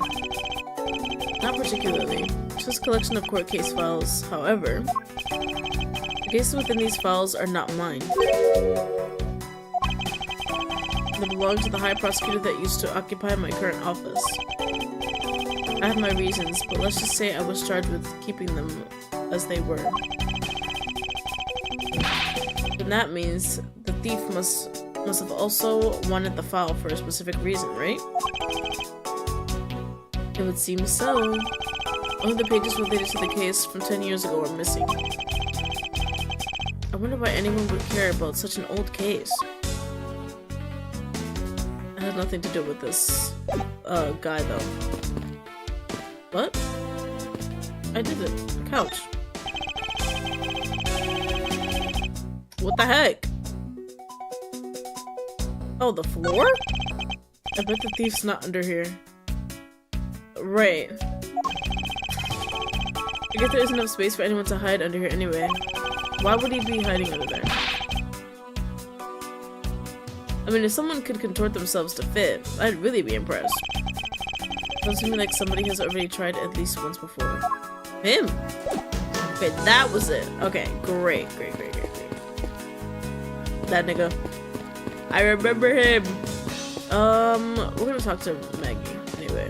Speaker 1: Not particularly. Just a collection of court case files, however. The cases within these files are not mine. They belong to the high prosecutor that used to occupy my current office. I have my reasons, but let's just say I was charged with keeping them as they were. Then that means the thief must have also wanted the file for a specific reason, right? It would seem so. Only the pages related to the case from 10 years ago are missing. I wonder why anyone would care about such an old case. It had nothing to do with this guy though. What? I did it. A couch. What the heck? Oh, the floor? I bet the thief's not under here. Right. I guess there isn't enough space for anyone to hide under here anyway. Why would he be hiding under there? I mean, if someone could contort themselves to fit, I'd really be impressed. Sounds to me like somebody has already tried at least once before. Him! Okay, that was it. Okay, great. That nigga. I remember him! We're gonna talk to Maggie, anyway.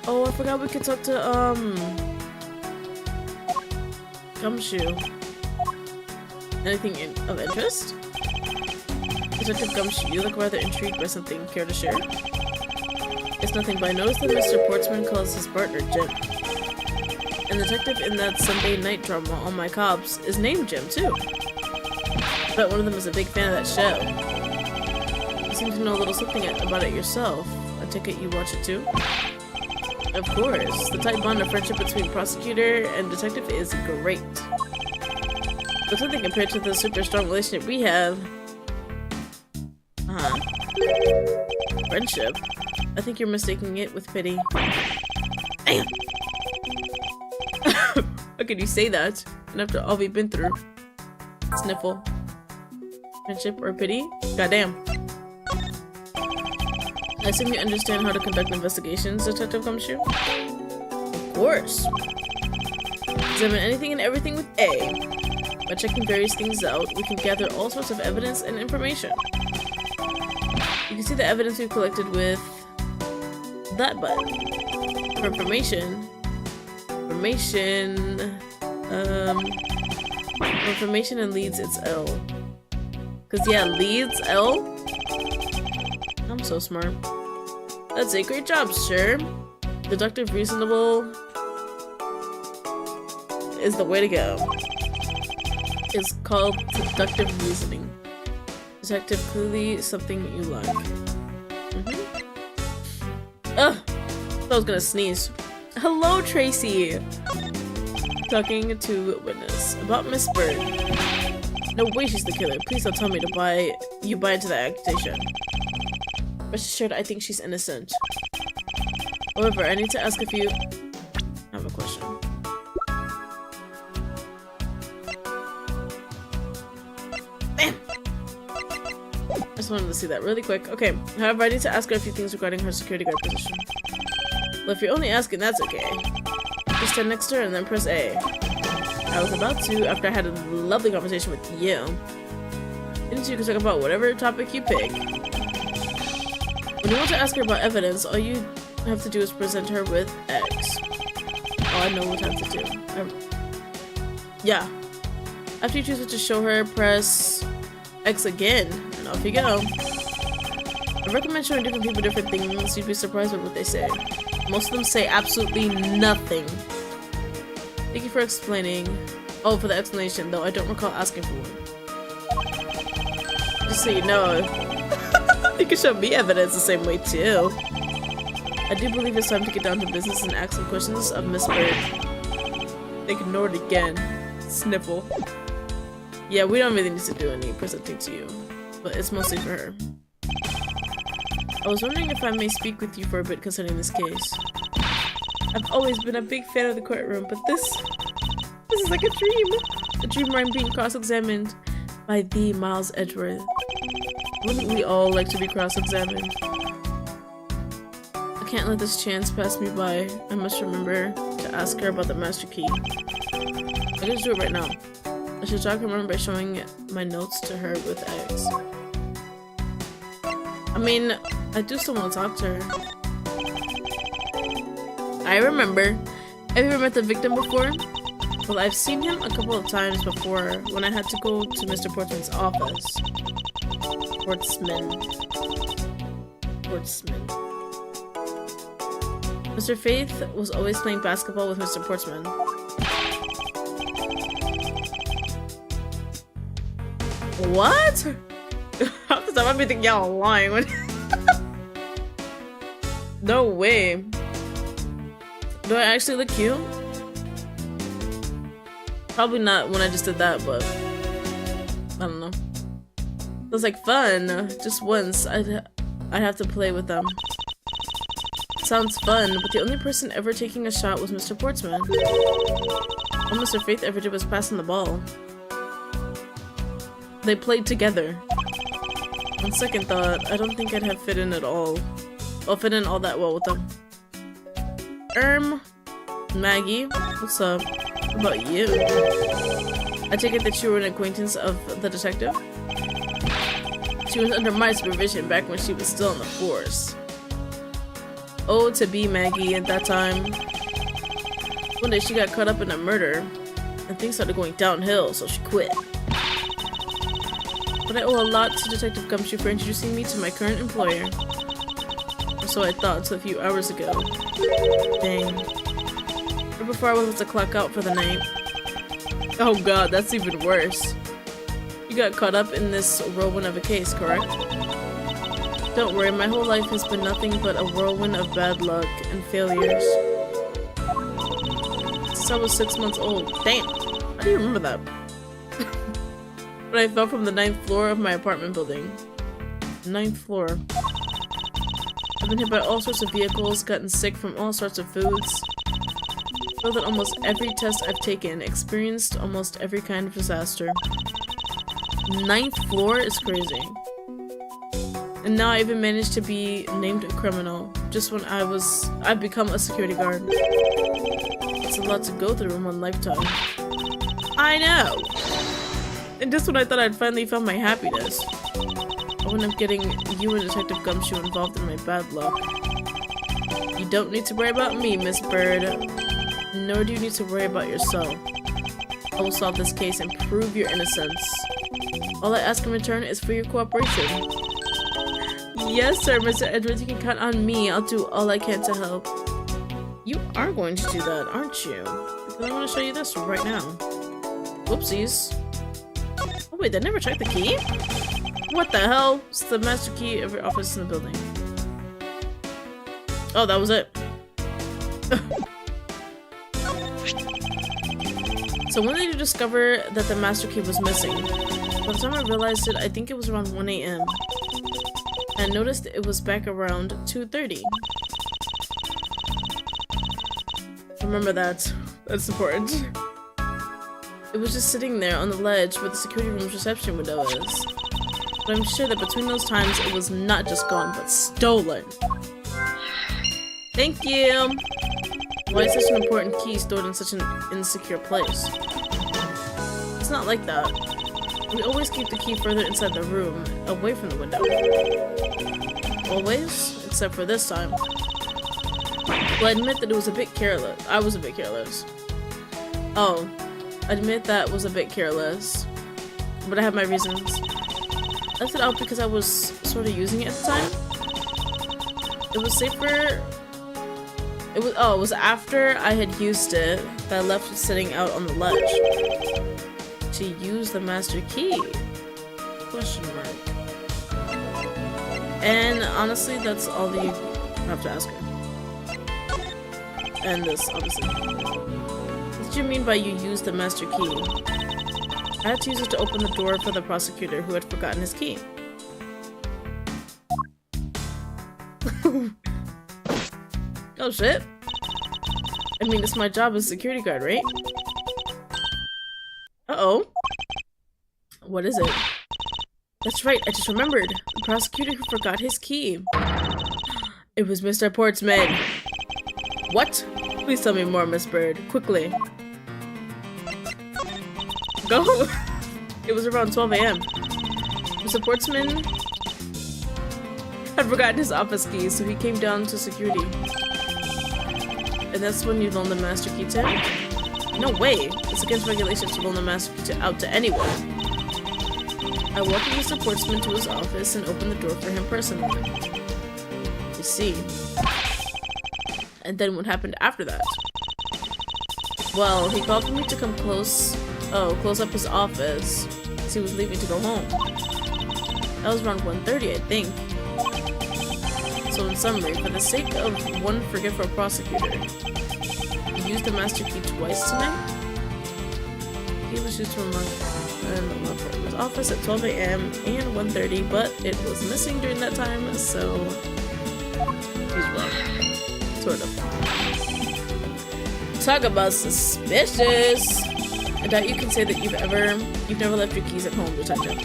Speaker 1: Oh, I forgot we could talk to, Gumshoe. Anything of interest? Detective Gumshoe, you look rather intrigued by something. Care to share? It's nothing, but I noticed that Mr. Portsman calls his partner Jim. And the detective in that Sunday night drama, All My Cops, is named Jim, too. Bet one of them is a big fan of that show. You seem to know a little something about it yourself. I take it you watch it, too? Of course. The tight bond of friendship between prosecutor and detective is great. But something compared to the super strong relationship we have. Friendship? I think you're mistaking it with pity. Damn! How could you say that? And after all we've been through. Sniffle. Friendship or pity? Goddamn. I assume you understand how to conduct investigations, Detective Gumshoe? Of course. Examine anything and everything with A. By checking various things out, we can gather all sorts of evidence and information. You can see the evidence we've collected with that button. For information, and leads, it's L. Cause yeah, leads L. I'm so smart. That's a great job, sir. Deductive reasonable is the way to go. It's called deductive reasoning. Detective, clearly something you like. Ugh! I was gonna sneeze. Hello, Tracy! Talking to witness. About Miss Bird. No way she's the killer. Please don't tell me to buy into that accusation. Rest assured, I think she's innocent. However, I need to ask if you... I have a question. Bam! I just wanted to see that really quick. Okay, however, I need to ask her a few things regarding her security guard position. Well, if you're only asking, that's okay. Just stand next to her and then press A. I was about to, after I had a lovely conversation with you. Didn't you can talk about whatever topic you pick. When you want to ask her about evidence, all you have to do is present her with X. Oh, I know what I have to do. Yeah. After you choose what to show her, press X again, and off you go. I recommend showing different people different things. You'd be surprised with what they say. Most of them say absolutely nothing. Thank you for explaining. Oh, for the explanation, though I don't recall asking for one. Just so you know, you can show me evidence the same way too. I do believe it's time to get down to business and ask some questions of Miss Bird. Ignored again. Sniffle. Yeah, we don't really need to do any presenting to you, but it's mostly for her. I was wondering if I may speak with you for a bit concerning this case. I've always been a big fan of the courtroom, but this is like a dream. A dream where I'm being cross-examined by the Miles Edgeworth. Wouldn't we all like to be cross-examined? I can't let this chance pass me by. I must remember to ask her about the master key. I can just do it right now. I should talk to her by showing my notes to her with X. I mean, I do still want to talk to her. I remember. Have you ever met the victim before? Well, I've seen him a couple of times before when I had to go to Mr. Portsman's office. Portsman. Mr. Faith was always playing basketball with Mr. Portsman. What? Half the time I'd be thinking y'all are lying. No way. Do I actually look cute? Probably not when I just did that, but I don't know. It was like fun. Just once, I'd have to play with them. Sounds fun, but the only person ever taking a shot was Mr. Portsman. All Mr. Faith ever did was pass him the ball. They played together. On second thought, I don't think I'd have fit in at all. I'll fit in all that well with them. Maggie, what's up? What about you? I take it that you were an acquaintance of the detective? She was under my supervision back when she was still in the force. Oh, to be Maggie at that time. One day she got caught up in a murder, and things started going downhill, so she quit. But I owe a lot to Detective Gumshoe for introducing me to my current employer. Or so I thought until a few hours ago. Dang. Right before I was about to clock out for the night. Oh god, that's even worse. You got caught up in this whirlwind of a case, correct? Don't worry, my whole life has been nothing but a whirlwind of bad luck and failures. Since I was 6 months old. Damn! How do you remember that? But I fell from the 9th floor of my apartment building. 9th floor. I've been hit by all sorts of vehicles, gotten sick from all sorts of foods. Failed at almost every test I've taken, experienced almost every kind of disaster. 9th floor is crazy. And now I even managed to be named a criminal, just when I've become a security guard. It's a lot to go through in one lifetime. I know! And just when I thought I'd finally found my happiness, I wound up getting you and Detective Gumshoe involved in my bad luck. You don't need to worry about me, Miss Bird. Nor do you need to worry about yourself. I will solve this case and prove your innocence. All I ask in return is for your cooperation. Yes, sir, Mr. Edwards, you can count on me. I'll do all I can to help. You are going to do that, aren't you? Because I want to show you this right now. Whoopsies. Oh wait, I never checked the key? What the hell? It's the master key of your office in the building. Oh, that was it. So when did you discover that the master key was missing? By the time I realized it, I think it was around 1 AM. And noticed it was back around 2:30. Remember that. That's important. It was just sitting there on the ledge where the security room's reception window is. But I'm sure that between those times it was not just gone, but stolen. Thank you! Why is such an important key stored in such an insecure place? It's not like that. We always keep the key further inside the room, away from the window. Always? Except for this time. Well, I admit that it was a bit careless. I was a bit careless. Oh. I admit that was a bit careless. But I have my reasons. I left it out because I was sort of using it at the time. It was safer... It was after I had used it that I left it sitting out on the ledge. To use the master key? Question mark. And honestly, that's all that you have to ask her. And this, obviously. What do you mean by you used the master key? I had to use it to open the door for the prosecutor who had forgotten his key. Oh shit. I mean, it's my job as security guard, right? Uh-oh. What is it? That's right, I just remembered. The prosecutor who forgot his key. It was Mr. Portsman. What? Please tell me more, Miss Bird. Quickly. Go! It was around 12 AM. Mr. Portsman had forgotten his office key, so he came down to security. And that's when you loan the master key to him? No way! It's against regulations to loan the master key out to anyone. I welcomed Mr. Portsman to his office and opened the door for him personally. You see. And then what happened after that? Well, he called for me to come close up his office, as he was leaving to go home. That was around 1:30, I think. So in summary, for the sake of one forgetful prosecutor, he used the master key twice tonight? He was used to unlock his office at 12 AM and 1:30, but it was missing during that time, so he's wrong. Sort of. Talk about suspicious! I doubt you can say that you've never left your keys at home, Detective. I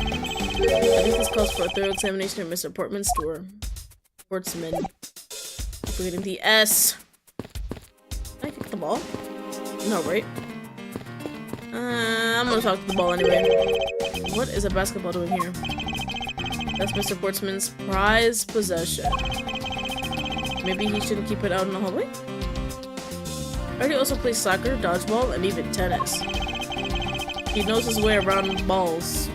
Speaker 1: think this calls for a thorough examination of Mr. Portman's store. Portsman. Forgetting the S. Can I kick the ball? No, right? I'm gonna talk to the ball anyway. What is a basketball doing here? That's Mr. Portsman's prized possession. Maybe he shouldn't keep it out in the hallway? I heard he also plays soccer, dodgeball, and even tennis. He knows his way around balls.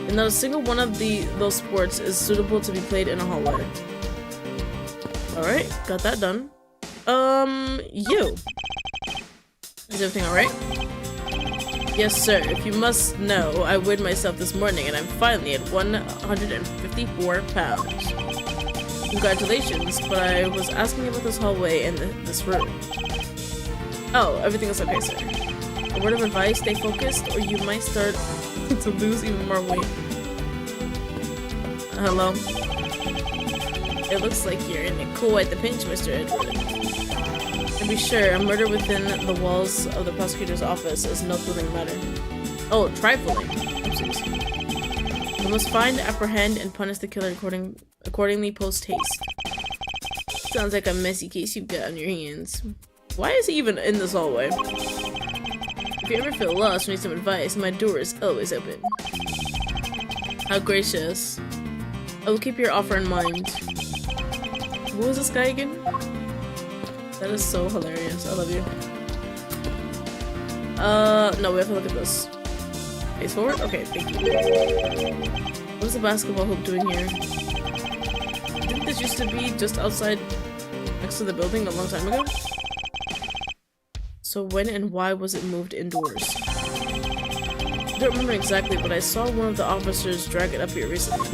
Speaker 1: And not a single one of those sports is suitable to be played in a hallway. Alright, got that done. You. Is everything alright? Yes, sir. If you must know, I weighed myself this morning and I'm finally at 154 pounds. Congratulations, but I was asking about this hallway and this room. Oh, everything is okay, sir. A word of advice, stay focused or you might start to lose even more weight. Hello? It looks like you're in a quite the pinch, Mr. Edward. And be sure, a murder within the walls of the prosecutor's office is no thrilling matter. Oh, trifling. Oopsies. We must find, apprehend, and punish the killer accordingly post haste. Sounds like a messy case you've got on your hands. Why is he even in this hallway? If you ever feel lost or need some advice, my door is always open. How gracious. I will keep your offer in mind. Who is this guy again? That is so hilarious. I love you. No, we have to look at this. Face forward? Okay, thank you. What is the basketball hoop doing here? Didn't this used to be just outside next to the building a long time ago? So when and why was it moved indoors? I don't remember exactly, but I saw one of the officers drag it up here recently.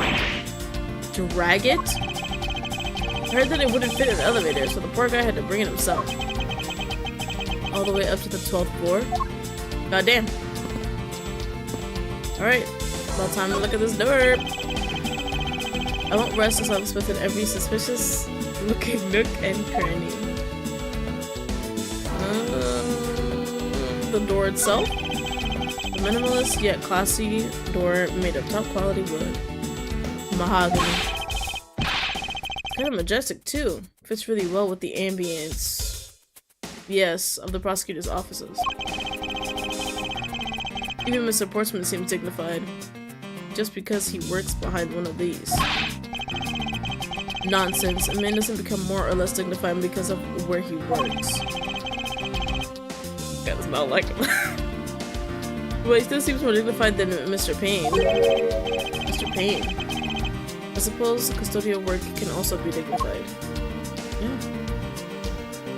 Speaker 1: Drag it? I heard that it wouldn't fit in the elevator, so the poor guy had to bring it himself. All the way up to the 12th floor? Goddamn. Alright, about time to look at this door. I won't rest until I've inspected every suspicious looking nook and cranny. The door itself? A minimalist yet classy door made of top quality wood. Mahogany. Kind of majestic too. Fits really well with the ambience. Yes, of the prosecutor's offices. Even Mr. Portsman seems dignified. Just because he works behind one of these. Nonsense. A man doesn't become more or less dignified because of where he works. That does not like him. Well, he still seems more dignified than Mr. Payne. Mr. Payne. I suppose custodial work can also be dignified. Yeah.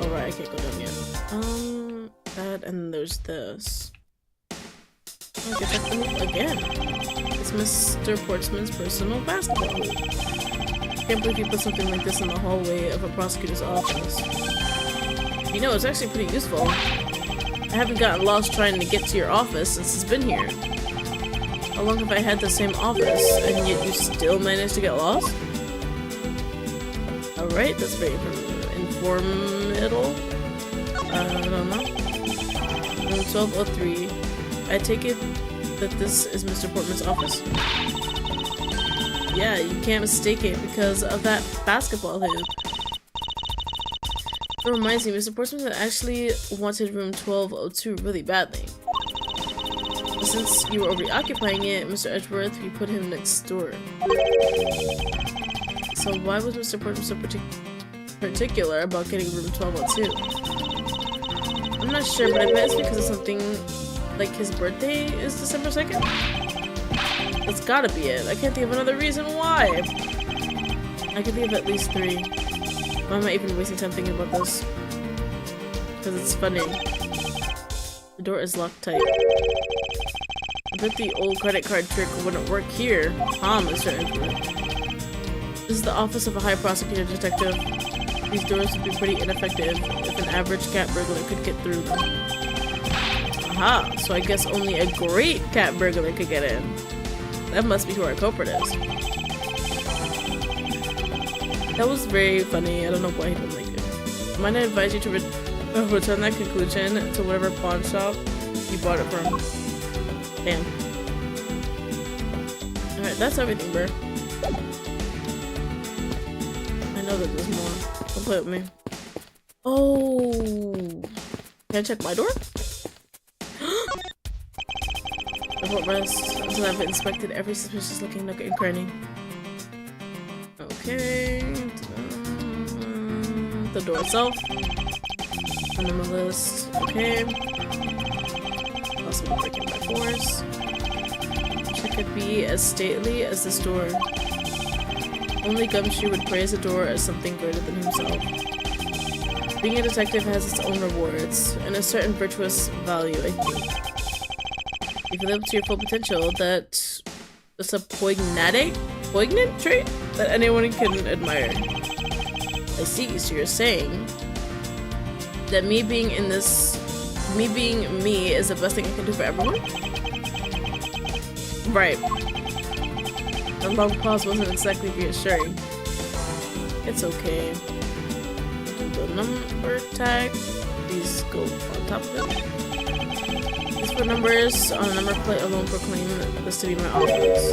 Speaker 1: Alright, I can't go down yet. That and there's this. Oh, I get that hoop again. It's Mr. Portsman's personal basketball hoop. I can't believe you put something like this in the hallway of a prosecutor's office. You know, it's actually pretty useful. I haven't gotten lost trying to get to your office since it's been here. How long have I had the same office, and yet you still managed to get lost? Alright, that's very informative. I don't know. Room 1203. I take it that this is Mr. Portman's office? Yeah, you can't mistake it because of that basketball hoop. It reminds me, Mr. Portsman actually wanted room 1202 really badly. But since you were reoccupying it, Mr. Edgeworth, we put him next door. So why was Mr. Portsman so particular about getting room 1202? I'm not sure, but I bet it's because of something like his birthday is December 2nd? That's gotta be it. I can't think of another reason why. I can think of at least 3. Why am I even wasting time thinking about this? Because it's funny. The door is locked tight. I bet the old credit card trick wouldn't work here, huh, Mr. Edgeworth? This is the office of a high prosecutor detective. These doors would be pretty ineffective if an average cat burglar could get through them. Aha, so I guess only a great cat burglar could get in. That must be who our culprit is. That was very funny. I don't know why he didn't like it. Might I advise you to return that conclusion to whatever pawn shop you bought it from. Damn. Alright, that's everything, bro. I know that there's more. Don't play with me. Oh! Can I check my door? I won't rest until I've inspected every suspicious looking nook and cranny. Okay. The door itself. Minimalist. Okay. Possible breaking by force. She could be as stately as this door. Only Gumshoe would praise a door as something greater than himself. Being a detective has its own rewards, and a certain virtuous value, I think. If you live to your full potential, that's a poignant trait that anyone can admire. I see, so you're saying that me being me is the best thing I can do for everyone? Right. The long pause wasn't exactly reassuring. It's okay. The number tag, these go on top of it. These 4 numbers on a number plate alone proclaim this to be my office.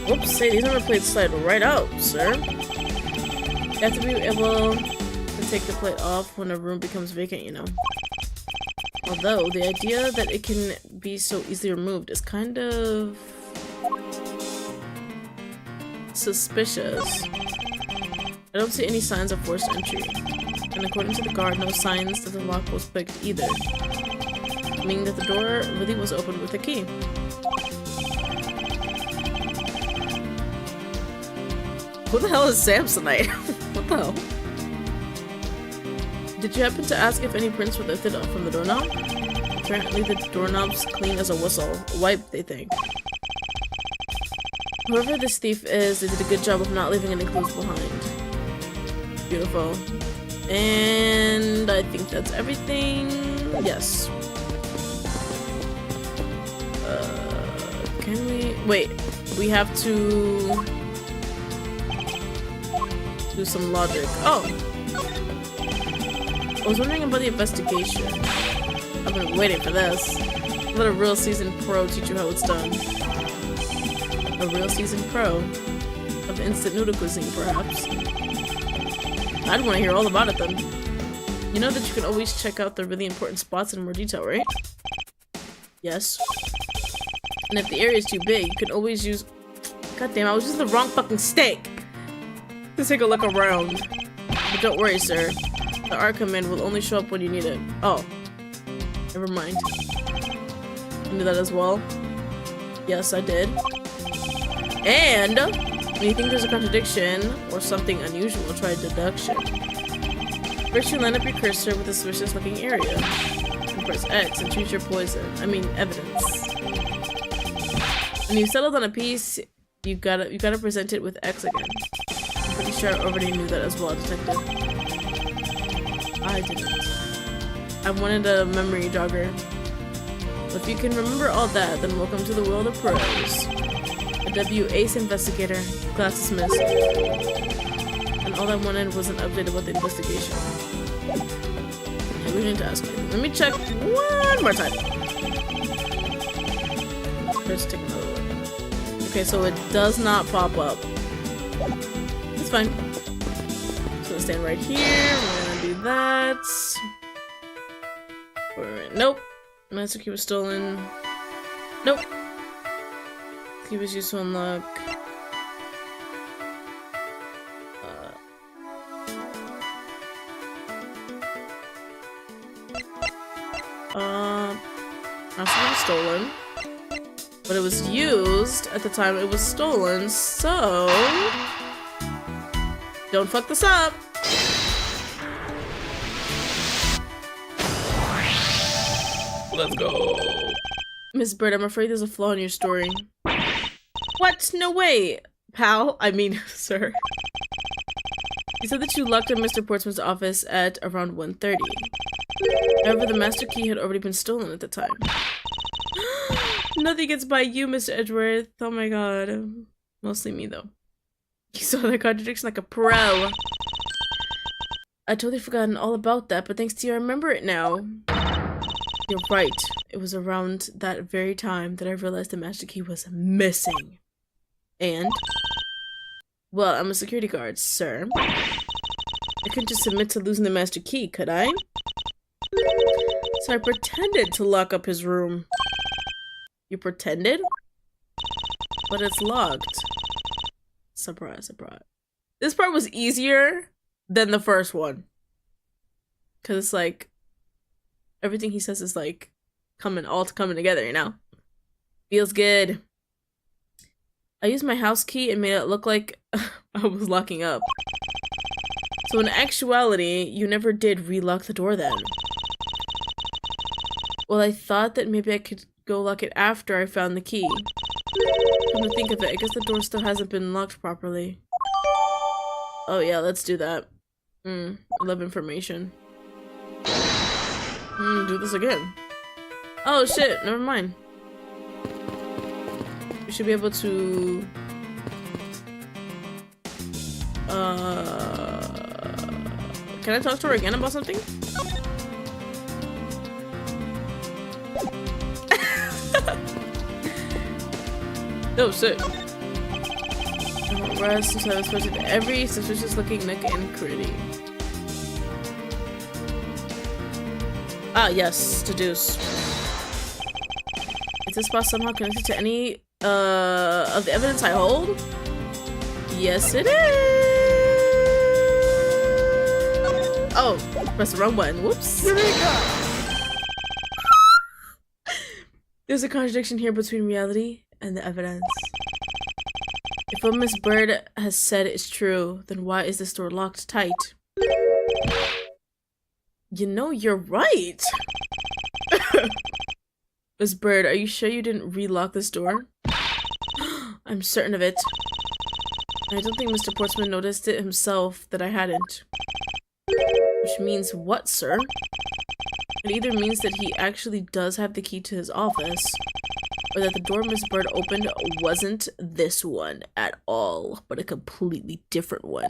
Speaker 1: Whoops, say these number plates slide right out, sir. You have to be able to take the plate off when a room becomes vacant, you know. Although, the idea that it can be so easily removed is kind of suspicious. I don't see any signs of forced entry. And according to the guard, no signs that the lock was picked either. meaning that the door really was opened with a key. Who the hell is Samsonite? What the hell? Did you happen to ask if any prints were lifted up from the doorknob? Apparently the doorknob's clean as a whistle. A wipe, they think. Whoever this thief is, they did a good job of not leaving any clues behind. Beautiful. And I think that's everything. Yes. Can we... Wait. We have to... do some logic. Oh! I was wondering about the investigation. I've been waiting for this. Let a real seasoned pro teach you how it's done. A real seasoned pro? Of instant noodle cuisine, perhaps? I'd want to hear all about it then. You know that you can always check out the really important spots in more detail, right? Yes. And if the area is too big, you can always use... God damn, I was using the wrong fucking steak! Let's take a look around. But don't worry, sir. The art command will only show up when you need it. Oh. Never mind. I knew that as well. Yes, I did. And when you think there's a contradiction or something unusual, try deduction. First you line up your cursor with a suspicious looking area. And press X and choose your poison. I mean evidence. When you've settled on a piece, you gotta present it with X again. I'm pretty sure I already knew that as well, detective. I didn't. I wanted a memory jogger. If you can remember all that, then welcome to the world of pros. A W ace investigator, class dismissed. And all I wanted was an update about the investigation. Yeah, we didn't ask you. Let me check one more time. Let's take another look. Okay, so it does not pop up. It's fine. Just gonna stand right here. We're gonna do that. Nope. Master key was stolen. Nope. Key was used to unlock. Master key was stolen. But it was used at the time it was stolen, so... Don't fuck this up! Let's go. Miss Bird, I'm afraid there's a flaw in your story. What? No way! Pal? I mean, sir. You said that you locked in Mr. Portsman's office at around 1:30. However, the master key had already been stolen at the time. Nothing gets by you, Mr. Edgeworth. Oh my god. Mostly me, though. You saw that contradiction like a pro. I'd totally forgotten all about that, but thanks to you, I remember it now. You're right. It was around that very time that I realized the master key was missing. And? Well, I'm a security guard, sir. I couldn't just submit to losing the master key, could I? So I pretended to lock up his room. You pretended? But it's locked. Surprise, surprise. This part was easier than the first one. Cause it's like everything he says is like coming together, you know? Feels good. I used my house key and made it look like I was locking up. So in actuality, you never did relock the door then. Well, I thought that maybe I could go lock it after I found the key. Come to think of it, I guess the door still hasn't been locked properly. Oh yeah, let's do that. I love information. Do this again. Oh shit, never mind. We should be able to... Can I talk to her again about something? Oh shit. I won't rest until I was posted to every suspicious looking nook and cranny. Ah yes, deduce. Is this spot somehow connected to any of the evidence I hold? Yes it is! Oh, press the wrong button. Whoops. Eureka! There's a contradiction here between reality and the evidence. If what Miss Bird has said is true, then why is this door locked tight? You know, you're right! Miss Bird, are you sure you didn't relock this door? I'm certain of it. I don't think Mr. Portsman noticed it himself that I hadn't. Which means what, sir? It either means that he actually does have the key to his office, or that the door Miss Bird opened wasn't this one at all, but a completely different one.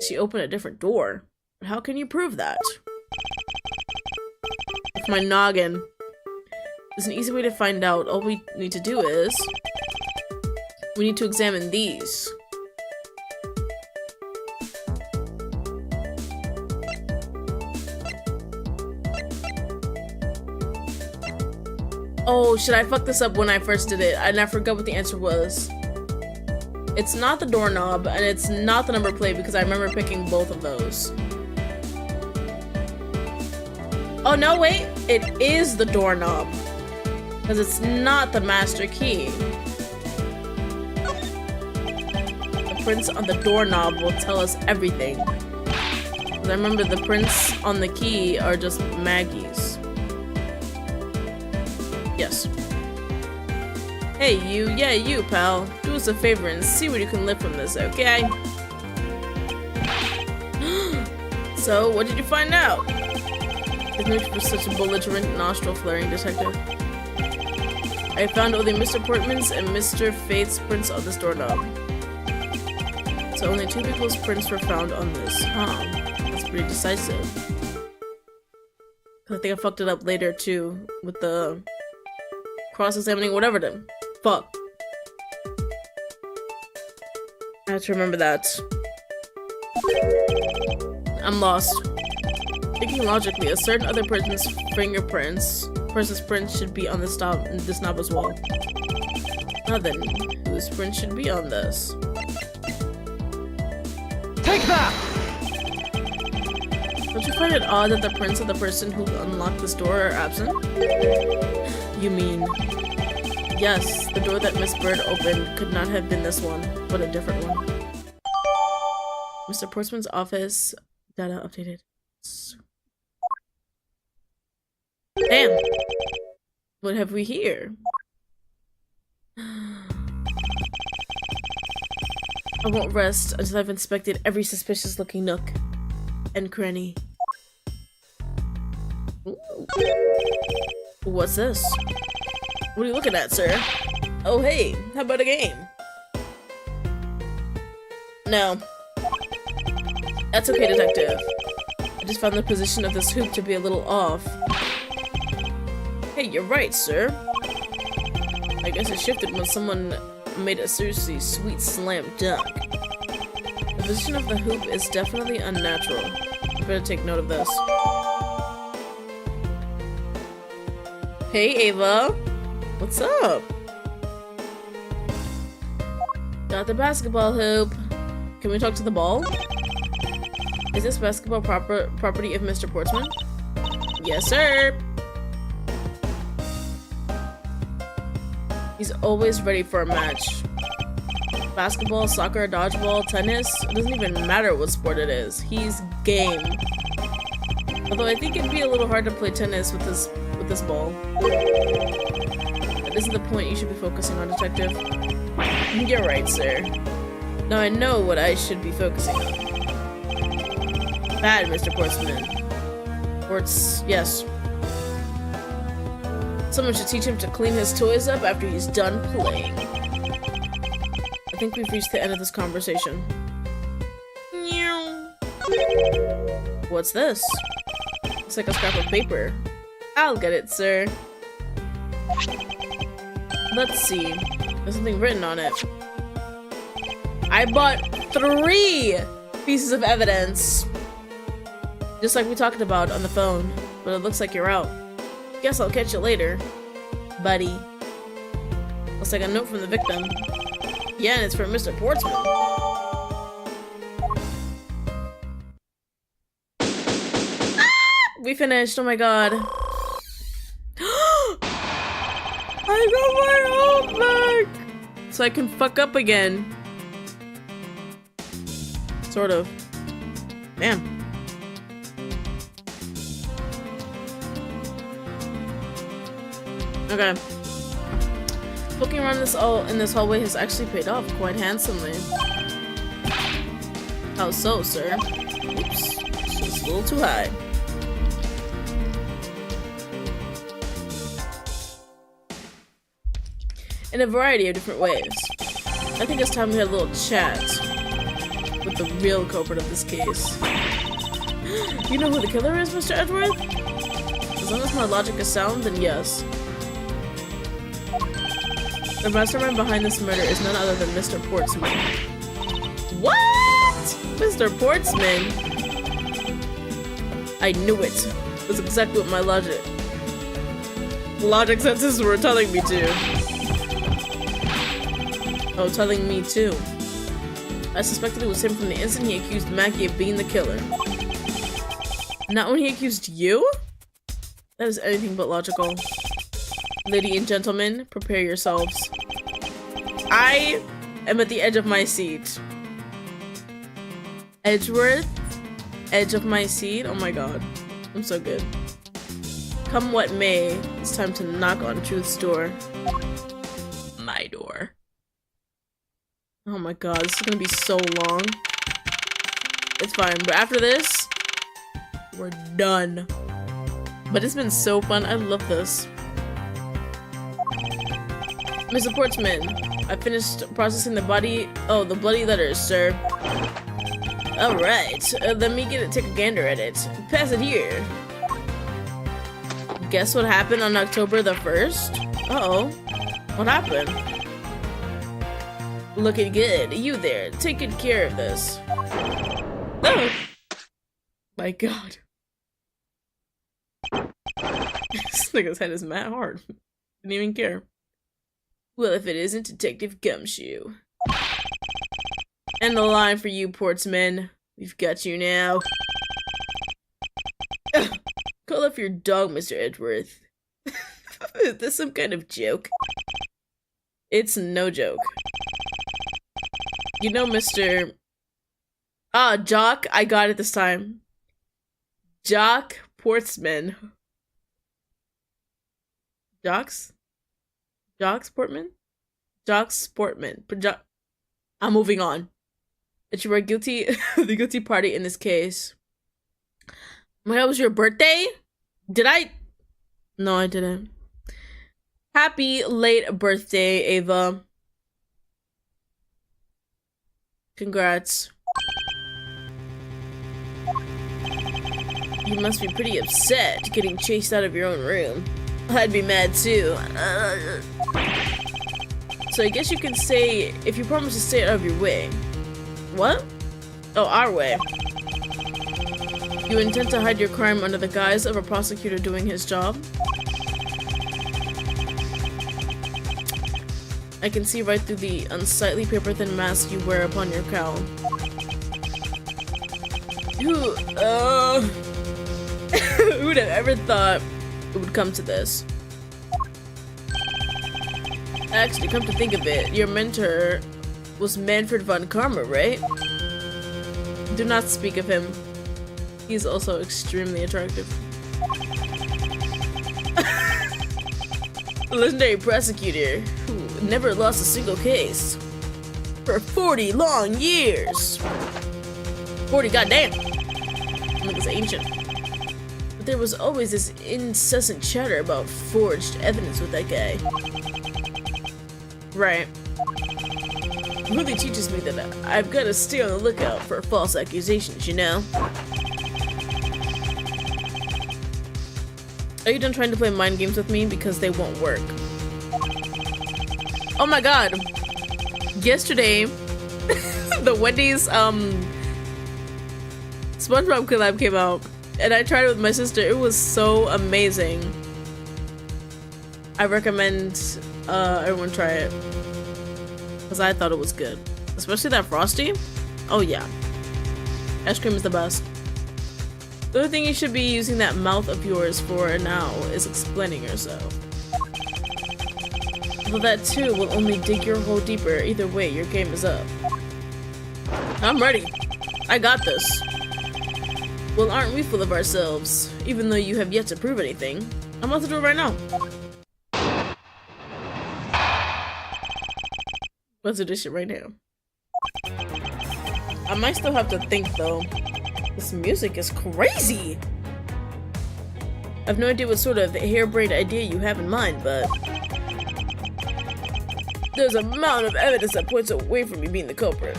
Speaker 1: She opened a different door. But how can you prove that? With my noggin. There's an easy way to find out. All we need to do is... we need to examine these. Oh, should I fuck this up when I first did it? And I forgot what the answer was. It's not the doorknob, and it's not the number plate because I remember picking both of those. Oh, no, wait. It is the doorknob. Because it's not the master key. The prints on the doorknob will tell us everything. Because I remember the prints on the key are just Maggie's. Yes. Hey, you. Yeah, you, pal. Do us a favor and see what you can lift from this, okay? So, what did you find out? There's no need for such a belligerent, nostril-flaring detective. I found only Mr. Portman's and Mr. Faith's prints on this doorknob. So only 2 people's prints were found on this. Huh. That's pretty decisive. I think I fucked it up later, too, with the... cross-examining whatever then. Fuck. I have to remember that. I'm lost. Thinking logically, a certain other person's print should be on this knob as well. Now then, whose print should be on this?
Speaker 2: Take that!
Speaker 1: Don't you find it odd that the prints of the person who unlocked this door are absent? You mean... yes, the door that Miss Bird opened could not have been this one, but a different one. Mr. Portsman's office, data updated. Damn! What have we here? I won't rest until I've inspected every suspicious looking nook and cranny. Ooh. What's this? What are you looking at, sir? Oh, hey, how about a game? No. That's okay, detective. I just found the position of this hoop to be a little off. Hey, you're right, sir. I guess it shifted when someone made a seriously sweet slam dunk. The position of the hoop is definitely unnatural. I better take note of this. Hey, Ava. What's up? Got the basketball hoop. Can we talk to the ball? Is this basketball property of Mr. Portsman? Yes, sir. He's always ready for a match. Basketball, soccer, dodgeball, tennis, it doesn't even matter what sport it is. He's game. Although I think it'd be a little hard to play tennis with this ball. That isn't the point you should be focusing on, detective. You're right, sir. Now I know what I should be focusing on. Bad, Mr. Portsman. Yes. Someone should teach him to clean his toys up after he's done playing. I think we've reached the end of this conversation. What's this? Looks like a scrap of paper. I'll get it, sir. Let's see. There's something written on it. I bought 3 pieces of evidence. Just like we talked about on the phone. But it looks like you're out. Guess I'll catch you later, buddy. Looks like a note from the victim. Yeah, and it's from Mr. Portsman. Ah! We finished, oh my god. I got my own back! So I can fuck up again. Sort of. Damn. Okay. Looking around in this hallway has actually paid off quite handsomely. How so, sir? Oops. Just a little too high. In a variety of different ways. I think it's time we had a little chat with the real culprit of this case. You know who the killer is, Mr. Edgeworth? As long as my logic is sound, then yes. The mastermind behind this murder is none other than Mr. Portsman. What? Mr. Portsman? I knew it. That's exactly what my logic senses were telling me to. Oh, telling me too. I suspected it was him from the instant he accused Maggie of being the killer. Not when he accused you? That is anything but logical. Lady and gentlemen, prepare yourselves. I am at the edge of my seat. Edgeworth? Edge of my seat? Oh my god. I'm so good. Come what may, it's time to knock on truth's door. My door. Oh my god, this is gonna be so long. It's fine, but after this, we're done. But it's been so fun, I love this. Mr. Portsman, I finished processing the bloody letters, sir. Alright, let me take a gander at it. Pass it here. Guess what happened on October the 1st? Uh-oh. What happened? Looking good. You there. Take good care of this. Oh! My god. This nigga's head is mad hard. Didn't even care. Well, if it isn't Detective Gumshoe. And the line for you, Portsman. We've got you now. Ugh. Call off your dog, Mr. Edgeworth. Is this some kind of joke? It's no joke. You know, Mr. Jock, I got it this time. Jock Portsman. Jocks Portman? Jocks Portman. I'm moving on. That you are guilty, the guilty party in this case. When it was your birthday? Did I? No, I didn't. Happy late birthday, Ava. Congrats. You must be pretty upset getting chased out of your own room. I'd be mad too. So I guess you can say, if you promise to stay out of your way. What? Oh, our way. You intend to hide your crime under the guise of a prosecutor doing his job? I can see right through the unsightly paper-thin mask you wear upon your cowl. Who'd have ever thought it would come to this? Actually, come to think of it, your mentor was Manfred von Karma, right? Do not speak of him. He's also extremely attractive. A legendary prosecutor who never lost a single case for 40 long years. 40, goddamn. I think it's ancient. But there was always this incessant chatter about forged evidence with that guy. Right. It really teaches me that I've got to stay on the lookout for false accusations, you know? Are you done trying to play mind games with me? Because they won't work. Oh my god. Yesterday, the Wendy's SpongeBob collab came out, and I tried it with my sister. It was so amazing. I recommend everyone try it. Because I thought it was good. Especially that Frosty. Oh yeah. Ice cream is the best. The only thing you should be using that mouth of yours for now is explaining yourself. Although that too will only dig your hole deeper. Either way, your game is up. I'm ready. I got this. Well, aren't we full of ourselves? Even though you have yet to prove anything. I'm about to do it right now. Let's do this shit right now. I might still have to think though. This music is crazy! I have no idea what sort of harebrained idea you have in mind, but there's a mountain of evidence that points away from me being the culprit.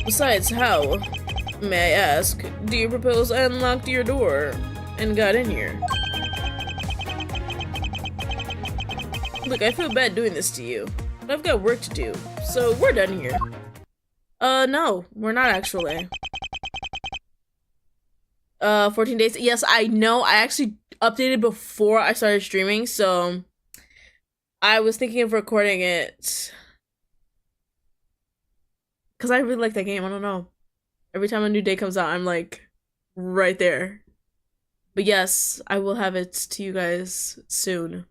Speaker 1: Besides, how, may I ask, do you propose I unlocked your door and got in here? Look, I feel bad doing this to you, but I've got work to do, so we're done here. No, we're not actually. 14 days. Yes, I know. I actually updated before I started streaming, so I was thinking of recording it because I really like that game. I don't know. Every time a new day comes out, I'm like right there. But yes, I will have it to you guys soon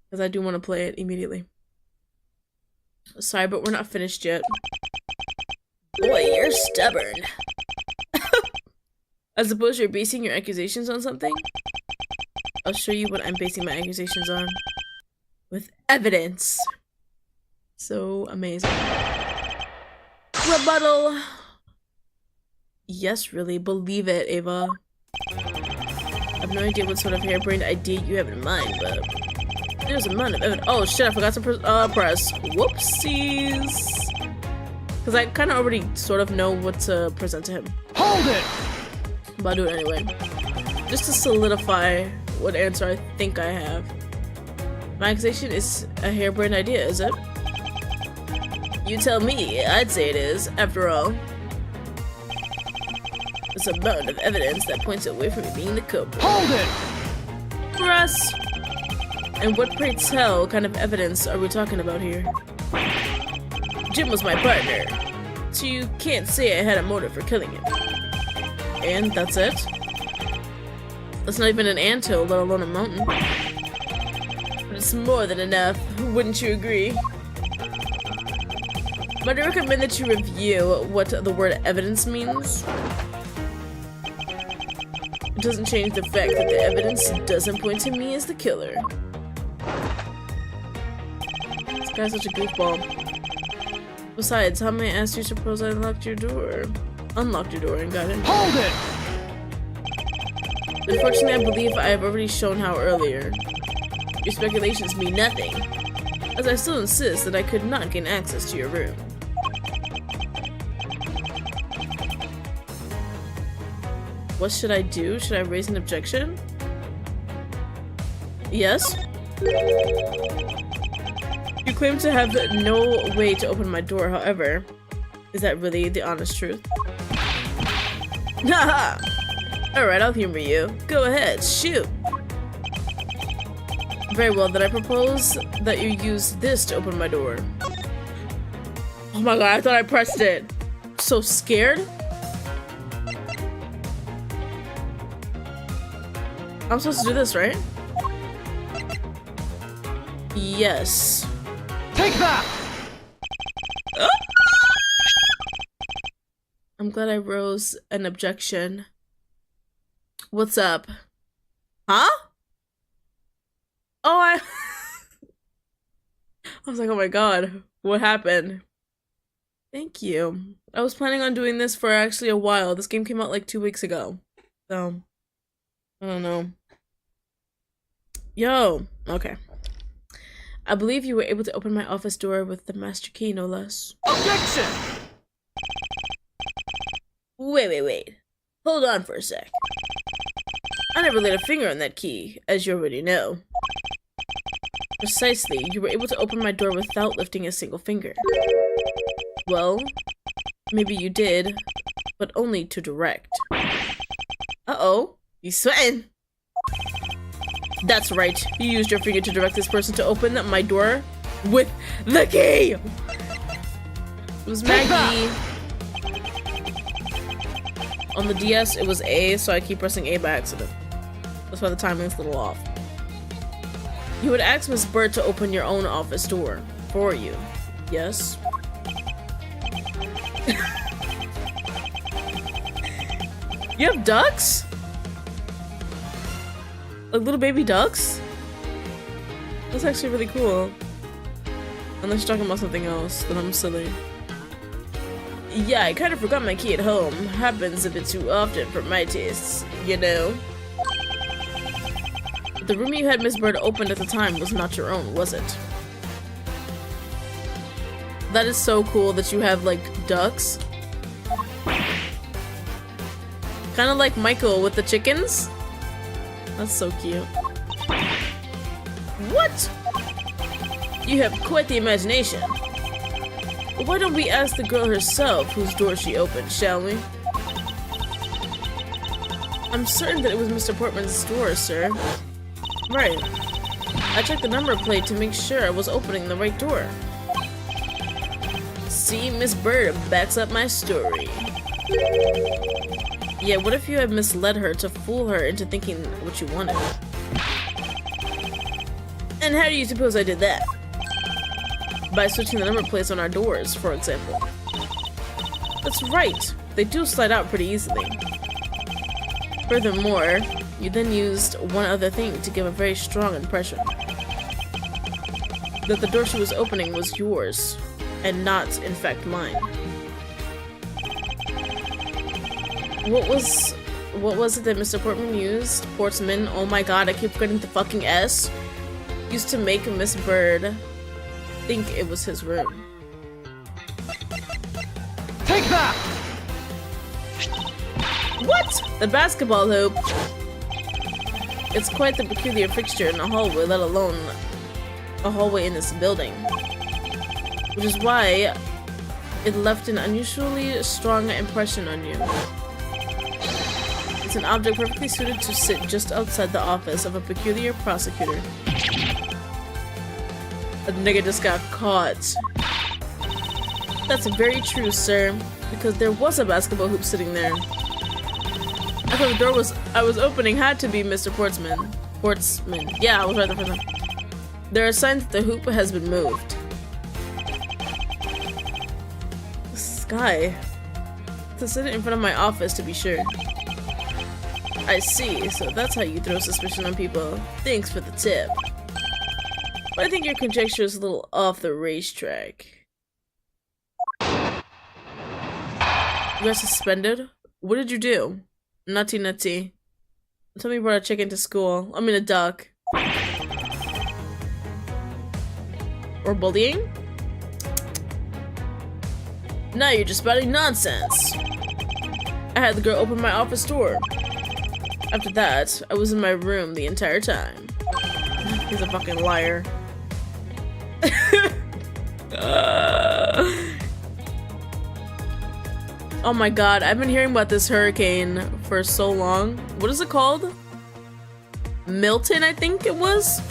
Speaker 1: because I do want to play it immediately. Sorry, but we're not finished yet. Boy, you're stubborn. I suppose you're basing your accusations on something? I'll show you what I'm basing my accusations on. With evidence. So amazing. Rebuttal. Yes, really. Believe it, Ava. I have no idea what sort of harebrained idea you have in mind, but there's a amount of evidence. Oh shit, I forgot to press. Whoopsies. Because I kind of already sort of know what to present to him.
Speaker 2: Hold it!
Speaker 1: But I'll do it anyway. Just to solidify what answer I think I have. My accusation is a harebrained idea, is it? You tell me. I'd say it is, after all. There's a mountain of evidence that points away from me being the culprit.
Speaker 2: Hold it!
Speaker 1: Press! And what, pray tell, kind of evidence are we talking about here? Jim was my partner, so you can't say I had a motive for killing him. And that's it? That's not even an anthill, let alone a mountain. But it's more than enough, wouldn't you agree? But I recommend that you review what the word evidence means. It doesn't change the fact that the evidence doesn't point to me as the killer. This guy's such a goofball. Besides, how may I ask you suppose I unlocked your door and got in?
Speaker 2: Hold it!
Speaker 1: Unfortunately, I believe I have already shown how earlier. Your speculations mean nothing, as I still insist that I could not gain access to your room. What should I do? Should I raise an objection? Yes? You claim to have no way to open my door, however. Is that really the honest truth? Haha! Alright, I'll humor you. Go ahead, shoot! Very well, then I propose that you use this to open my door. Oh my god, I thought I pressed it. I'm so scared. I'm supposed to do this, right? Yes.
Speaker 2: Take that!
Speaker 1: I'm glad I rose an objection. What's up? Huh? Oh, I was like, oh my god, what happened? Thank you. I was planning on doing this for actually a while. This game came out like 2 weeks ago. So, I don't know. Yo, okay. I believe you were able to open my office door with the master key, no less.
Speaker 2: Objection!
Speaker 1: Wait. Hold on for a sec. I never laid a finger on that key, as you already know. Precisely, you were able to open my door without lifting a single finger. Well, maybe you did, but only to direct. Uh-oh, he's sweating. That's right, you used your finger to direct this person to open my door with the key! It was Maggie. On the DS, it was A, so I keep pressing A by accident. That's why the timing's a little off. You would ask Miss Bird to open your own office door for you. Yes. You have ducks? Like little baby ducks? That's actually really cool. Unless you're talking about something else, then I'm silly. Yeah, I kind of forgot my key at home. Happens a bit too often for my tastes, you know? The room you had Miss Bird opened at the time was not your own, was it? That is so cool that you have, like, ducks. Kind of like Michael with the chickens. That's so cute. What? You have quite the imagination. Why don't we ask the girl herself whose door she opened, shall we? I'm certain that it was Mr. Portman's door, sir. Right. I checked the number plate to make sure I was opening the right door. See, Miss Bird backs up my story. Yeah, what if you had misled her to fool her into thinking what you wanted? And how do you suppose I did that? By switching the number plates on our doors, for example. That's right, they do slide out pretty easily. Furthermore, you then used one other thing to give a very strong impression. That the door she was opening was yours, and not, in fact, mine. What was it that Mr. Portman used? Portsman, oh my god, I keep forgetting the fucking S. Used to make Miss Bird think it was his room.
Speaker 2: Take that!
Speaker 1: What? The basketball hoop? It's quite the peculiar fixture in a hallway, let alone a hallway in this building. Which is why it left an unusually strong impression on you. It's an object perfectly suited to sit just outside the office of a peculiar prosecutor. A nigga just got caught. That's very true, sir, because there was a basketball hoop sitting there. I thought the door I was opening had to be Mr. Portsman. Portsman. Yeah, I was right the first time. There are signs that the hoop has been moved. This guy. To sit in front of my office, to be sure. I see, so that's how you throw suspicion on people. Thanks for the tip. But I think your conjecture is a little off the racetrack. You got suspended? What did you do? Nutty nutty. Tell me you brought a chicken to school. I mean a duck. Or bullying? Now you're just spouting nonsense. I had the girl open my office door. After that, I was in my room the entire time. He's a fucking liar. Oh my god, I've been hearing about this hurricane for so long. What is it called? Milton, I think it was?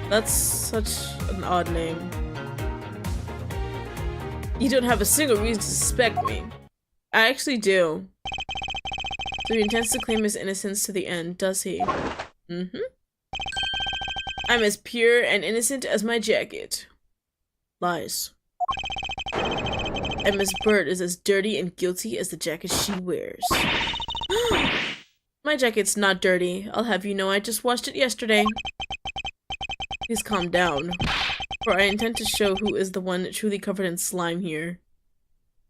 Speaker 1: That's such an odd name. You don't have a single reason to suspect me. I actually do. So he intends to claim his innocence to the end, does he? Mm-hmm. I'm as pure and innocent as my jacket. Lies. And Miss Bird is as dirty and guilty as the jacket she wears. My jacket's not dirty. I'll have you know I just washed it yesterday. Please calm down, for I intend to show who is the one truly covered in slime here.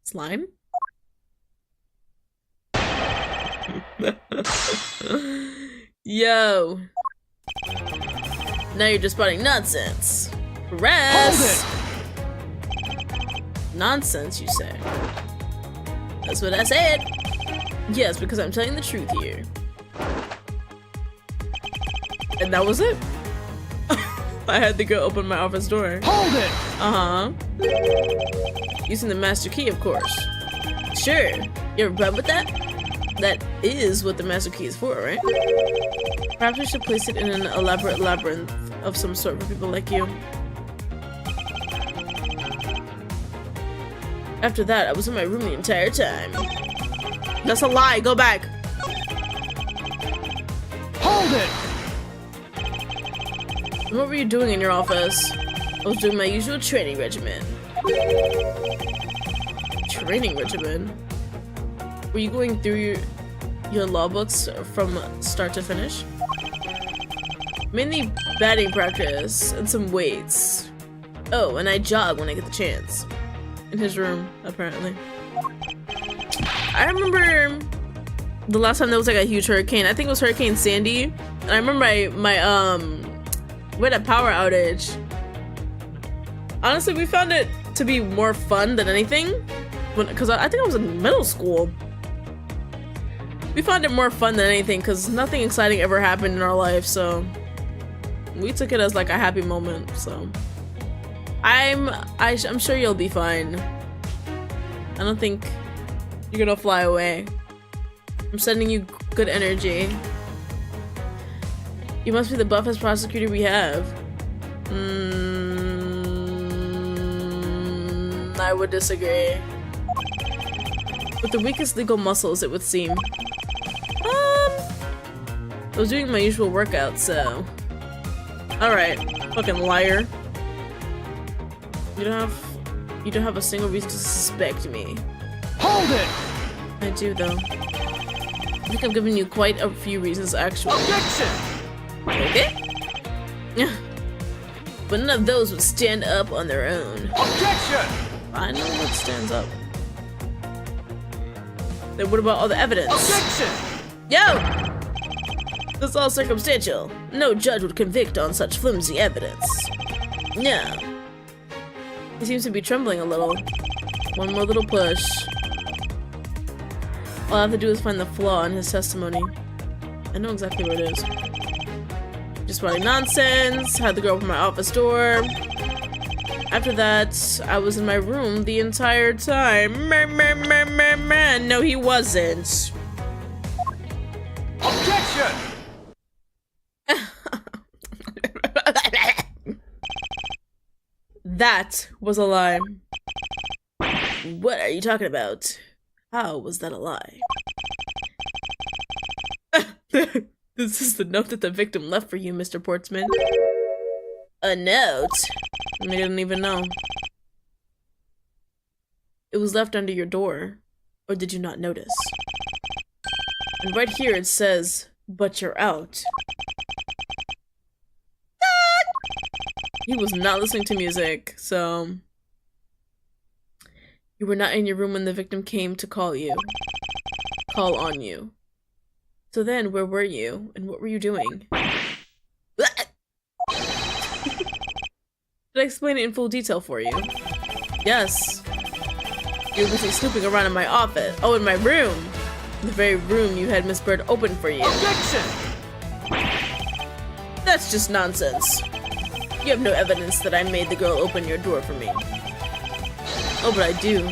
Speaker 1: Slime? Yo. Now you're just spouting nonsense. Rest.
Speaker 2: Hold it!
Speaker 1: Nonsense, you say? That's what I said. Yes, because I'm telling the truth here. And that was it. I had the girl open my office door.
Speaker 2: Hold it!
Speaker 1: Uh-huh. Using the master key, of course. Sure. You have a problem with that? That is what the master key is for, right? Perhaps we should place it in an elaborate labyrinth of some sort for people like you. After that, I was in my room the entire time. That's a lie. Go back.
Speaker 2: Hold it!
Speaker 1: What were you doing in your office? I was doing my usual training regimen. Training regimen? Were you going through your law books from start to finish? Mainly batting practice and some weights. Oh, and I jog when I get the chance. In his room, apparently. I remember the last time there was like a huge hurricane. I think it was Hurricane Sandy. And I remember we had a power outage. Honestly, we found it to be more fun than anything. Because I think I was in middle school. We found it more fun than anything because nothing exciting ever happened in our life, so we took it as like a happy moment. So I'm sure you'll be fine. I don't think you're gonna fly away. I'm sending you good energy. You must be the buffest prosecutor we have. I would disagree. With the weakest legal muscles, it would seem. I was doing my usual workout, so... Alright, fucking liar. You don't have a single reason to suspect me.
Speaker 2: Hold it!
Speaker 1: I do, though. I think I've given you quite a few reasons, actually.
Speaker 2: Objection!
Speaker 1: Okay? Yeah. But none of those would stand up on their own.
Speaker 2: Objection!
Speaker 1: I know what stands up. Then what about all the evidence?
Speaker 2: Objection!
Speaker 1: Yo! That's all circumstantial. No judge would convict on such flimsy evidence. No. He seems to be trembling a little. One more little push. All I have to do is find the flaw in his testimony. I know exactly where it is. Just writing nonsense, had the girl open my office door. After that, I was in my room the entire time. No, he wasn't.
Speaker 2: Objection!
Speaker 1: That was a lie. What are you talking about? How was that a lie? This is the note that the victim left for you, Mr. Portsman. A note? I didn't even know. It was left under your door. Or did you not notice? And right here it says, but you're out. He was not listening to music, so... You were not in your room when the victim came to call on you. So then, where were you, and what were you doing? Did I explain it in full detail for you? Yes. You were busy snooping around in my office. Oh, in my room. The very room you had Miss Bird open for you.
Speaker 2: Objection!
Speaker 1: That's just nonsense. You have no evidence that I made the girl open your door for me. Oh, but I do.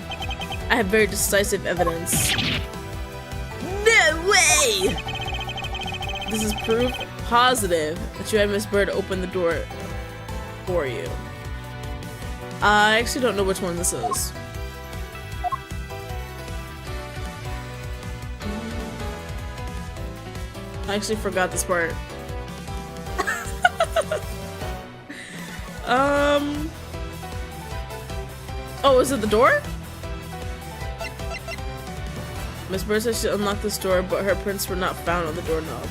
Speaker 1: I have very decisive evidence. No way! This is proof positive that you had Miss Bird open the door for you. I actually don't know which one this is. I actually forgot this part. Oh, is it the door? Miss Bird says she unlocked this door, but her prints were not found on the doorknob.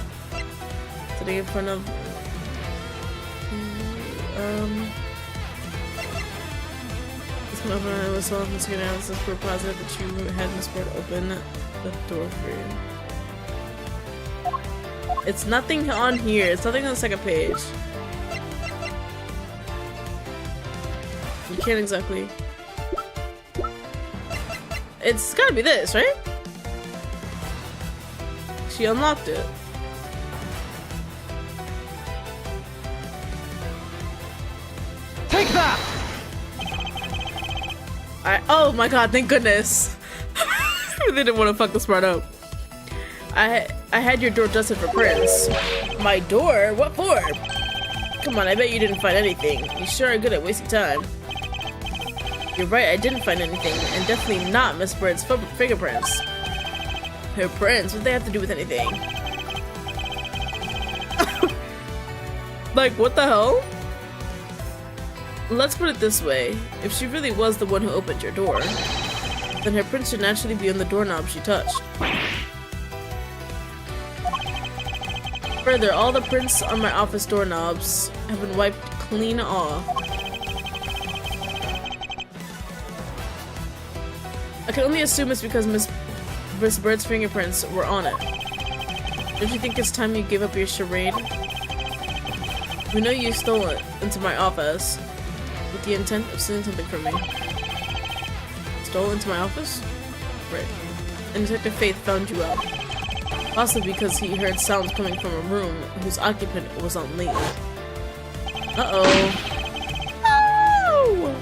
Speaker 1: Sitting in front of... This can open and was self-insecure analysis for positive that you had Miss Bird open the door for you. It's nothing on here. It's nothing on the second page. You can't exactly... It's gotta be this, right? She unlocked it.
Speaker 2: Take that!
Speaker 1: Oh my god, thank goodness. They didn't want to fuck this part up. I had your door dusted for prints. My door? What for? Come on, I bet you didn't find anything. You sure are good at wasting time. You're right, I didn't find anything, and definitely not Miss Bird's fingerprints. Her prints? What do they have to do with anything? Like, what the hell? Let's put it this way. If she really was the one who opened your door, then her print should naturally be on the doorknob she touched. Further, all the prints on my office doorknobs have been wiped clean off. I can only assume it's because Miss Bird's fingerprints were on it. Don't you think it's time you gave up your charade? We know you stole it into my office with the intent of stealing something from me. Stole into my office? Right. And Detective Faith found you out. Possibly because he heard sounds coming from a room whose occupant was on leave. Uh-oh. Oh!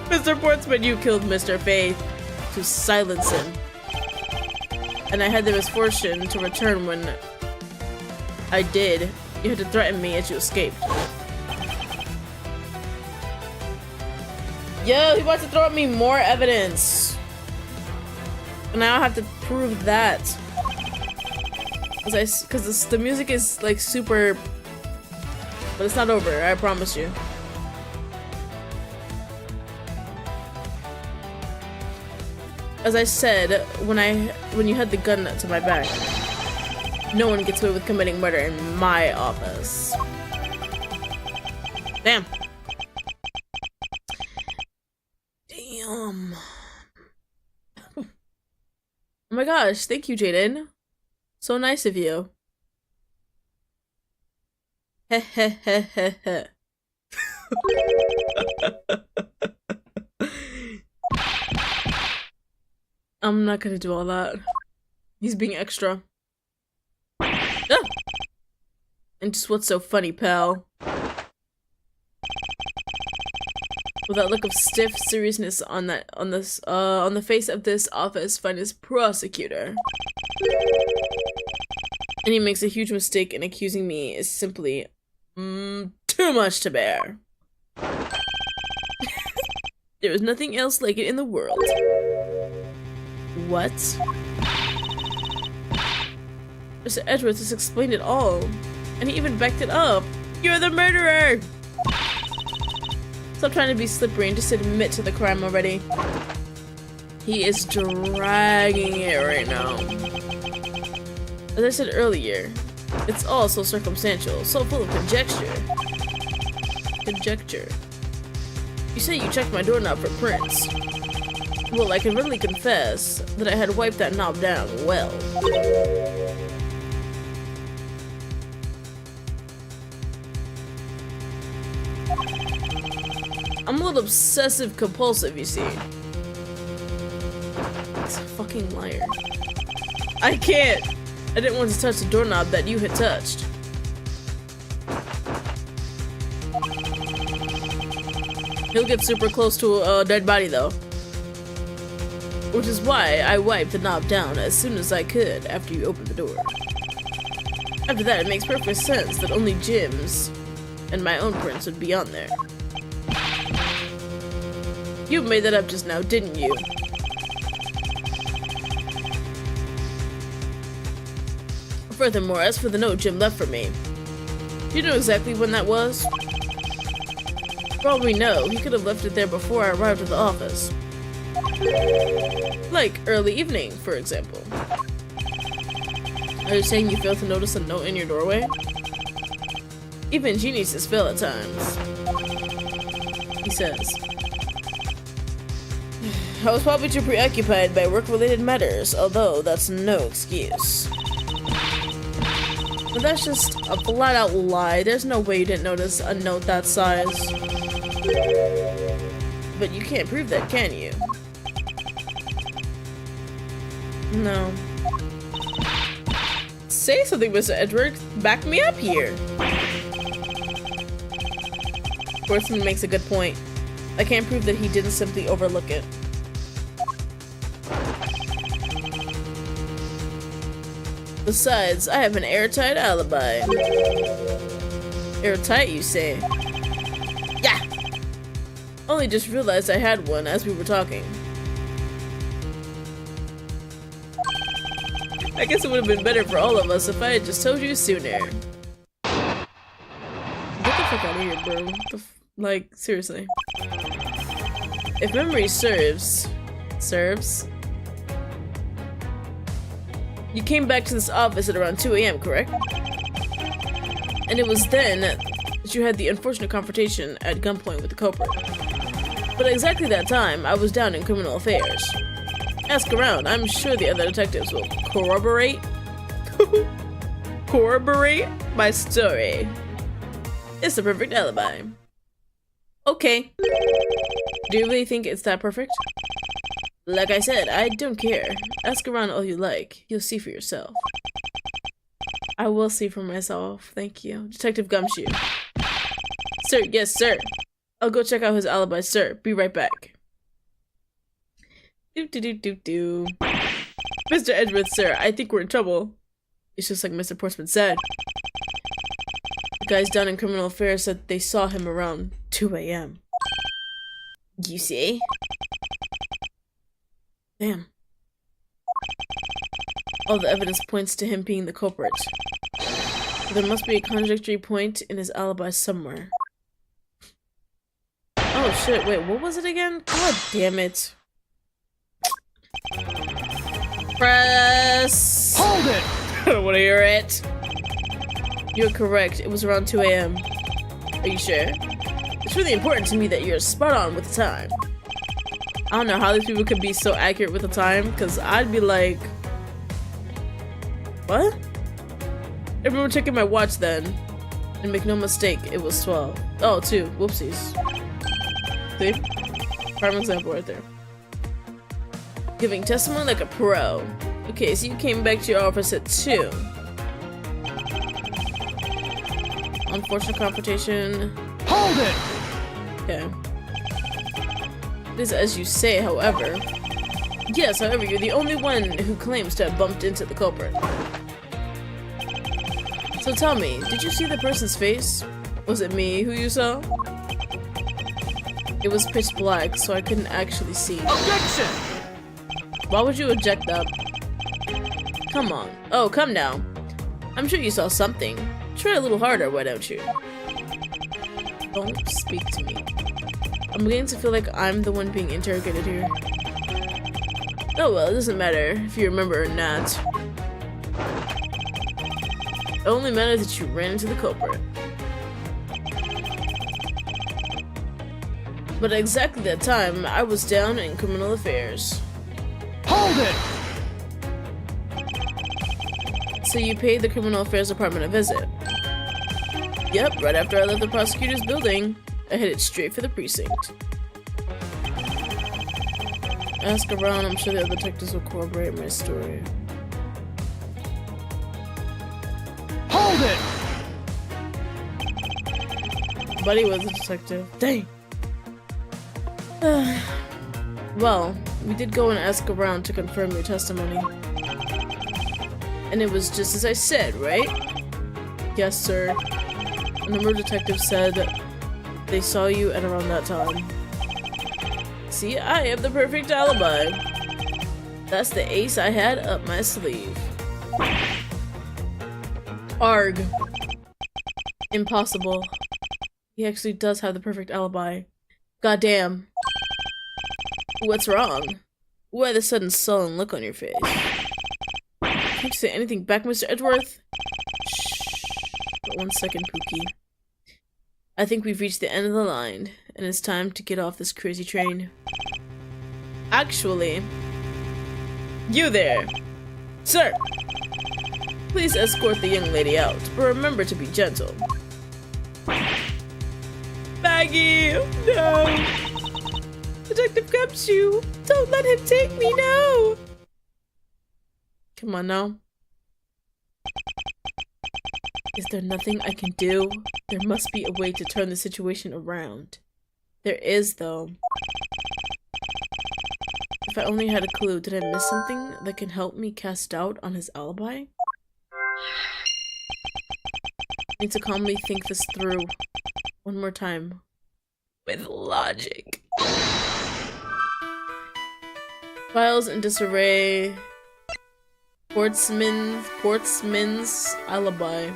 Speaker 1: Mr. Portsman, you killed Mr. Faith to silence him. And I had the misfortune to return when I did. You had to threaten me as you escaped. Yo, he wants to throw at me more evidence. And now I have to prove that. Because the music is like super, but it's not over, I promise you. As I said, when you had the gun to my back, no one gets away with committing murder in my office. Damn. Damn. Oh my gosh, thank you, Jaden. So nice of you. Heh heh heh heh heh. I'm not gonna do all that. He's being extra. Ah! And just what's so funny, pal? With that look of stiff seriousness on the face of this office finest prosecutor. And he makes a huge mistake in accusing me is simply too much to bear. There is nothing else like it in the world. What? Mr. Edwards has explained it all, and he even backed it up. You're the murderer! Stop trying to be slippery and just admit to the crime already. He is dragging it right now. As I said earlier, it's all so circumstantial, so full of conjecture. Conjecture. You say you checked my doorknob for prints. Well, I can readily confess that I had wiped that knob down well. I'm a little obsessive compulsive, you see. He's a fucking liar. I can't! I didn't want to touch the doorknob that you had touched. He'll get super close to a dead body though. Which is why I wiped the knob down as soon as I could after you opened the door. After that, it makes perfect sense that only Jim's and my own prints would be on there. You made that up just now, didn't you? Furthermore, as for the note Jim left for me, do you know exactly when that was? For all we know, he could have left it there before I arrived at the office. Like early evening, for example. Are you saying you failed to notice a note in your doorway? Even geniuses fail at times. He says. I was probably too preoccupied by work-related matters, although that's no excuse. But that's just a flat-out lie. There's no way you didn't notice a note that size. But you can't prove that, can you? No. Say something, Mr. Edwards. Back me up here. Portsman makes a good point. I can't prove that he didn't simply overlook it. Besides, I have an airtight alibi. Airtight, you say? Yeah! Only just realized I had one as we were talking. I guess it would have been better for all of us if I had just told you sooner. Get the fuck out of here, bro. Like, seriously. If memory serves, you came back to this office at around 2 a.m., correct? And it was then that you had the unfortunate confrontation at gunpoint with the culprit. But at exactly that time, I was down in criminal affairs. Ask around, I'm sure the other detectives will corroborate my story. It's the perfect alibi. Okay. Do you really think it's that perfect? Like I said, I don't care. Ask around all you like. You'll see for yourself. I will see for myself. Thank you. Detective Gumshoe. Sir, yes, sir. I'll go check out his alibi, sir. Be right back. Do. Mr. Edgeworth, sir, I think we're in trouble. It's just like Mr. Portsman said. The guys down in criminal affairs said they saw him around 2 a.m. You see? Damn. All the evidence points to him being the culprit. There must be a contradictory point in his alibi somewhere. Oh shit, wait, what was it again? God damn it. Press!
Speaker 2: Hold it!
Speaker 1: I don't want to hear it. You're correct, it was around 2 a.m. Are you sure? It's really important to me that you're spot on with the time. I don't know how these people could be so accurate with the time, because I'd be like... What? I remember checking my watch then. And make no mistake, it was 12. Oh, 2. Whoopsies. See? Prime example right there. Giving testimony like a pro. Okay, so you came back to your office at 2. Unfortunate confrontation.
Speaker 2: Hold it!
Speaker 1: Okay. It is as you say, however. Yes, however, you're the only one who claims to have bumped into the culprit. So tell me, did you see the person's face? Was it me who you saw? It was pitch black, so I couldn't actually see.
Speaker 2: Objection!
Speaker 1: Why would you object that? Come on. Oh, come now. I'm sure you saw something. Try a little harder, why don't you? Don't speak to me. I'm beginning to feel like I'm the one being interrogated here. Oh well, it doesn't matter if you remember or not. It only matters that you ran into the culprit. But at exactly that time, I was down in criminal affairs.
Speaker 2: Hold it!
Speaker 1: So you paid the criminal affairs department a visit? Yep, right after I left the prosecutor's building, I headed straight for the precinct. Ask around, I'm sure the other detectives will corroborate my story.
Speaker 2: Hold it!
Speaker 1: Buddy was a detective. Dang! Well, we did go and ask around to confirm your testimony. And it was just as I said, right? Yes, sir. A number of detectives said they saw you at around that time. See, I have the perfect alibi. That's the ace I had up my sleeve. Arg. Impossible. He actually does have the perfect alibi. Goddamn. What's wrong? Why the sudden sullen look on your face? Can't you say anything back, Mr. Edgeworth? Shh. 1 second, Pookie. I think we've reached the end of the line, and it's time to get off this crazy train. Actually, you there! Sir! Please escort the young lady out, but remember to be gentle. Maggie! No! Detective Gumshoe! Don't let him take me, no! Come on now. Is there nothing I can do? There must be a way to turn the situation around. There is, though. If I only had a clue, did I miss something that can help me cast doubt on his alibi? I need to calmly think this through. One more time. With logic. Files in disarray. Portsman's alibi.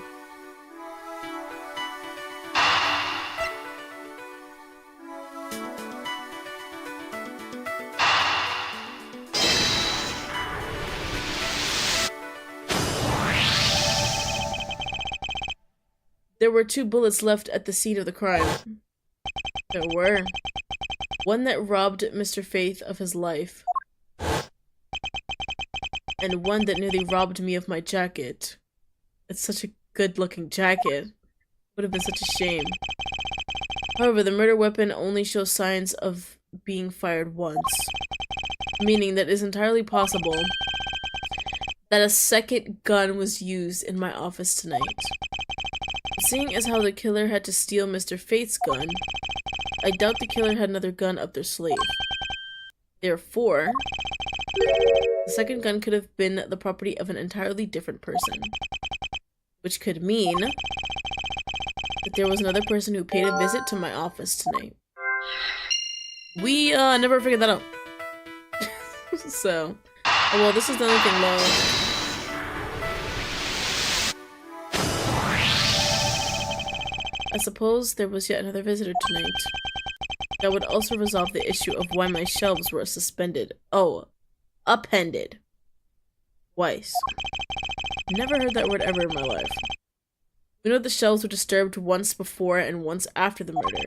Speaker 1: There were 2 bullets left at the scene of the crime. There were. One that robbed Mr. Faith of his life. And one that nearly robbed me of my jacket. It's such a good-looking jacket. Would have been such a shame. However, the murder weapon only shows signs of being fired once. Meaning that it is entirely possible that a second gun was used in my office tonight. Seeing as how the killer had to steal Mr. Faith's gun, I doubt the killer had another gun up their sleeve. Therefore, the second gun could have been the property of an entirely different person. Which could mean that there was another person who paid a visit to my office tonight. We never figured that out. So, oh, well, this is another thing low. I suppose there was yet another visitor tonight. That would also resolve the issue of why my shelves were suspended. Oh, appended. Twice. Never heard that word ever in my life. We know the shelves were disturbed once before and once after the murder.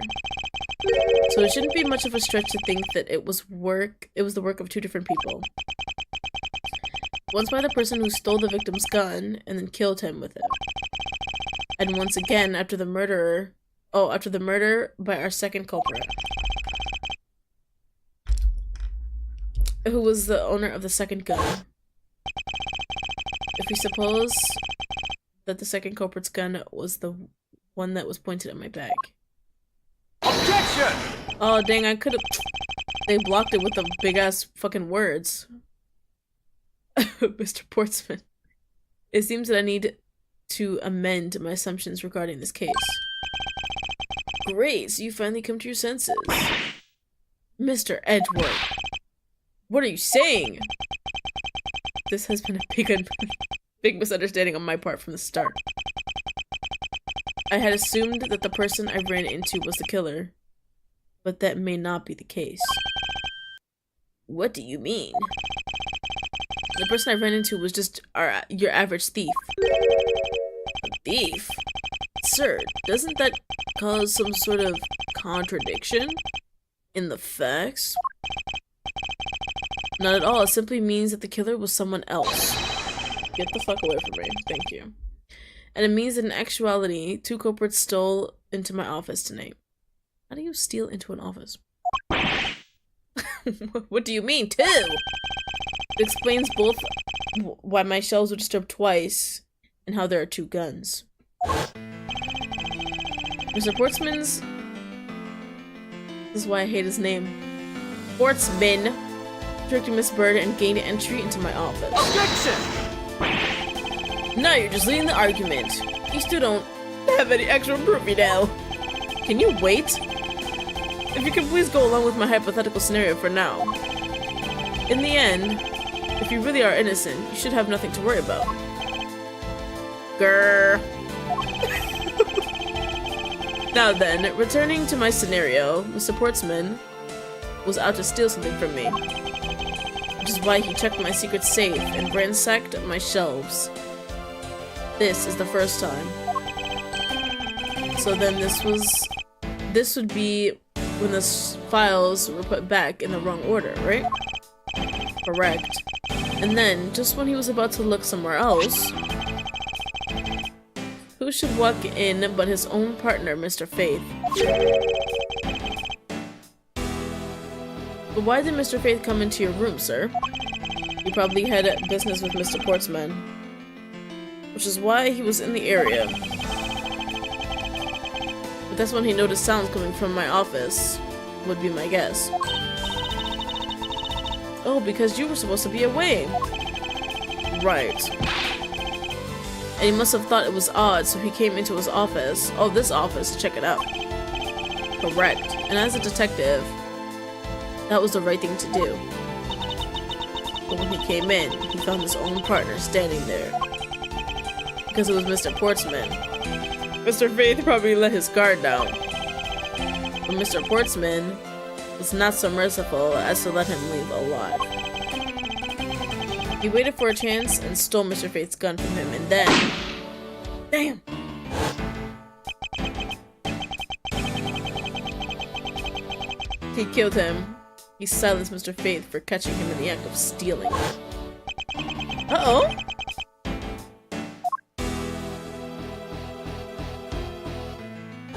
Speaker 1: So it shouldn't be much of a stretch to think that it was the work of 2 different people. Once by the person who stole the victim's gun and then killed him with it. And once again after the murder by our second culprit. Who was the owner of the second gun. If we suppose that the second culprit's gun was the one that was pointed at my back.
Speaker 2: Objection!
Speaker 1: Oh dang, I could've... They blocked it with the big-ass fucking words. Mr. Portsman. It seems that I need to amend my assumptions regarding this case. Great, so you finally come to your senses. Mr. Edward. What are you saying? This has been a big misunderstanding on my part from the start. I had assumed that the person I ran into was the killer, but that may not be the case. What do you mean? The person I ran into was just your average thief. A thief? Sir, doesn't that cause some sort of contradiction in the facts? Not at all. It simply means that the killer was someone else. Get the fuck away from me. Thank you. And it means that in actuality, 2 culprits stole into my office tonight. How do you steal into an office? What do you mean, 2? It explains both why my shelves were disturbed twice and how there are 2 guns. Mr. Portsman's... This is why I hate his name. Portsman tricked Miss Bird and gained entry into my office.
Speaker 2: Objection!
Speaker 1: Now you're just leading the argument. You still don't have any extra proof, you know. Can you wait? If you can please go along with my hypothetical scenario for now. In the end, if you really are innocent, you should have nothing to worry about. Grrr. Now then, returning to my scenario, Mr. Portsman was out to steal something from me. Which is why he checked my secret safe and ransacked my shelves. This is the first time. So then this would be when the files were put back in the wrong order, right? Correct. And then, just when he was about to look somewhere else, who should walk in but his own partner, Mr. Faith? But why did Mr. Faith come into your room, sir? He probably had business with Mr. Portsman, which is why he was in the area. But that's when he noticed sounds coming from my office, would be my guess. Oh, because you were supposed to be away. Right. And he must have thought it was odd, so he came into his office, this office, to check it out. Correct. And as a detective, that was the right thing to do. But when he came in, he found his own partner standing there. Because it was Mr. Portsman. Mr. Faith probably let his guard down. But Mr. Portsman was not so merciful as to let him leave alive. He waited for a chance and stole Mr. Faith's gun from him, and then... Damn! He killed him. He silenced Mr. Faith for catching him in the act of stealing. Uh-oh!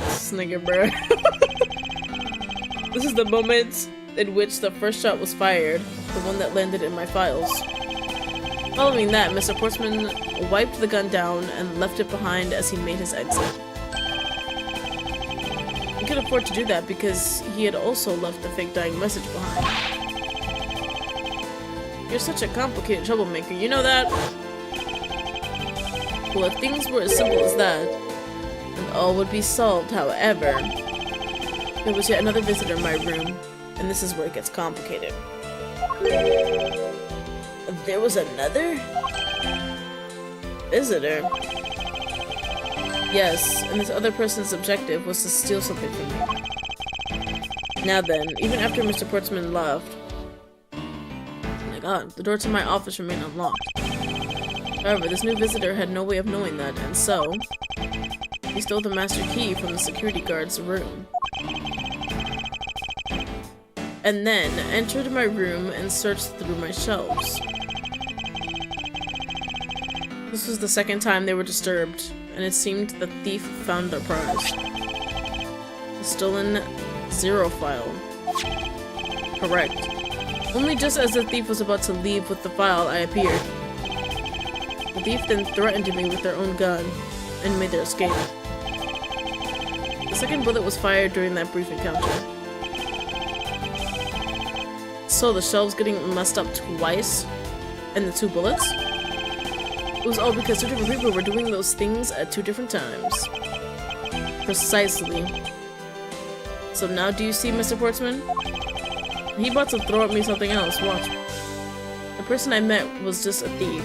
Speaker 1: Snigger, bro. This is the moment in which the first shot was fired, the one that landed in my files. Following that, Mr. Portsman wiped the gun down and left it behind as he made his exit. He could afford to do that because he had also left a fake dying message behind. You're such a complicated troublemaker, you know that? Well, if things were as simple as that, then all would be solved, however. There was yet another visitor in my room, and this is where it gets complicated. There was another visitor? Yes, and this other person's objective was to steal something from me. Now then, even after Mr. Portsman left, oh my god, the door to my office remained unlocked. However, this new visitor had no way of knowing that, and so he stole the master key from the security guard's room. And then entered my room and searched through my shelves. This was the second time they were disturbed, and it seemed the thief found their prize. The stolen 0 file. Correct. Only just as the thief was about to leave with the file, I appeared. The thief then threatened me with their own gun, and made their escape. The second bullet was fired during that brief encounter. So the shelves getting messed up twice, and the 2 bullets? It was all because 2 different people were doing those things at 2 different times. Precisely. So now do you see, Mr. Portsman? He about to throw at me something else, watch. The person I met was just a thief,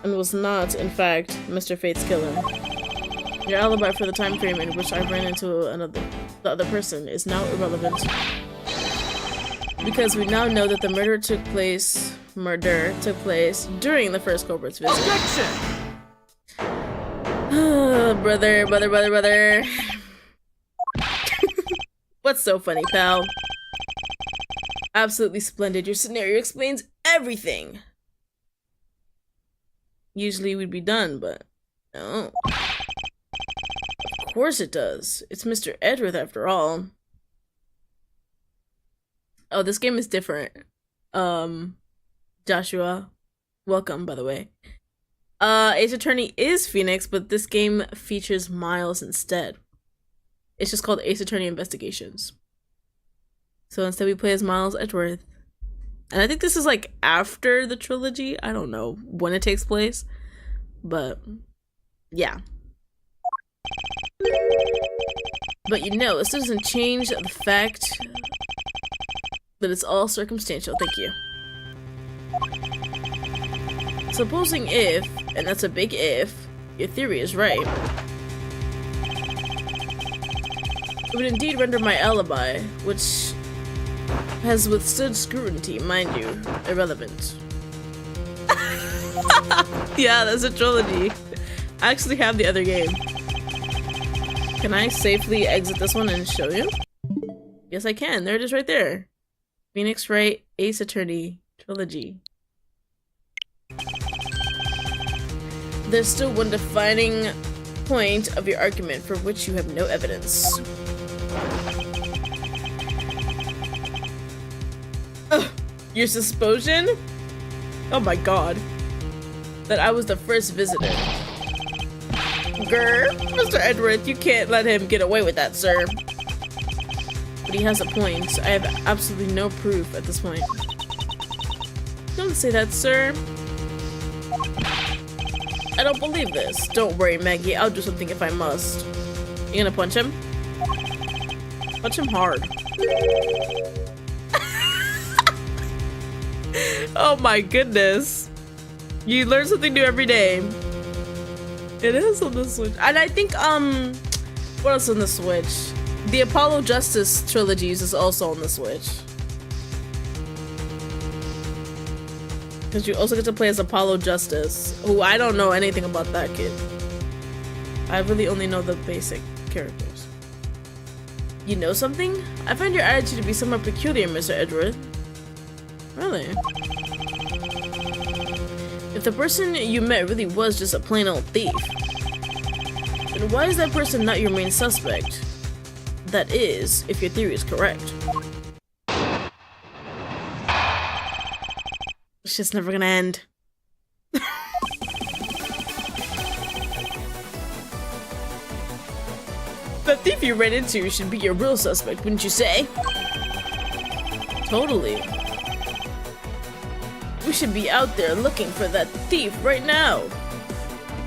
Speaker 1: and was not, in fact, Mr. Fate's killer. Your alibi for the time frame in which I ran into the other person is now irrelevant. Because we now know that the murder took place during the first culprit's visit.
Speaker 2: Objection!
Speaker 1: Brother. What's so funny, pal? Absolutely splendid. Your scenario explains everything. Usually we'd be done, but no. Of course it does. It's Mr. Edgeworth after all. Oh, this game is different. Joshua. Welcome, by the way. Ace Attorney is Phoenix, but this game features Miles instead. It's just called Ace Attorney Investigations. So instead we play as Miles Edgeworth. And I think this is like after the trilogy. I don't know when it takes place. But yeah. But you know, this doesn't change the fact that it's all circumstantial. Thank you. Supposing if, and that's a big if, your theory is right, it would indeed render my alibi, which has withstood scrutiny, mind you, irrelevant. Yeah, that's a trilogy. I actually have the other game. Can I safely exit this one and show you? Yes, I can. There it is right there. Phoenix Wright Ace Attorney trilogy. There's still one defining point of your argument for which you have no evidence. Ugh, your suspicion? Oh my god. That I was the first visitor. Grr, Mr. Edgeworth, you can't let him get away with that, sir. But he has a point. I have absolutely no proof at this point. Don't say that, sir. I don't believe this. Don't worry, Maggie. I'll do something if I must. You gonna punch him? Punch him hard. Oh my goodness. You learn something new every day. It is on the Switch. And I think, what else on the Switch? The Apollo Justice trilogies is also on the Switch. Because you also get to play as Apollo Justice, who I don't know anything about that kid. I really only know the basic characters. You know something? I find your attitude to be somewhat peculiar, Mr. Edgeworth. Really? If the person you met really was just a plain old thief, then why is that person not your main suspect? That is, if your theory is correct. It's just never gonna end. The thief you ran into should be your real suspect, wouldn't you say? Totally. We should be out there looking for that thief right now.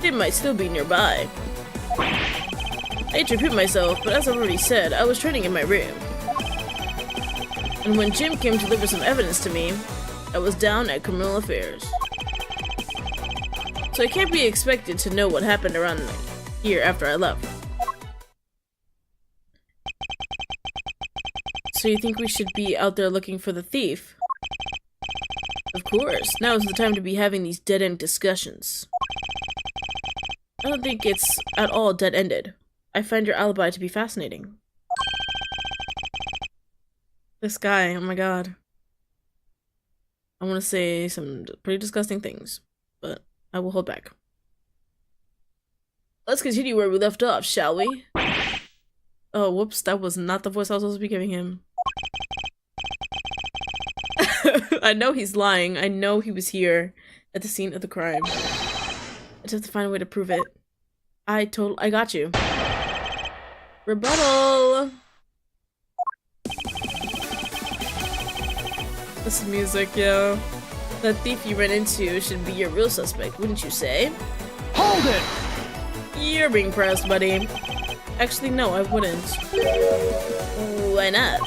Speaker 1: They might still be nearby. I hate to repeat myself, but as I've already said, I was training in my room. And when Jim came to deliver some evidence to me, I was down at criminal affairs. So I can't be expected to know what happened around here after I left. So you think we should be out there looking for the thief? Of course, now is the time to be having these dead-end discussions. I don't think it's at all dead-ended. I find your alibi to be fascinating. This guy, oh my god. I want to say some pretty disgusting things, but I will hold back. Let's continue where we left off, shall we? Oh, whoops, that was not the voice I was supposed to be giving him. I know he's lying. I know he was here at the scene of the crime. I just have to find a way to prove it. I got you. Rebuttal! This is music, yo. The thief you ran into should be your real suspect, wouldn't you say?
Speaker 2: Hold it!
Speaker 1: You're being pressed, buddy. Actually, no, I wouldn't. Why not?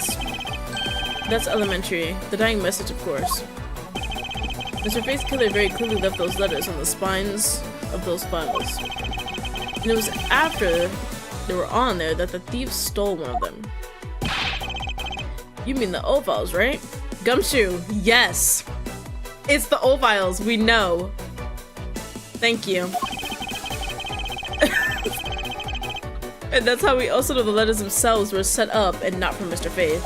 Speaker 1: That's elementary. The dying message, of course. Mr. Faith's killer very clearly left those letters on the spines of those files. And it was after they were on there that the thief stole one of them. You mean the O files, right? Gumshoe, yes! It's the O files, we know. Thank you. And that's how we also know the letters themselves were set up and not from Mr. Faith.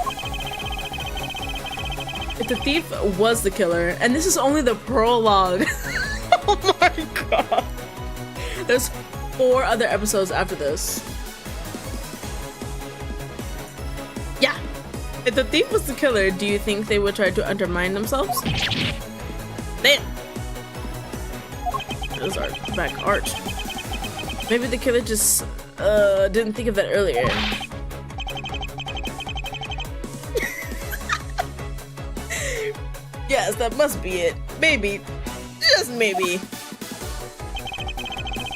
Speaker 1: If the thief was the killer, and this is only the prologue. Oh my god. There's 4 other episodes after this. Yeah. If the thief was the killer, do you think they would try to undermine themselves? Damn. Those are back arched. Maybe the killer just didn't think of that earlier. Yes, that must be it. Maybe. Just maybe.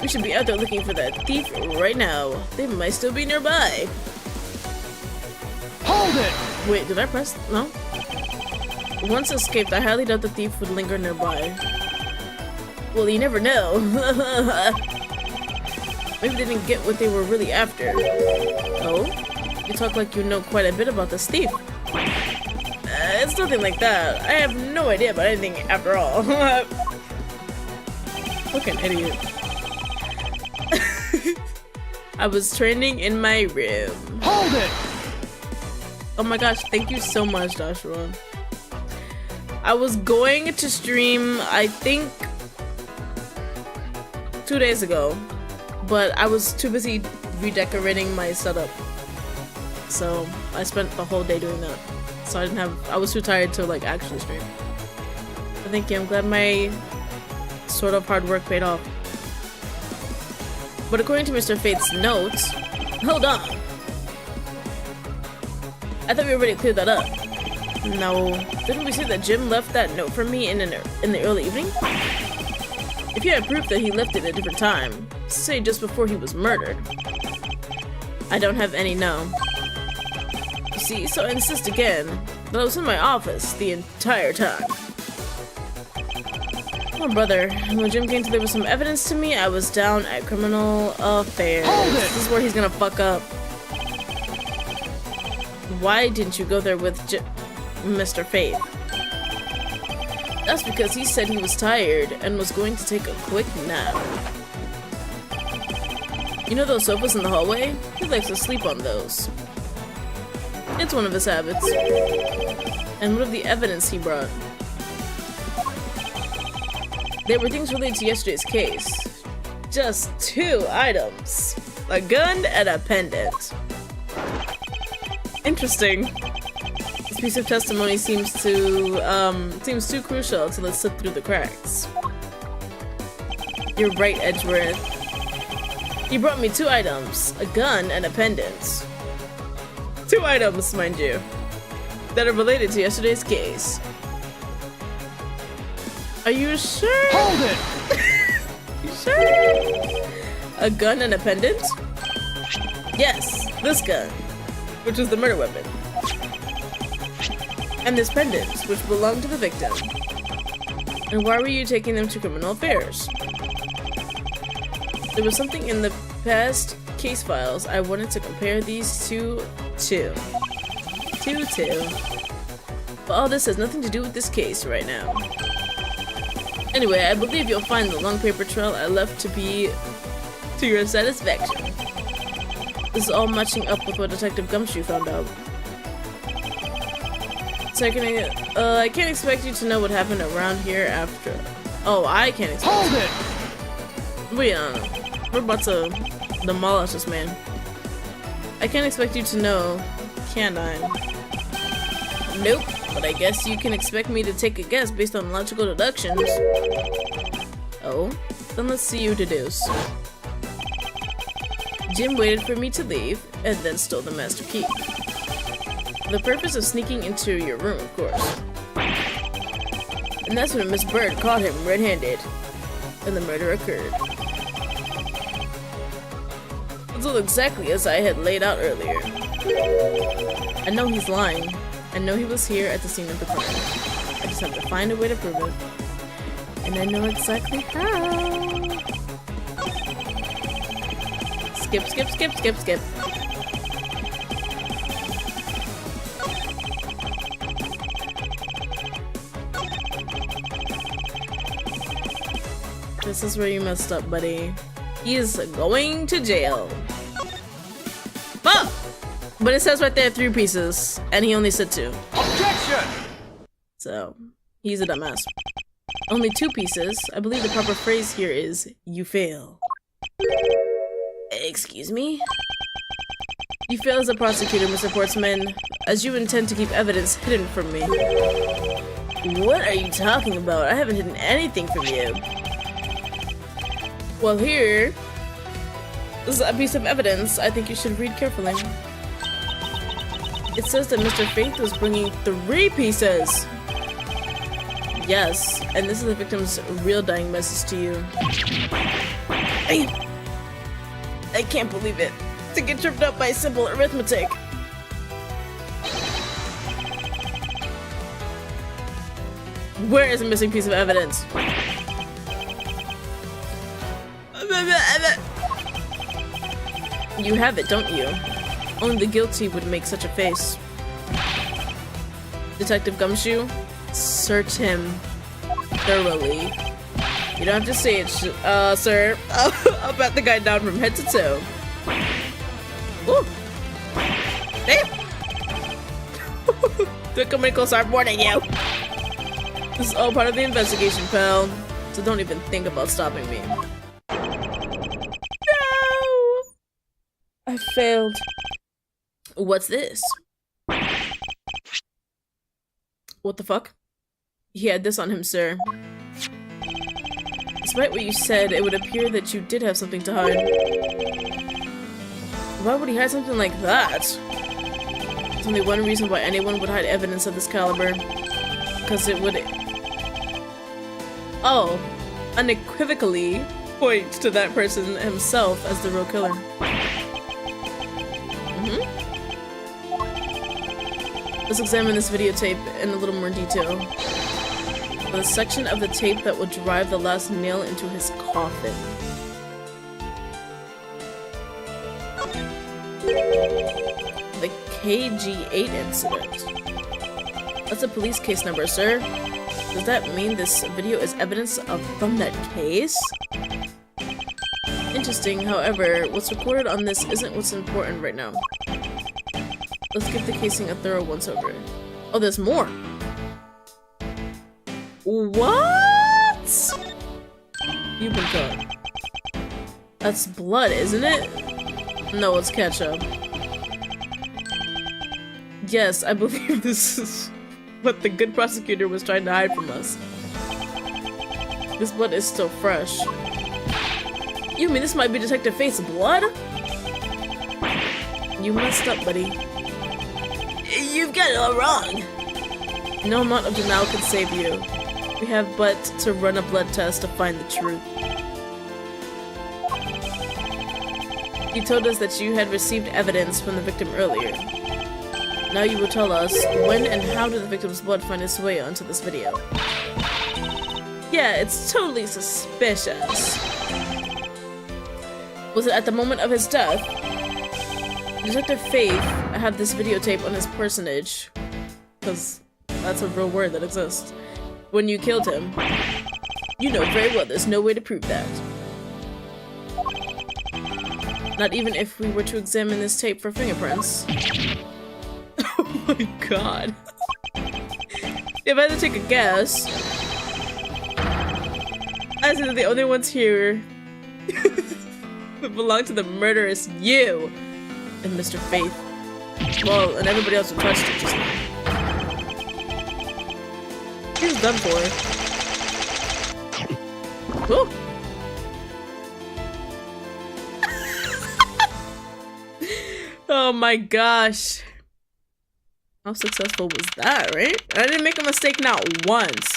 Speaker 1: We should be out there looking for that thief right now. They might still be nearby.
Speaker 2: Hold it!
Speaker 1: Wait, did I press? No? Once escaped, I highly doubt the thief would linger nearby. Well, you never know. Maybe they didn't get what they were really after. Oh? You talk like you know quite a bit about this thief. It's nothing like that. I have no idea about anything after all. Fucking idiot. I was training in my room.
Speaker 2: Hold it!
Speaker 1: Oh my gosh, thank you so much, Joshua. I was going to stream, I think, 2 days ago, but I was too busy redecorating my setup. So I spent the whole day doing that. So I was too tired to like actually stream. But thank you, I'm glad my sort of hard work paid off. But according to Mr. Faith's notes, hold on. I thought we already cleared that up. No, didn't we say that Jim left that note for me in the early evening? If you had proof that he left it at a different time, say just before he was murdered. I don't have any, no. You see, so I insist again that I was in my office the entire time. Oh, brother, when Jim came to deliver some evidence to me, I was down at criminal affairs. This is where he's gonna fuck up. Why didn't you go there with Mr. Faith? That's because he said he was tired and was going to take a quick nap. You know those sofas in the hallway? He likes to sleep on those. It's one of his habits. And what of the evidence he brought? There were things related to yesterday's case. Just 2 items. A gun and a pendant. Interesting. This piece of testimony seems too crucial to let slip through the cracks. You're right, Edgeworth. You brought me 2 items, a gun and a pendant. 2 items, mind you, that are related to yesterday's case. Are you sure?
Speaker 2: Hold it!
Speaker 1: You sure? A gun and a pendant? Yes, this gun, which was the murder weapon. And this pendant, which belonged to the victim. And why were you taking them to criminal affairs? There was something in the past case files I wanted to compare these two to. But all this has nothing to do with this case right now. Anyway, I believe you'll find the long paper trail I left to be to your satisfaction. This is all matching up with what Detective Gumshoe found out. Second, I can't expect you to know what happened around here after. Oh, I can't expect.
Speaker 2: Hold it!
Speaker 1: We're about to demolish this man. I can't expect you to know, can I? Nope, but I guess you can expect me to take a guess based on logical deductions. Oh, then let's see you deduce. Jim waited for me to leave, and then stole the master key. For the purpose of sneaking into your room, of course. And that's when Miss Bird caught him red-handed, and the murder occurred. It's all exactly as I had laid out earlier. I know he's lying. I know he was here at the scene of the crime. I just have to find a way to prove it. And I know exactly how. Skip, skip, skip, skip, skip. This is where you messed up, buddy. He is going to jail. Oh! But it says right there 3 pieces, and he only said 2.
Speaker 2: Objection!
Speaker 1: So, he's a dumbass. Only 2 pieces. I believe the proper phrase here is, you fail. Excuse me? You fail as a prosecutor, Mr. Portsman, as you intend to keep evidence hidden from me. What are you talking about? I haven't hidden anything from you. Well, here is a piece of evidence I think you should read carefully. It says that Mr. Faith was bringing 3 pieces. Yes, and this is the victim's real dying message to you. I can't believe it. To get tripped up by simple arithmetic. Where is the missing piece of evidence? You have it, don't you? Only the guilty would make such a face. Detective Gumshoe, search him thoroughly. You don't have to say it, sir. I'll pat the guy down from head to toe. Ooh. Damn! Don't come any closer, I'm warning you! This is all part of the investigation, pal. So don't even think about stopping me. No! I failed. What's this? What the fuck? He had this on him, sir. Despite what you said, it would appear that you did have something to hide. Why would he hide something like that? There's only one reason why anyone would hide evidence of this caliber. Because it would... Oh, unequivocally point to that person himself as the real killer. Let's examine this videotape in a little more detail. The section of the tape that will drive the last nail into his coffin. The KG8 incident. That's a police case number, sir. Does that mean this video is evidence from that case? Interesting, however, what's recorded on this isn't what's important right now. Let's give the casing a thorough once-over. Oh, there's more! What? You've been cut. That's blood, isn't it? No, it's ketchup. Yes, I believe this is what the good prosecutor was trying to hide from us. This blood is still fresh. You mean this might be Detective Faith's blood? You messed up, buddy. You've got it all wrong. No amount of denial can save you. We have but to run a blood test to find the truth. You told us that you had received evidence from the victim earlier. Now you will tell us when and how did the victim's blood find its way onto this video. Yeah, it's totally suspicious. Was it at the moment of his death? Detective Faith had this videotape on his personage, because that's a real word that exists. When you killed him, you know very well there's no way to prove that. Not even if we were to examine this tape for fingerprints. Oh my god. If I had to take a guess, I'd say that the only ones here that belong to the murder is you and Mr. Faith. Well, and everybody else who touched it just now. He's done for. Woo! Oh my gosh. How successful was that, right? I didn't make a mistake not once.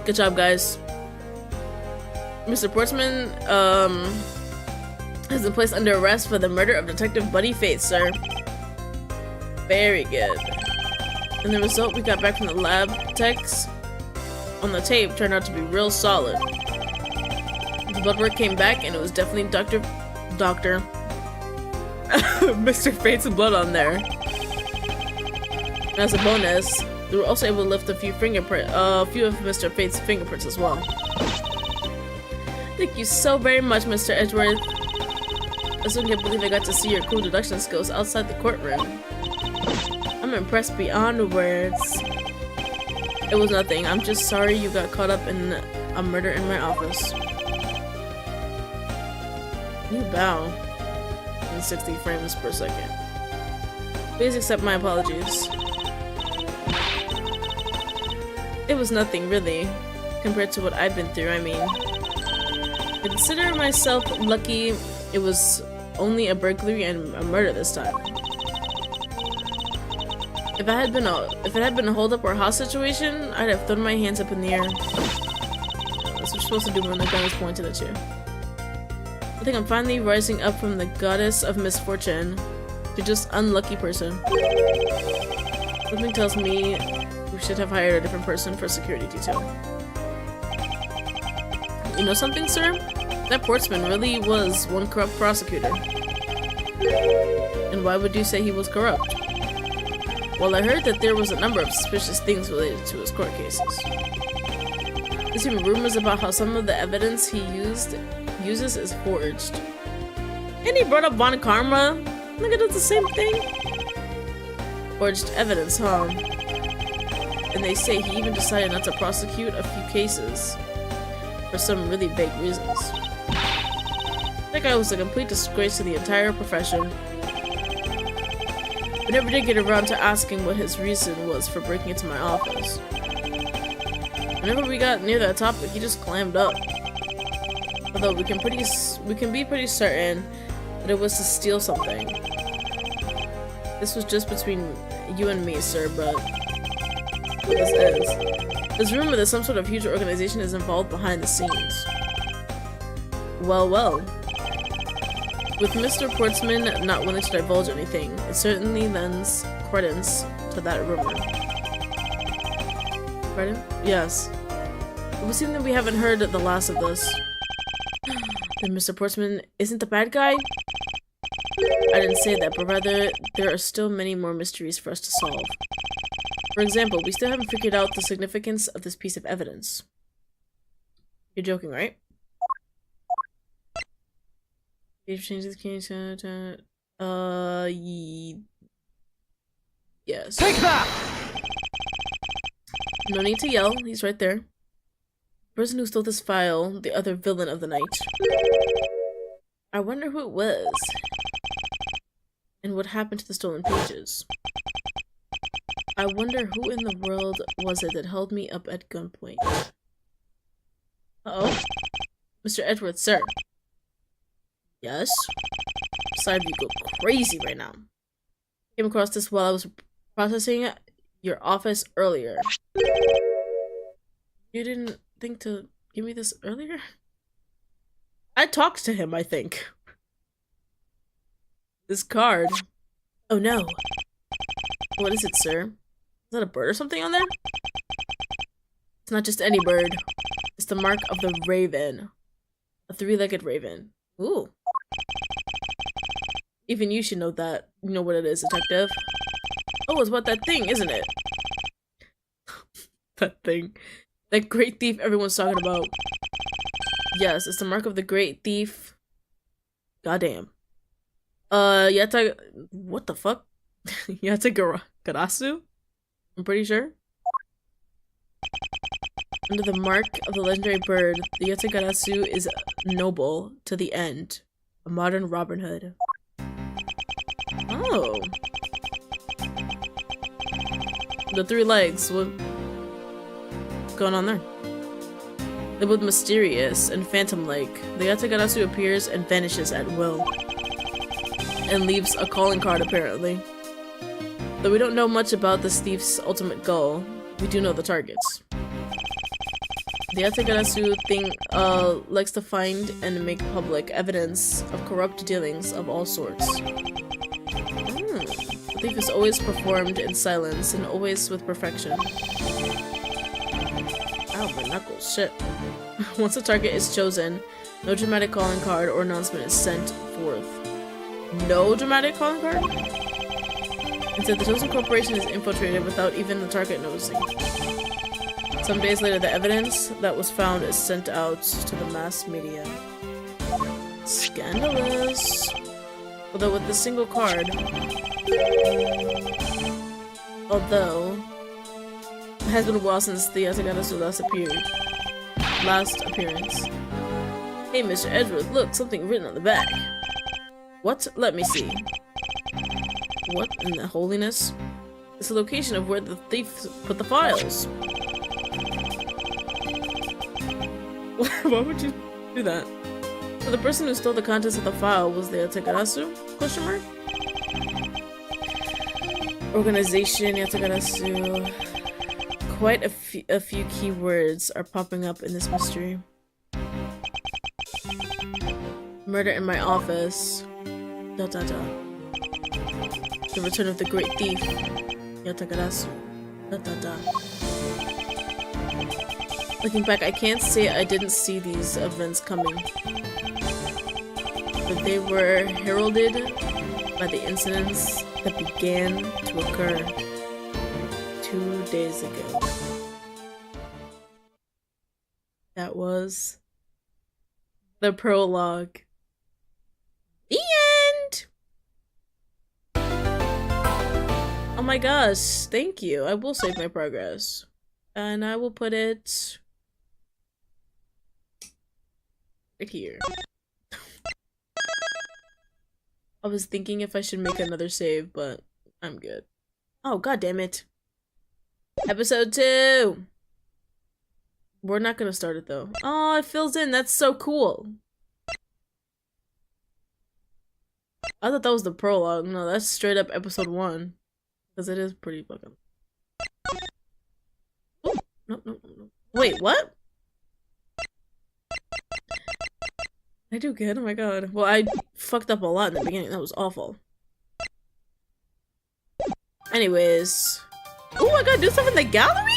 Speaker 1: Good job, guys. Mr. Portsman, has been placed under arrest for the murder of Detective Buddy Faith, sir. Very good. And the result we got back from the lab techs on the tape turned out to be real solid. The blood work came back and it was definitely Dr. Mr. Faith's blood on there. And as a bonus, we were also able to lift a few of Mr. Faith's fingerprints as well. Thank you so very much, Mr. Edgeworth. I still can't believe I got to see your cool deduction skills outside the courtroom. I'm impressed beyond words. It was nothing. I'm just sorry you got caught up in a murder in my office. You bow in 60 frames per second. Please accept my apologies. It was nothing, really, compared to what I've been through. I mean, I consider myself lucky it was only a burglary and a murder this time. If it had been a hold-up or a hostage situation, I'd have thrown my hands up in the air. That's what you're supposed to do when the gun is pointed at you. I think I'm finally rising up from the goddess of misfortune to just unlucky person. Something tells me we should have hired a different person for security detail. You know something, sir? That Portsman really was one corrupt prosecutor. And why would you say he was corrupt? Well, I heard that there was a number of suspicious things related to his court cases. There's even rumors about how some of the evidence he uses is forged. And he brought up Von Karma. Look at it, the same thing. Forged evidence, huh? And they say he even decided not to prosecute a few cases for some really vague reasons. That guy was a complete disgrace to the entire profession. I never did get around to asking what his reason was for breaking into my office. Whenever we got near that topic, he just clammed up. Although we can be pretty certain that it was to steal something. This was just between you and me, sir, but this is. There's rumor that some sort of huge organization is involved behind the scenes. Well, well. With Mr. Portsman not willing to divulge anything, it certainly lends credence to that rumor. Pardon? Yes. It would seem that we haven't heard the last of this. Then Mr. Portsman isn't the bad guy? I didn't say that, but rather, there are still many more mysteries for us to solve. For example, we still haven't figured out the significance of this piece of evidence. You're joking, right? If changes can yes.
Speaker 2: Take that!
Speaker 1: No need to yell, he's right there. The person who stole this file, the other villain of the night. I wonder who it was. And what happened to the stolen pages. I wonder who in the world was it that held me up at gunpoint. Uh-oh. Mr. Edwards, sir. Yes? Side view go crazy right now. Came across this while I was processing your office earlier. You didn't think to give me this earlier? I talked to him, I think. This card. Oh no. What is it, sir? Is that a bird or something on there? It's not just any bird. It's the mark of the raven. A three-legged raven. Ooh. Even you should know that. You know what it is, detective. Oh, it's about that thing, isn't it? That thing. That great thief everyone's talking about. Yes, it's the mark of the great thief. Goddamn. Yata... What the fuck? Yatagarasu? I'm pretty sure. Under the mark of the legendary bird, the Yatagarasu is noble to the end. A modern Robin Hood. Oh. The three legs. What's going on there? They're both mysterious and phantom-like. The Yatagarasu appears and vanishes at will. And leaves a calling card, apparently. Though we don't know much about this thief's ultimate goal, we do know the targets. The Yatagarasu thing likes to find and make public evidence of corrupt dealings of all sorts. The thief is always performed in silence and always with perfection. Ow, my knuckles, shit. Once a target is chosen, no dramatic calling card or announcement is sent forth. No dramatic calling card? Instead, the chosen corporation is infiltrated without even the target noticing. Some days later, the evidence that was found is sent out to the mass media. Scandalous. Although with this single card... Although... It has been a while since the Yatagarasu last appearance. Hey, Mr. Edwards, look, something written on the back. What? Let me see. What in the holiness? It's the location of where the thief put the files. Why would you do that? So the person who stole the contents of the file was the Yatagarasu? Question mark? Organization, Yatagarasu. Quite a few keywords are popping up in this mystery. Murder in my office. ... The return of the great thief. Yatagarasu. ... Looking back, I can't say I didn't see these events coming. But they were heralded by the incidents that began to occur 2 days ago. That was the prologue. The end! Oh my gosh, thank you. I will save my progress. And I will put it right here. I was thinking if I should make another save, but I'm good. Oh, god damn it. Episode 2! We're not gonna start it though. Oh, it fills in. That's so cool. I thought that was the prologue. No, that's straight up episode 1. Because it is pretty fucking... Oh, no. Wait, what? I do good? Oh my god. Well, I fucked up a lot in the beginning. That was awful. Anyways. Oh, I gotta do stuff in the gallery?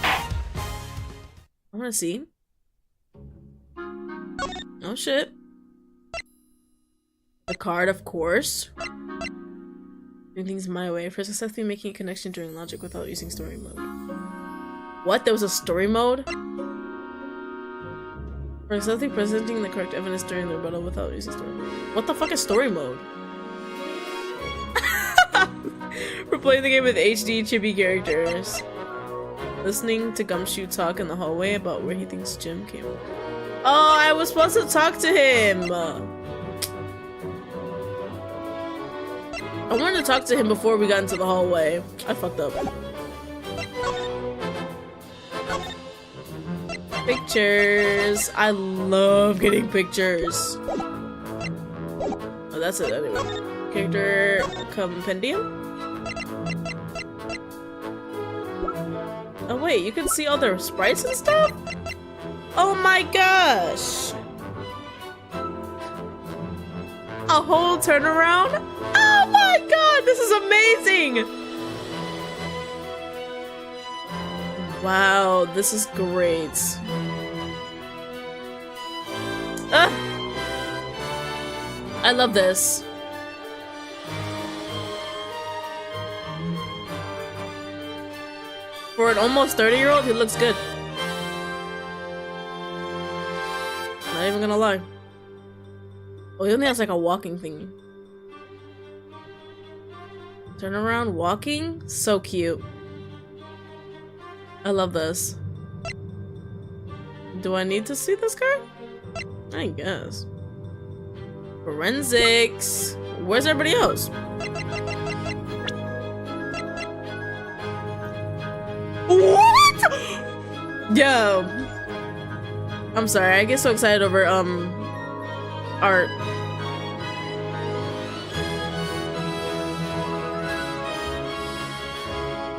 Speaker 1: I wanna see. Oh shit. The card, of course. Doing things my way. For successfully making a connection during logic without using story mode. What? There was a story mode? For something presenting the correct evidence during the rebuttal without using story mode. What the fuck is story mode? We're playing the game with HD chibi characters. Listening to Gumshoe talk in the hallway about where he thinks Jim came from. Oh, I was supposed to talk to him! I wanted to talk to him before we got into the hallway. I fucked up. Pictures. I love getting pictures. Oh, that's it anyway. Character compendium? Oh wait, you can see all their sprites and stuff? Oh my gosh! A whole turnaround? Oh my god, this is amazing! Wow, this is great. I love this. For an almost 30-year-old, he looks good. Not even gonna lie. Oh, he only has like a walking thingy. Turn around, walking? So cute. I love this. Do I need to see this guy? I guess. Forensics. Where's everybody else? What? Yo. I'm sorry, I get so excited over art.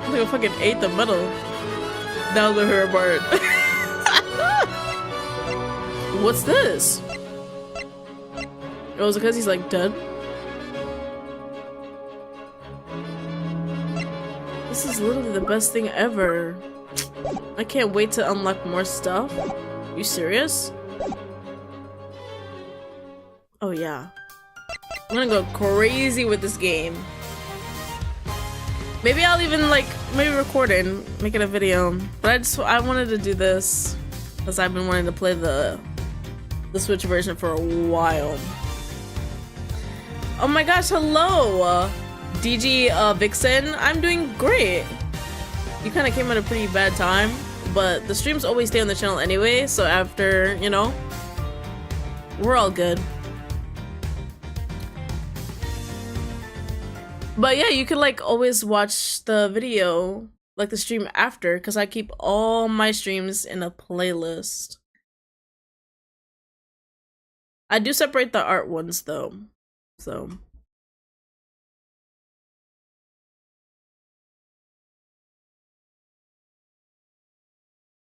Speaker 1: I think I fucking ate the metal. That was her part. What's this? Oh, is it because he's like dead? This is literally the best thing ever. I can't wait to unlock more stuff. You serious? Oh yeah. I'm gonna go crazy with this game. Maybe I'll even like maybe record it and make it a video. But I wanted to do this because I've been wanting to play the Switch version for a while. Oh my gosh, hello! DG Vixen, I'm doing great. You kind of came at a pretty bad time, but the streams always stay on the channel anyway, so after, you know, we're all good. But yeah, you could like always watch the video, like the stream after, because I keep all my streams in a playlist. I do separate the art ones though, so.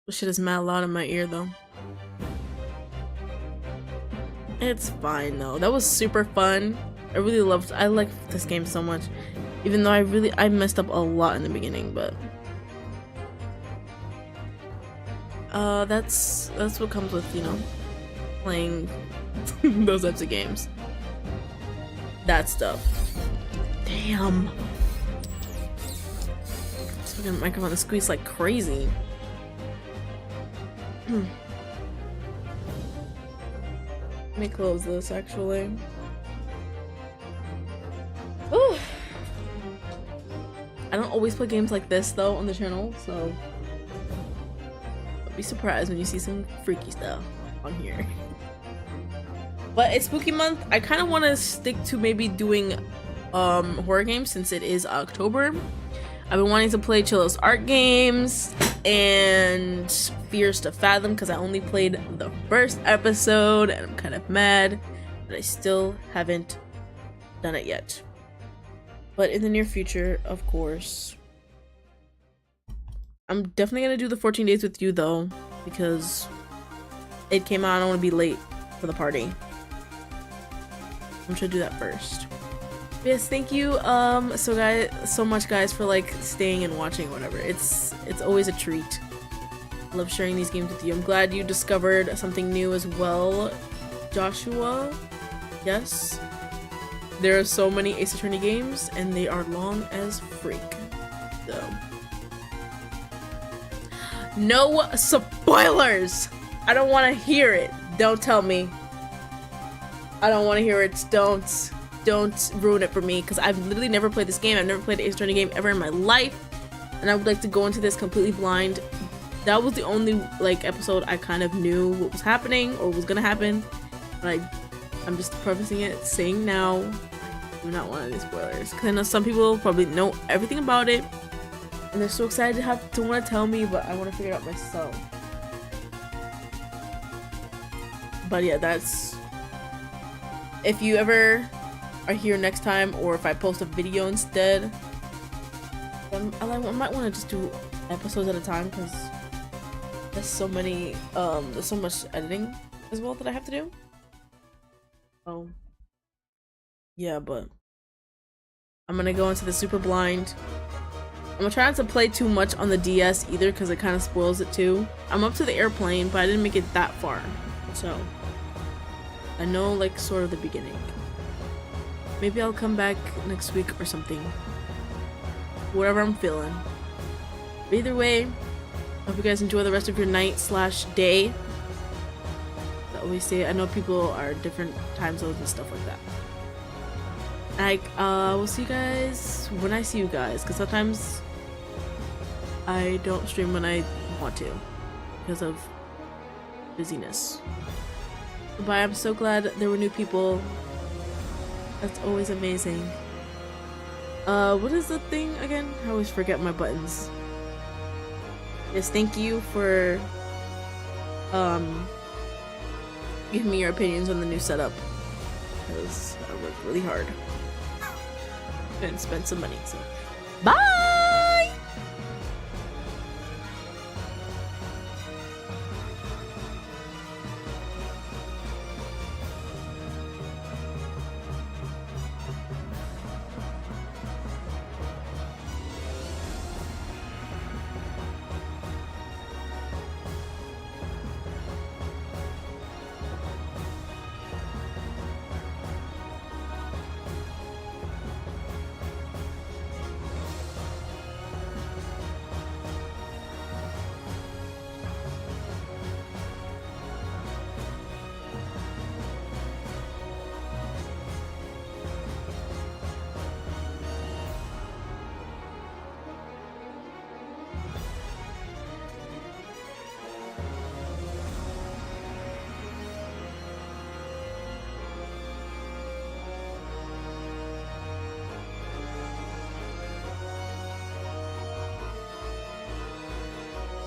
Speaker 1: This shit is mad loud in my ear though. It's fine though. That was super fun. I like this game so much. Even though I messed up a lot in the beginning, but that's what comes with, you know, playing those types of games. That stuff. Damn. This fucking microphone is squeezed like crazy. Let me close this actually. Ooh. I don't always play games like this though on the channel, so don't be surprised when you see some freaky stuff on here. But it's spooky month. I kind of want to stick to maybe doing horror games since it is October. I've been wanting to play Chillo's art games and Fears to Fathom because I only played the first episode and I'm kind of mad that I still haven't done it yet. But in the near future, of course. I'm definitely gonna do the 14 days with you though, because it came out. I don't want to be late for the party. I'm trying to do that first. Yes, thank you so much guys for like staying and watching or whatever. It's always a treat. I love sharing these games with you. I'm glad you discovered something new as well, Joshua. Yes. There are so many Ace Attorney games and they are long as freak. So no spoilers. I don't want to hear it. Don't tell me. I don't want to hear it. Don't ruin it for me, because I've literally never played this game. I've never played an Ace Attorney game ever in my life, and I would like to go into this completely blind. That was the only like episode I kind of knew what was happening or was gonna happen, but I'm just prefacing it, saying now, I do not want any spoilers, because I know some people probably know everything about it, and they're so excited to want to tell me, but I want to figure it out myself. But yeah, that's, if you ever are here next time, or if I post a video instead, then I might want to just do episodes at a time, because there's so many, there's so much editing as well that I have to do. Oh, yeah, but I'm gonna go into the super blind. I'm gonna try not to play too much on the DS either, because it kind of spoils it too. I'm up to the airplane, but I didn't make it that far, so I know like sort of the beginning. Maybe I'll come back next week or something, whatever I'm feeling. But either way, I hope you guys enjoy the rest of your night/day. I always say, I know people are different time zones and stuff like that. I will see you guys when I see you guys, because sometimes I don't stream when I want to because of busyness. But I'm so glad there were new people. That's always amazing. What is the thing again? I always forget my buttons. Yes, thank you for giving me your opinions on the new setup, because I worked really hard and spent some money, so bye.